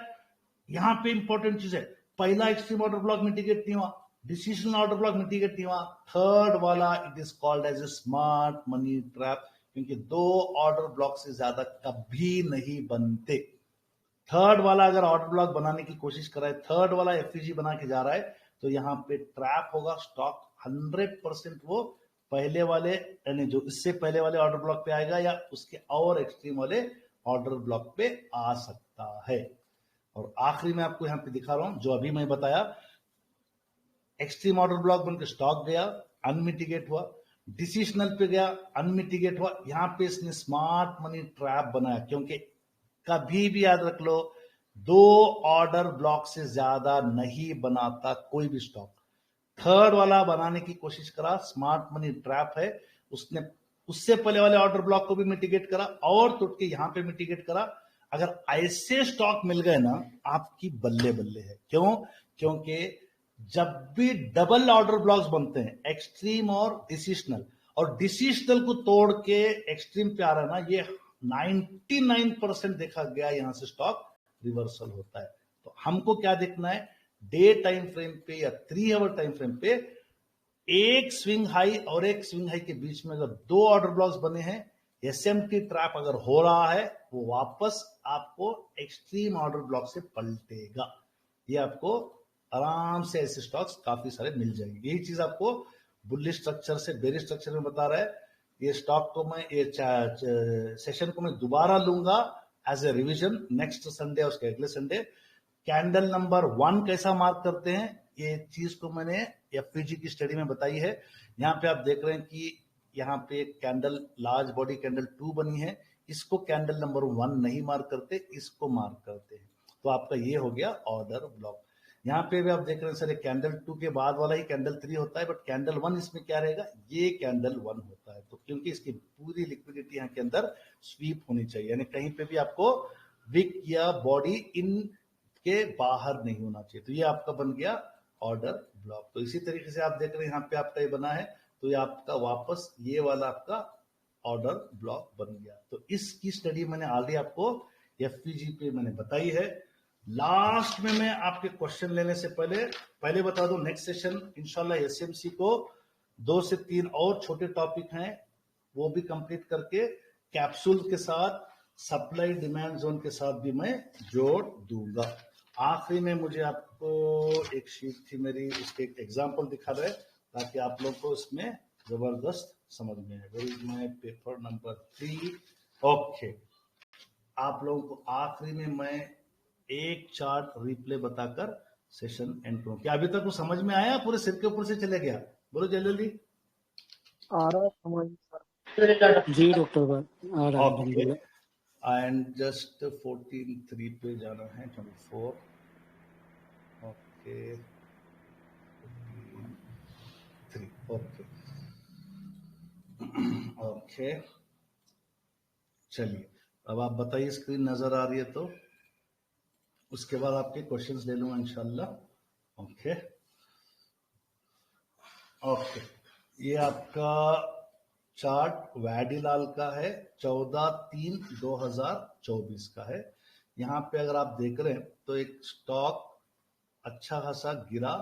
यहां पे इंपॉर्टेंट चीज है, पहला एक्सट्रीम ऑर्डर ब्लॉक मिटिगेट नहीं हुआ, डिसीजनल ऑर्डर ब्लॉक मिटिगेट नहीं हुआ, थर्ड वाला it is called as a smart money trap, क्योंकि 2 ऑर्डर ब्लॉक से ज्यादा कभी नहीं बनते। थर्ड वाला अगर ऑर्डर ब्लॉक बनाने की कोशिश कर रहा है, थर्ड वाला एफईजी बना के जा रहा है, तो यहाँ पे ट्रैप होगा, स्टॉक 100% वो पहले वाले यानी जो इससे पहले वाले ऑर्डर ब्लॉक पे आएगा या उसके और एक्सट्रीम वाले ऑर्डर ब्लॉक पे आ सकता है। और आखिरी में आपको यहाँ पे दिखा रहा हूं जो अभी मैं बताया, एक्सट्रीम ऑर्डर ब्लॉक बनकर स्टॉक गया, अनमिटिगेट हुआ, डिसीजनल पे गया, अनमिटिगेट हुआ, यहां पे इसने स्मार्ट मनी ट्रैप बनाया, क्योंकि कभी भी याद रख लो 2 ऑर्डर ब्लॉक से ज्यादा नहीं बनाता कोई भी स्टॉक। थर्ड वाला बनाने की कोशिश करा, स्मार्ट मनी ट्रैप है, उसने उससे पहले वाले ऑर्डर ब्लॉक को भी मिटिगेट करा और टूट के यहां पे मिटिगेट करा। अगर ऐसे स्टॉक मिल गए ना, आपकी बल्ले बल्ले है। क्यों? क्योंकि जब भी डबल ऑर्डर ब्लॉक्स बनते हैं, एक्सट्रीम और डिसीजनल, और डिसीजनल को तोड़ के एक्सट्रीम पे आ रहा है ना, ये 99% देखा गया यहां से स्टॉक रिवर्सल होता है। तो हमको क्या देखना है, डे टाइम फ्रेम पे या 3 आवर टाइम फ्रेम पे एक स्विंग हाई और एक स्विंग हाई के बीच में अगर 2 ऑर्डर ब्लॉक्स बने हैं, एसएमटी ट्रैप अगर हो रहा है, वो वापस आपको एक्सट्रीम ऑर्डर ब्लॉक से पलटेगा। ये आपको आराम से ऐसे स्टॉक्स काफी सारे मिल जाएंगे। यही चीज आपको बुलिश स्ट्रक्चर से बेरिश स्ट्रक्चर में बता रहा है। ये स्टॉक को मैं ये सेशन को मैं दोबारा लूंगा as a revision next Sunday, उसके अगले संडे। कैंडल नंबर 1 कैसा मार्क करते हैं, ये चीज को मैंने एफपीजी की स्टडी में बताई है। यहाँ पे आप देख रहे हैं कि यहाँ पे एक कैंडल लार्ज बॉडी कैंडल 2 बनी है, इसको कैंडल नंबर 1 नहीं मार्क करते, इसको मार्क करते हैं। तो आपका ये हो गया ऑर्डर ब्लॉक। यहाँ पे भी आप देख रहे हैं सर, कैंडल 2 के बाद वाला ही कैंडल 3 होता है, बट कैंडल 1 इसमें क्या रहेगा, ये कैंडल 1 होता है। तो क्योंकि इसकी पूरी लिक्विडिटी यहाँ के अंदर स्वीप होनी चाहिए, यानी कहीं पे भी आपको विक या बॉडी इन के बाहर नहीं होना चाहिए। तो ये आपका बन गया ऑर्डर ब्लॉक। तो इसी तरीके से आप देख रहे हैं यहाँ पे आपका ये बना है, तो ये आपका वापस ये वाला आपका ऑर्डर ब्लॉक बन गया। तो इसकी स्टडी मैंने ऑलरेडी आपको एफपीजी पे मैंने बताई है। लास्ट में मैं आपके क्वेश्चन लेने से पहले बता दूं, नेक्स्ट सेशन इंशाल्लाह एसएमसी को 2 से 3 और छोटे टॉपिक हैं, वो भी कंप्लीट करके कैप्सूल के साथ सप्लाई डिमांड जोन के साथ भी मैं जोड़ दूंगा। आखिरी में मुझे आपको एक शीट थी मेरी, उसके एक एग्जाम्पल दिखा रहे ताकि आप लोग को इसमें जबरदस्त समझ में आए। Where is my paper number 3। Okay, आप लोगों को आखिरी में मैं एक चार्ट रिप्ले बताकर सेशन एंड करूं। क्या अभी तक वो समझ में आया, पूरे सिर के ऊपर से चले गया? बोलो जल्दी। आ रहा है समझ। जी डॉक्टर आ रहा है। एंड जस्ट 14:3 पे जाना है, 24। ओके 3 ओके ओके, चलिए अब आप बताइए, स्क्रीन नजर आ रही है तो उसके बाद आपके क्वेश्चंस ले लूंगा इंशाल्लाह। ओके ओके, ये आपका चार्ट वैडीलाल का है, 14/3/2024 का है। यहाँ पे अगर आप देख रहे हैं तो एक स्टॉक अच्छा खासा गिरा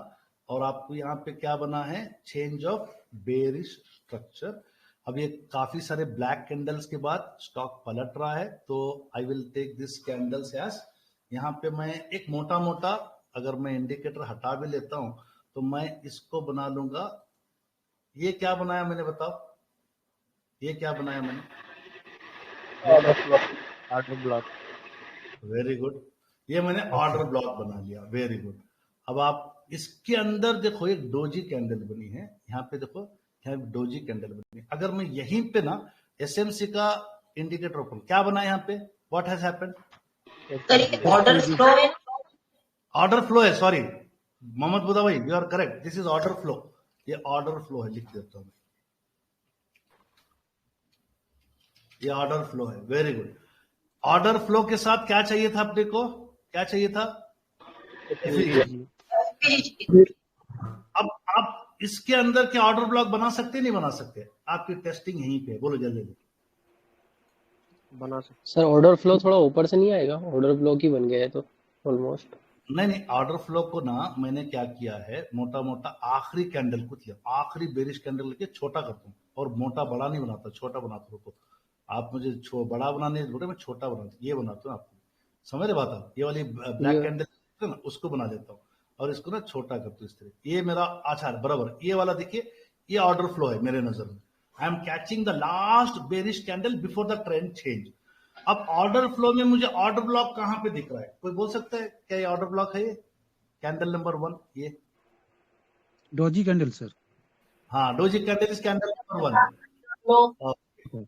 और आपको यहाँ पे क्या बना है, चेंज ऑफ बेरिश स्ट्रक्चर। अब ये काफी सारे ब्लैक कैंडल्स के बाद स्टॉक पलट रहा है, तो I will take this candles as, यहाँ पे मैं एक मोटा मोटा अगर मैं इंडिकेटर हटा भी लेता हूं तो मैं इसको बना लूंगा। ये क्या बनाया मैंने, बताओ ये क्या बनाया मैंने? Order block. वेरी गुड, ये मैंने ऑर्डर ब्लॉक बना लिया। Very good. अब आप इसके अंदर देखो एक डोजी कैंडल बनी है, यहाँ पे देखो यहाँ डोजी कैंडल बनी है। अगर मैं यहीं पे ना एसएमसी का इंडिकेटर ओपन, क्या बना है यहाँ पे, what has happened? Order flow है, ऑर्डर फ्लो है, सॉरी मोहम्मद बुदा भाई, you are correct, this is order flow. ये ऑर्डर फ्लो है, लिख देता हूं, ये ऑर्डर फ्लो है। Very good. ऑर्डर फ्लो के साथ क्या चाहिए था अपने को, क्या चाहिए था? अब आप इसके अंदर क्या ऑर्डर ब्लॉक बना सकते नहीं बना सकते? आपकी टेस्टिंग यहीं पे, बोलो जल्दी। बना सकते। सर ऑर्डर फ्लो थोड़ा ऊपर से नहीं आएगा? ऑर्डर ब्लॉक ही बन गया है तो ऑलमोस्ट। नहीं, ऑर्डर फ्लो को ना मैंने क्या किया है, मोटा मोटा आखिरी कैंडल को लिया, आखिरी बेरिश कैंडल लेके छोटा करता हूँ, और मोटा बड़ा नहीं बनाता, छोटा बनाता हूँ। तो आप मुझे बड़ा बनाने बोले, मैं छोटा बनाता हूँ, ये बनाता हूँ। आपको समझ रहे बात? आप ये वाली ब्लैक कैंडल ना उसको बना देता हूँ और इसको ना छोटा करता हूँ इस तरह। ये मेरा अच्छा बराबर, ये वाला देखिए, ये ऑर्डर फ्लो है मेरे नजर में। I am catching the last bearish candle before the trend change. अब ऑर्डर फ्लो में मुझे ऑर्डर ब्लॉक कहां पे दिख रहा है? कोई बोल सकता है क्या ये ऑर्डर ब्लॉक है? ये कैंडल नंबर 1, ये डोजी कैंडल सर। हाँ, doji candle is candle number 1।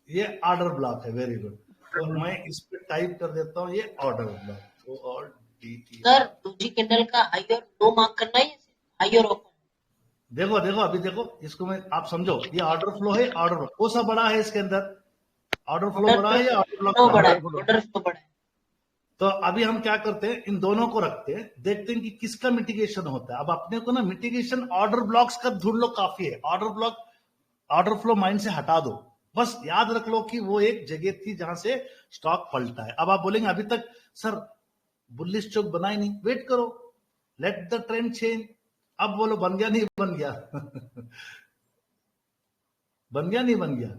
ये ऑर्डर ब्लॉक है। Very good. तो मैं इस पे टाइप कर देता हूँ ये ऑर्डर ब्लॉक। तो और सर डोजी कैंडल का हाई और लो मार्क करना है, हाई और ओपन। देखो देखो अभी देखो इसको, मैं आप समझो, ये ऑर्डर फ्लो है। ऑर्डर कौन सा बड़ा है इसके अंदर? ऑर्डर फ्लो बड़ा है या ऑर्डर ब्लॉक बड़ा है? ऑर्डर फ्लो बड़ा है। तो अभी हम क्या करते हैं, इन दोनों को रखते हैं, देखते हैं कि किसका मिटिगेशन होता है। अब अपने को ना मिटिगेशन ऑर्डर ब्लॉक्स का ढूंढ लो, काफी है। Order block, order flow mind से हटा दो, बस याद रख लो कि वो एक जगह थी जहां से स्टॉक पलटा है। अब आप बोलेंगे अभी तक सर बुलिश चौक बना ही नहीं, वेट करो, लेट द ट्रेंड चेंज। अब बोलो बन गया नहीं बन गया? बन गया नहीं बन गया?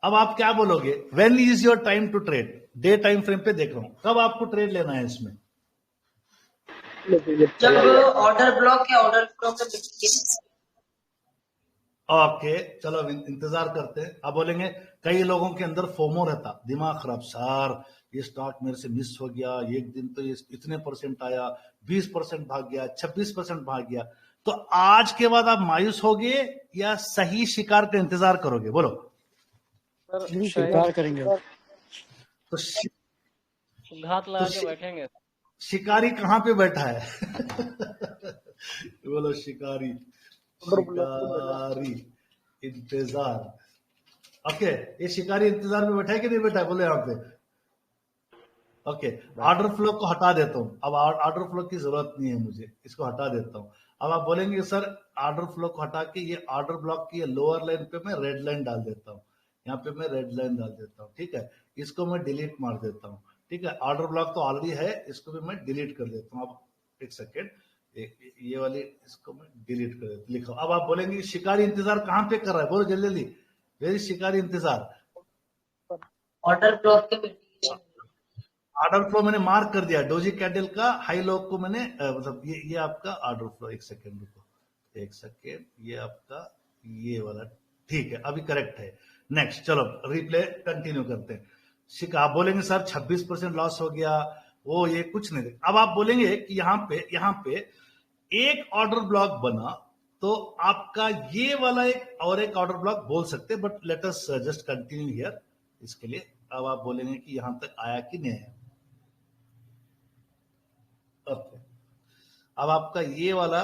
अब आप क्या बोलोगे? When is your time to trade? Day time frame पे देख रहा हूं, कब आपको ट्रेड लेना है इसमें? जब ऑर्डर ब्लॉक या ऑर्डर फ्लो का मिटिगेशन। ओके चलो इंतजार करते हैं। अब बोलेंगे कई लोगों के अंदर फोमो रहता, दिमाग खराब, सर ये स्टॉक मेरे से मिस हो गया, एक दिन तो ये इतने परसेंट आया, 20% भाग गया, 26% भाग गया। तो आज के बाद आप मायूस होगे या सही शिकार का इंतजार करोगे? बोलो। शिकार करेंगे। तो घात लगा के बैठेंगे। शिकारी कहाँ पे बैठा है? बोलो शिकारी, शिकारी इंतजार। ओके, ये शिकारी इंतजार में बैठा है कि नहीं बैठा है? बोले यहाँ पे। ओके, ऑर्डर फ्लो को हटा देता हूँ। अब ऑर्डर फ्लो की जरूरत नहीं है मुझे, इसको हटा देता हूँ। अब आप बोलेंगे सर ऑर्डर फ्लो को हटा के ये ऑर्डर ब्लॉक की लोअर लाइन पे मैं रेड लाइन डाल देता हूँ, यहाँ पे मैं रेड लाइन डाल देता हूँ, ठीक है। इसको मैं डिलीट मार देता हूँ, ठीक है। ऑर्डर ब्लॉक तो ऑलरेडी है, इसको भी मैं डिलीट कर देता हूँ। अब एक सेकेंड, ये वाली इसको मैं डिलीट कर देता हूँ, लिखो। अब आप बोलेंगे शिकारी इंतजार कहाँ पे कर रहा है? बोलो जल्दी जल्दी, वेरी शिकारी इंतजार। ऑर्डर ब्लॉक के मिटिगेशन। ऑर्डर फ्लो मैंने मार्क कर दिया, डोजी कैंडल का हाई लो को मैंने मतलब ये आपका ऑर्डर फ्लो। एक सेकेंड रुको, एक सेकेंड, ये आपका ये वाला ठीक है, अभी करेक्ट है। नेक्स्ट चलो रिप्ले कंटिन्यू करते हैं। आप बोलेंगे सर 26% लॉस हो गया, वो ये कुछ नहीं। अब आप बोलेंगे कि यहाँ पे एक ऑर्डर ब्लॉक बना, तो आपका ये वाला एक और एक ऑर्डर ब्लॉक बोल सकते, but let us just continue here इसके लिए। अब आप बोलेंगे कि यहां तक आया कि नहीं आया। ओके, अब आपका ये वाला,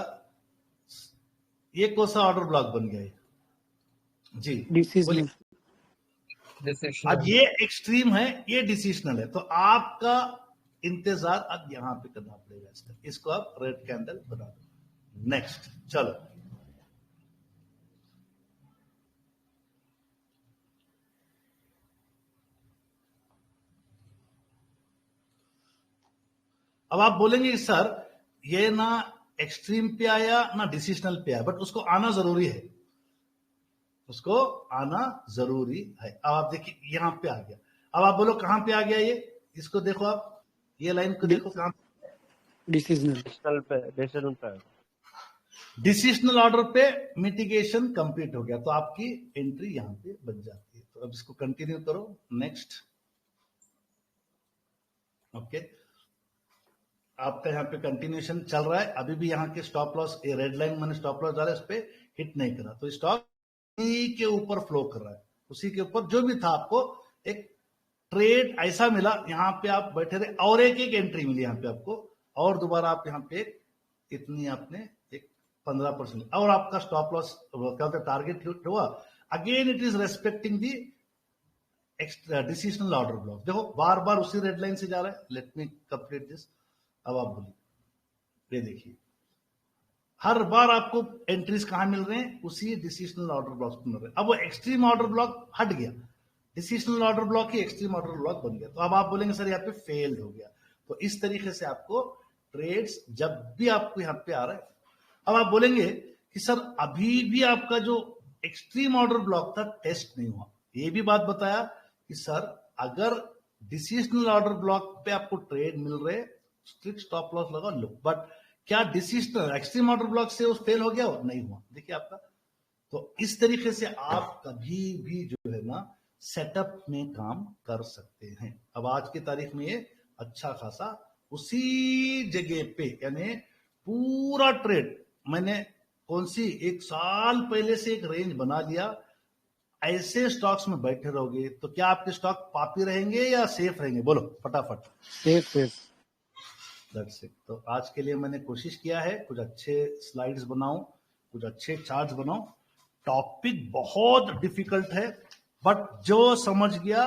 ये कौन सा ऑर्डर ब्लॉक बन गया है जी? बोलिए। अब ये एक्सट्रीम है, ये डिसीजनल है, तो आपका इंतजार अब यहां पे करना पड़ेगा इसका। इसको आप रेड कैंडल बना दो। नेक्स्ट चलो, अब आप बोलेंगे सर ये ना एक्सट्रीम पे आया ना डिसीजनल पे आया, बट उसको आना जरूरी है, उसको आना जरूरी है। अब आप देखिए यहां पे आ गया। अब आप बोलो कहां पे आ गया ये? इसको देखो आप, ये लाइन को देखो कहां पे? डिसीजनल ऑर्डर पे मिटिगेशन कंप्लीट हो गया, तो आपकी एंट्री यहां पे बन जाती है। तो अब इसको कंटिन्यू करो। नेक्स्ट। ओके, आपका यहाँ पे कंटिन्यूशन चल रहा है। अभी भी यहाँ के स्टॉप लॉस, ये रेड लाइन मैंने स्टॉप लॉस डाला, इस पे हिट नहीं करा, तो स्टॉक उसी के ऊपर फ्लो कर रहा है, उसी के ऊपर जो भी था। आपको एक ट्रेड ऐसा मिला, यहाँ पे आप बैठे रहे और एक एंट्री मिली यहाँ पे आपको, और दोबारा आप यहाँ पे इतनी आपने एक 15% और आपका स्टॉप लॉस टारगेट हिट हुआ। Again it is respecting the decisional order block. देखो बार बार उसी रेड लाइन से जा रहा है। Let me complete this. अब आप बोलिए, ये देखिए हर बार आपको एंट्रीज कहां मिल रहे हैं? उसी डिसीजनल ऑर्डर ब्लॉक मिल रहे हैं। अब वो एक्सट्रीम ऑर्डर ब्लॉक हट गया, डिसीजनल ऑर्डर ब्लॉक ही एक्सट्रीम ऑर्डर ब्लॉक बन गया। तो अब आप बोलेंगे सर यहाँ पे फेल्ड हो गया। तो इस तरीके से आपको ट्रेड्स जब भी आपको यहाँ पे आ रहा है, अब आप बोलेंगे कि सर अभी भी आपका जो एक्सट्रीम ऑर्डर ब्लॉक था टेस्ट नहीं हुआ। ये भी बात बताया कि सर अगर डिसीजनल ऑर्डर ब्लॉक पे आपको ट्रेड मिल रहे, स्ट्रिक्ट स्टॉप लॉस लगा लो, बट क्या डिसीजनल एक्सट्रीम ऑर्डर ब्लॉक से वो फेल हो गया हो? नहीं हुआ। देखिए आपका, तो इस तरीके से आप कभी भी जो है ना सेटअप में काम कर सकते हैं। अब आज की तारीख में ये अच्छा खासा उसी जगह पे, यानी पूरा ट्रेड मैंने कौन सी 1 साल पहले से एक रेंज बना लिया। ऐसे स्टॉक्स में बैठे रहोगे तो क्या आपके स्टॉक पापी रहेंगे या सेफ रहेंगे? बोलो फटाफट। सेफ। That's it. तो आज के लिए मैंने कोशिश किया है कुछ अच्छे स्लाइड्स बनाऊं, कुछ अच्छे चार्ट्स बनाऊं। टॉपिक बहुत डिफिकल्ट है, बट जो समझ गया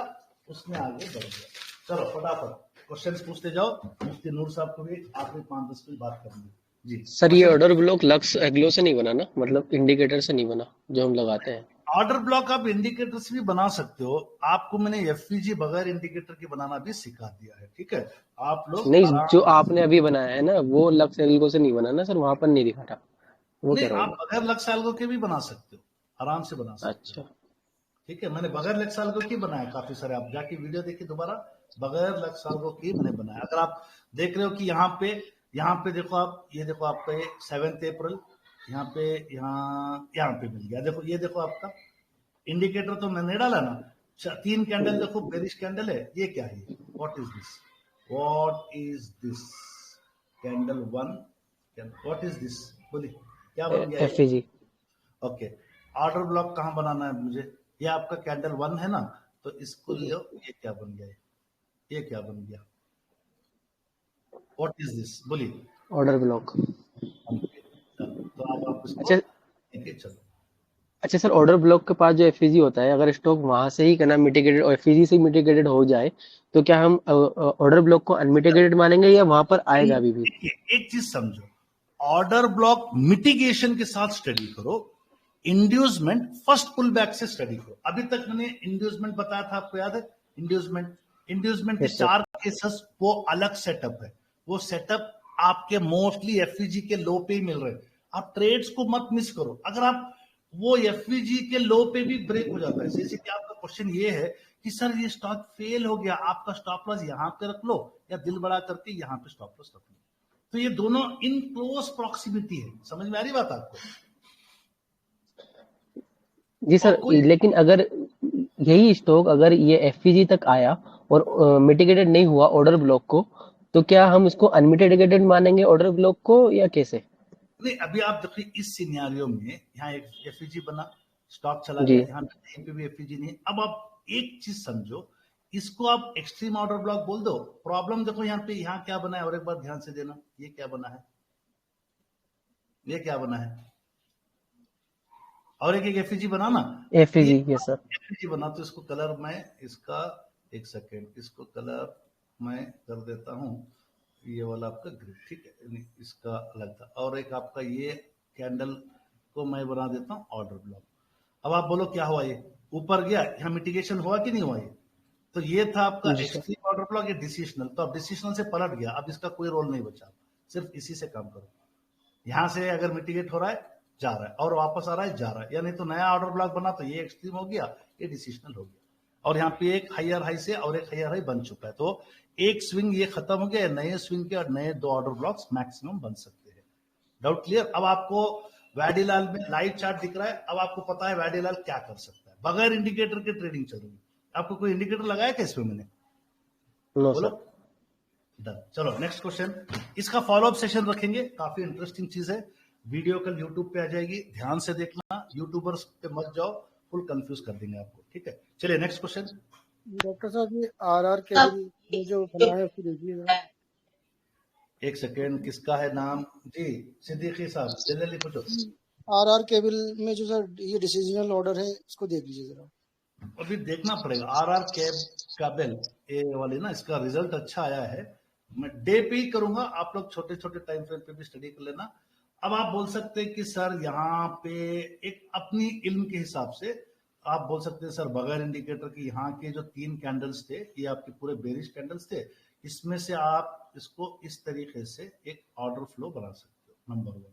उसने आगे बढ़ गया। चलो फटाफट क्वेश्चंस पूछते जाओ। मुफ्ती नूर साहब को भी आखिरी 5-10 मिनट बात करनी जी। सर ये ऑर्डर ब्लॉक लक्स एग्लो से नहीं बना ना, मतलब इंडिकेटर से नहीं बना जो हम लगाते हैं? ऑर्डर ब्लॉक आप इंडिकेटर से भी बना सकते हो। आपको मैंने एफवीजी बगैर इंडिकेटर के बनाना भी सिखा दिया है, ठीक है? आप लोग नहीं, जो आपने अभी बनाया है ना वो लक्स एल्गो से नहीं बना ना सर, वहां पर नहीं दिखा था वो। नहीं, आप बगैर लक्स एल्गो के भी बना सकते हो, आराम से बना सकते हो। अच्छा, ठीक है, मैंने बगैर लक्स एल्गो की बनाया काफी सारे। आप जाके वीडियो देखिए दोबारा, बगैर लक्स एल्गो की मैंने बनाया। अगर आप देख रहे हो कि यहाँ पे देखो, आप ये देखो आपका ये 7 अप्रैल यहाँ पे मिल गया। देखो ये देखो आपका इंडिकेटर तो मैंने डाला ना, 3 कैंडल देखो बेरिश कैंडल है। ये क्या है? What is this? What is this? Candle 1, what is this? बोलिए क्या बन गया? एफईजी। ओके, ऑर्डर ब्लॉक कहाँ बनाना है मुझे? ये आपका कैंडल 1 है ना, तो इसको लो। ये क्या बन गया? ये क्या बन गया? What is this? बोलिए। Order block. तो आप इसको अच्छा चलो। अच्छा सर, ऑर्डर ब्लॉक के पास जो एफईजी होता है, अगर स्टॉक वहां से ही करना मिटिगेटेड और एफईजी से मिटिगेटेड हो जाए तो क्या हम ऑर्डर ब्लॉक को अनमिटिगेटेड मानेंगे या वहां पर आएगा अभी भी? एक चीज समझो, ऑर्डर ब्लॉक मिटिगेशन के साथ स्टडी करो, इंड्यूसमेंट फर्स्ट पुल बैक से स्टडी करो। अभी तक मैंने इंड्यूसमेंट बताया था, आपको याद है? इंड्यूसमेंट के 4 केसेस, वो अलग सेटअप है। वो सेटअप आपके मोस्टली एफवीजी के लो पे ही मिल रहे हैं। आप ट्रेड्स को मत मिस करो। अगर आप वो एफवीजी के लो पे भी ब्रेक हो जाता है, जैसे कि आपका क्वेश्चन ये है कि सर ये स्टॉक फेल हो गया, आपका स्टॉप लॉस यहाँ पे रख लो या दिल बड़ा करके यहाँ पे स्टॉप लॉस रख लो। तो ये दोनों इन क्लोज प्रॉक्सिमिटी है। समझ में आ रही बात आपको? जी सर, लेकिन अगर यही स्टॉक अगर ये एफईजी तक आया और मिटिगेटेड नहीं हुआ ऑर्डर ब्लॉक को, तो क्या हम इसको अनमिटिगेटेड मानेंगे ऑर्डर ब्लॉक को या कैसे? नहीं, अभी आप देखिए इस सिनेरियो में यहाँ एक एफईजी बना, स्टॉक चला गया, यहाँ पे भी एफईजी नहीं है। अब आप एक चीज समझो, इसको आप एक्सट्रीम ऑर्डर ब्लॉक बोल दो। प्रॉब्लम देखो यहाँ पे, यहाँ क्या बना है और एक बार ध्यान से देना, ये क्या बना है, ये क्या बना है, और एक एफईजी बना ना, एफईजी। यस सर, एफईजी बना। तो इसको कलर मैं इसका, एक सेकेंड, इसको कलर मैं कर देता हूं, ये वाला आपका ग्रीन, ठीक है, इसका अलग था। और एक आपका ये कैंडल को मैं बना देता हूं ऑर्डर ब्लॉक। अब आप बोलो क्या हुआ? ये ऊपर गया, यहाँ मिटिगेशन हुआ कि नहीं हुआ? ये तो ये था आपका एक्सट्रीम ऑर्डर ब्लॉक, ये डिसीजनल। तो अब डिसीजनल से पलट गया, अब इसका कोई रोल नहीं बचा, सिर्फ इसी से काम करो। यहां से अगर मिटिगेट हो रहा है जा रहा है, और वापस आ रहा है जा रहा है, या नहीं तो नया ऑर्डर ब्लॉक बना तो ये एक्सट्रीम हो गया, ये डिसीजनल हो गया। और यहाँ पे एक हायर हाई से और एक हायर हाई बन चुका है, तो एक स्विंग ये खत्म हो गया, नए स्विंग के और नए 2 ऑर्डर ब्लॉक्स मैक्सिमम बन सकते हैं। Doubt clear? अब आपको वैडीलाल में लाइव चार्ट दिख रहा है, अब आपको पता है वैडीलाल क्या कर सकता है। बगैर इंडिकेटर के ट्रेडिंग चल रही है। आपको कोई इंडिकेटर लगाया क्या इसमें मैंने? बोलो। डन। चलो नेक्स्ट क्वेश्चन, इसका फॉलोअप सेशन रखेंगे, काफी इंटरेस्टिंग चीज है। वीडियो कल यूट्यूब पे आ जाएगी, ध्यान से देखना, यूट्यूबर्स पे मत जाओ, फुल कंफ्यूज कर देंगे आपको, ठीक है? चलिए नेक्स्ट क्वेश्चन। डॉक्टर साहब ये आरआर केबल में जो बना है उसको देखिए जरा। एक सेकेंड, किसका है नाम जी? सिद्दीकी साहब, जल्दी पूछो। आरआर केबल में जो सर ये डिसीजनल ऑर्डर है, इसको देख लीजिए जरा। अभी देखना पड़ेगा। आरआर केबल ए वाली ना, इसका रिजल्ट अच्छा आया है। मैं डे पे ही करूंगा, आप लोग छोटे छोटे टाइम फ्रेम पे भी स्टडी कर लेना। अब आप बोल सकते हैं कि सर यहाँ पे एक अपनी इल्म के हिसाब से आप बोल सकते हैं सर बगैर इंडिकेटर के यहाँ के जो 3 कैंडल्स थे ये आपके पूरे बेरिश कैंडल्स थे, इसमें से आप इसको इस तरीके से एक ऑर्डर फ्लो बना सकते हो। नंबर 1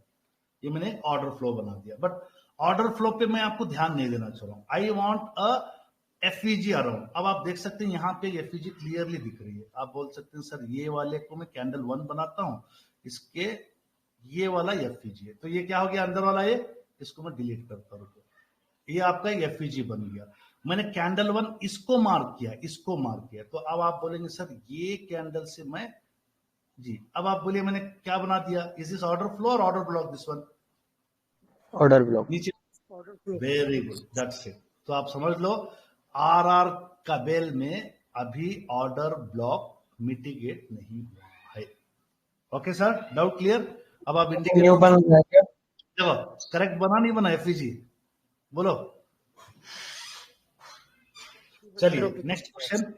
ये मैंने एक ऑर्डर फ्लो बना दिया, बट ऑर्डर फ्लो पे मैं आपको ध्यान नहीं देना चाह रहा हूँ। I want a FEG around. अब आप देख सकते हैं यहाँ पे एफईजी क्लियरली दिख रही है। आप बोल सकते हैं सर ये वाले को मैं कैंडल 1 बनाता हूँ, इसके ये वाला एफईजी है, तो ये क्या हो गया अंदर वाला, ये इसको मैं डिलीट करता हूँ, ये आपका एफईजी बन गया। मैंने कैंडल 1 इसको मार्क किया, इसको मार्क किया, तो अब आप बोलेंगे सर ये कैंडल से मैं जी, अब आप बोलिए मैंने क्या बना दिया, इज दिस ऑर्डर फ्लो और order block, this one order block नीचे। Very good, that's it. तो आप समझ लो आरआर का बेल में अभी ऑर्डर ब्लॉक मिटिगेट नहीं हुआ है। Okay sir, doubt clear? अब आप इंडिकेटर देखो करेक्ट बना नहीं बना एफईजी, बोलो। चलिए नेक्स्ट क्वेश्चन।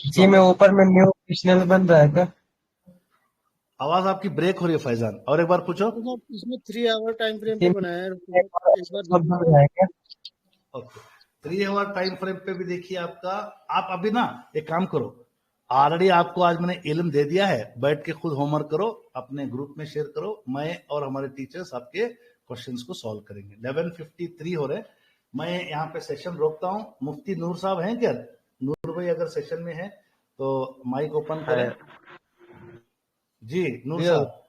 जी में ऊपर में न्यू ऑप्शनल बन रहा है क्या? आवाज आपकी ब्रेक हो रही है फैजान, और एक बार पूछो। इसमें 3 आवर टाइम फ्रेम पे बनाया है, एक बार बन रहा है क्या? ओके, 3 आवर टाइम फ्रेम पे भी देखिए आपका। आप अभी ना एक काम करो, ऑलरेडी आपको आज मैंने इल्म दे दिया है, बैठ के खुद होमवर्क करो, अपने ग्रुप में शेयर करो, मैं और हमारे टीचर्स आपके क्वेश्चंस को सॉल्व करेंगे। 11:53 हो रहे, मैं यहाँ पे सेशन रोकता हूँ। मुफ्ती नूर साहब हैं क्या? नूर भाई अगर सेशन में है तो माइक ओपन करें। जी नूर साहब।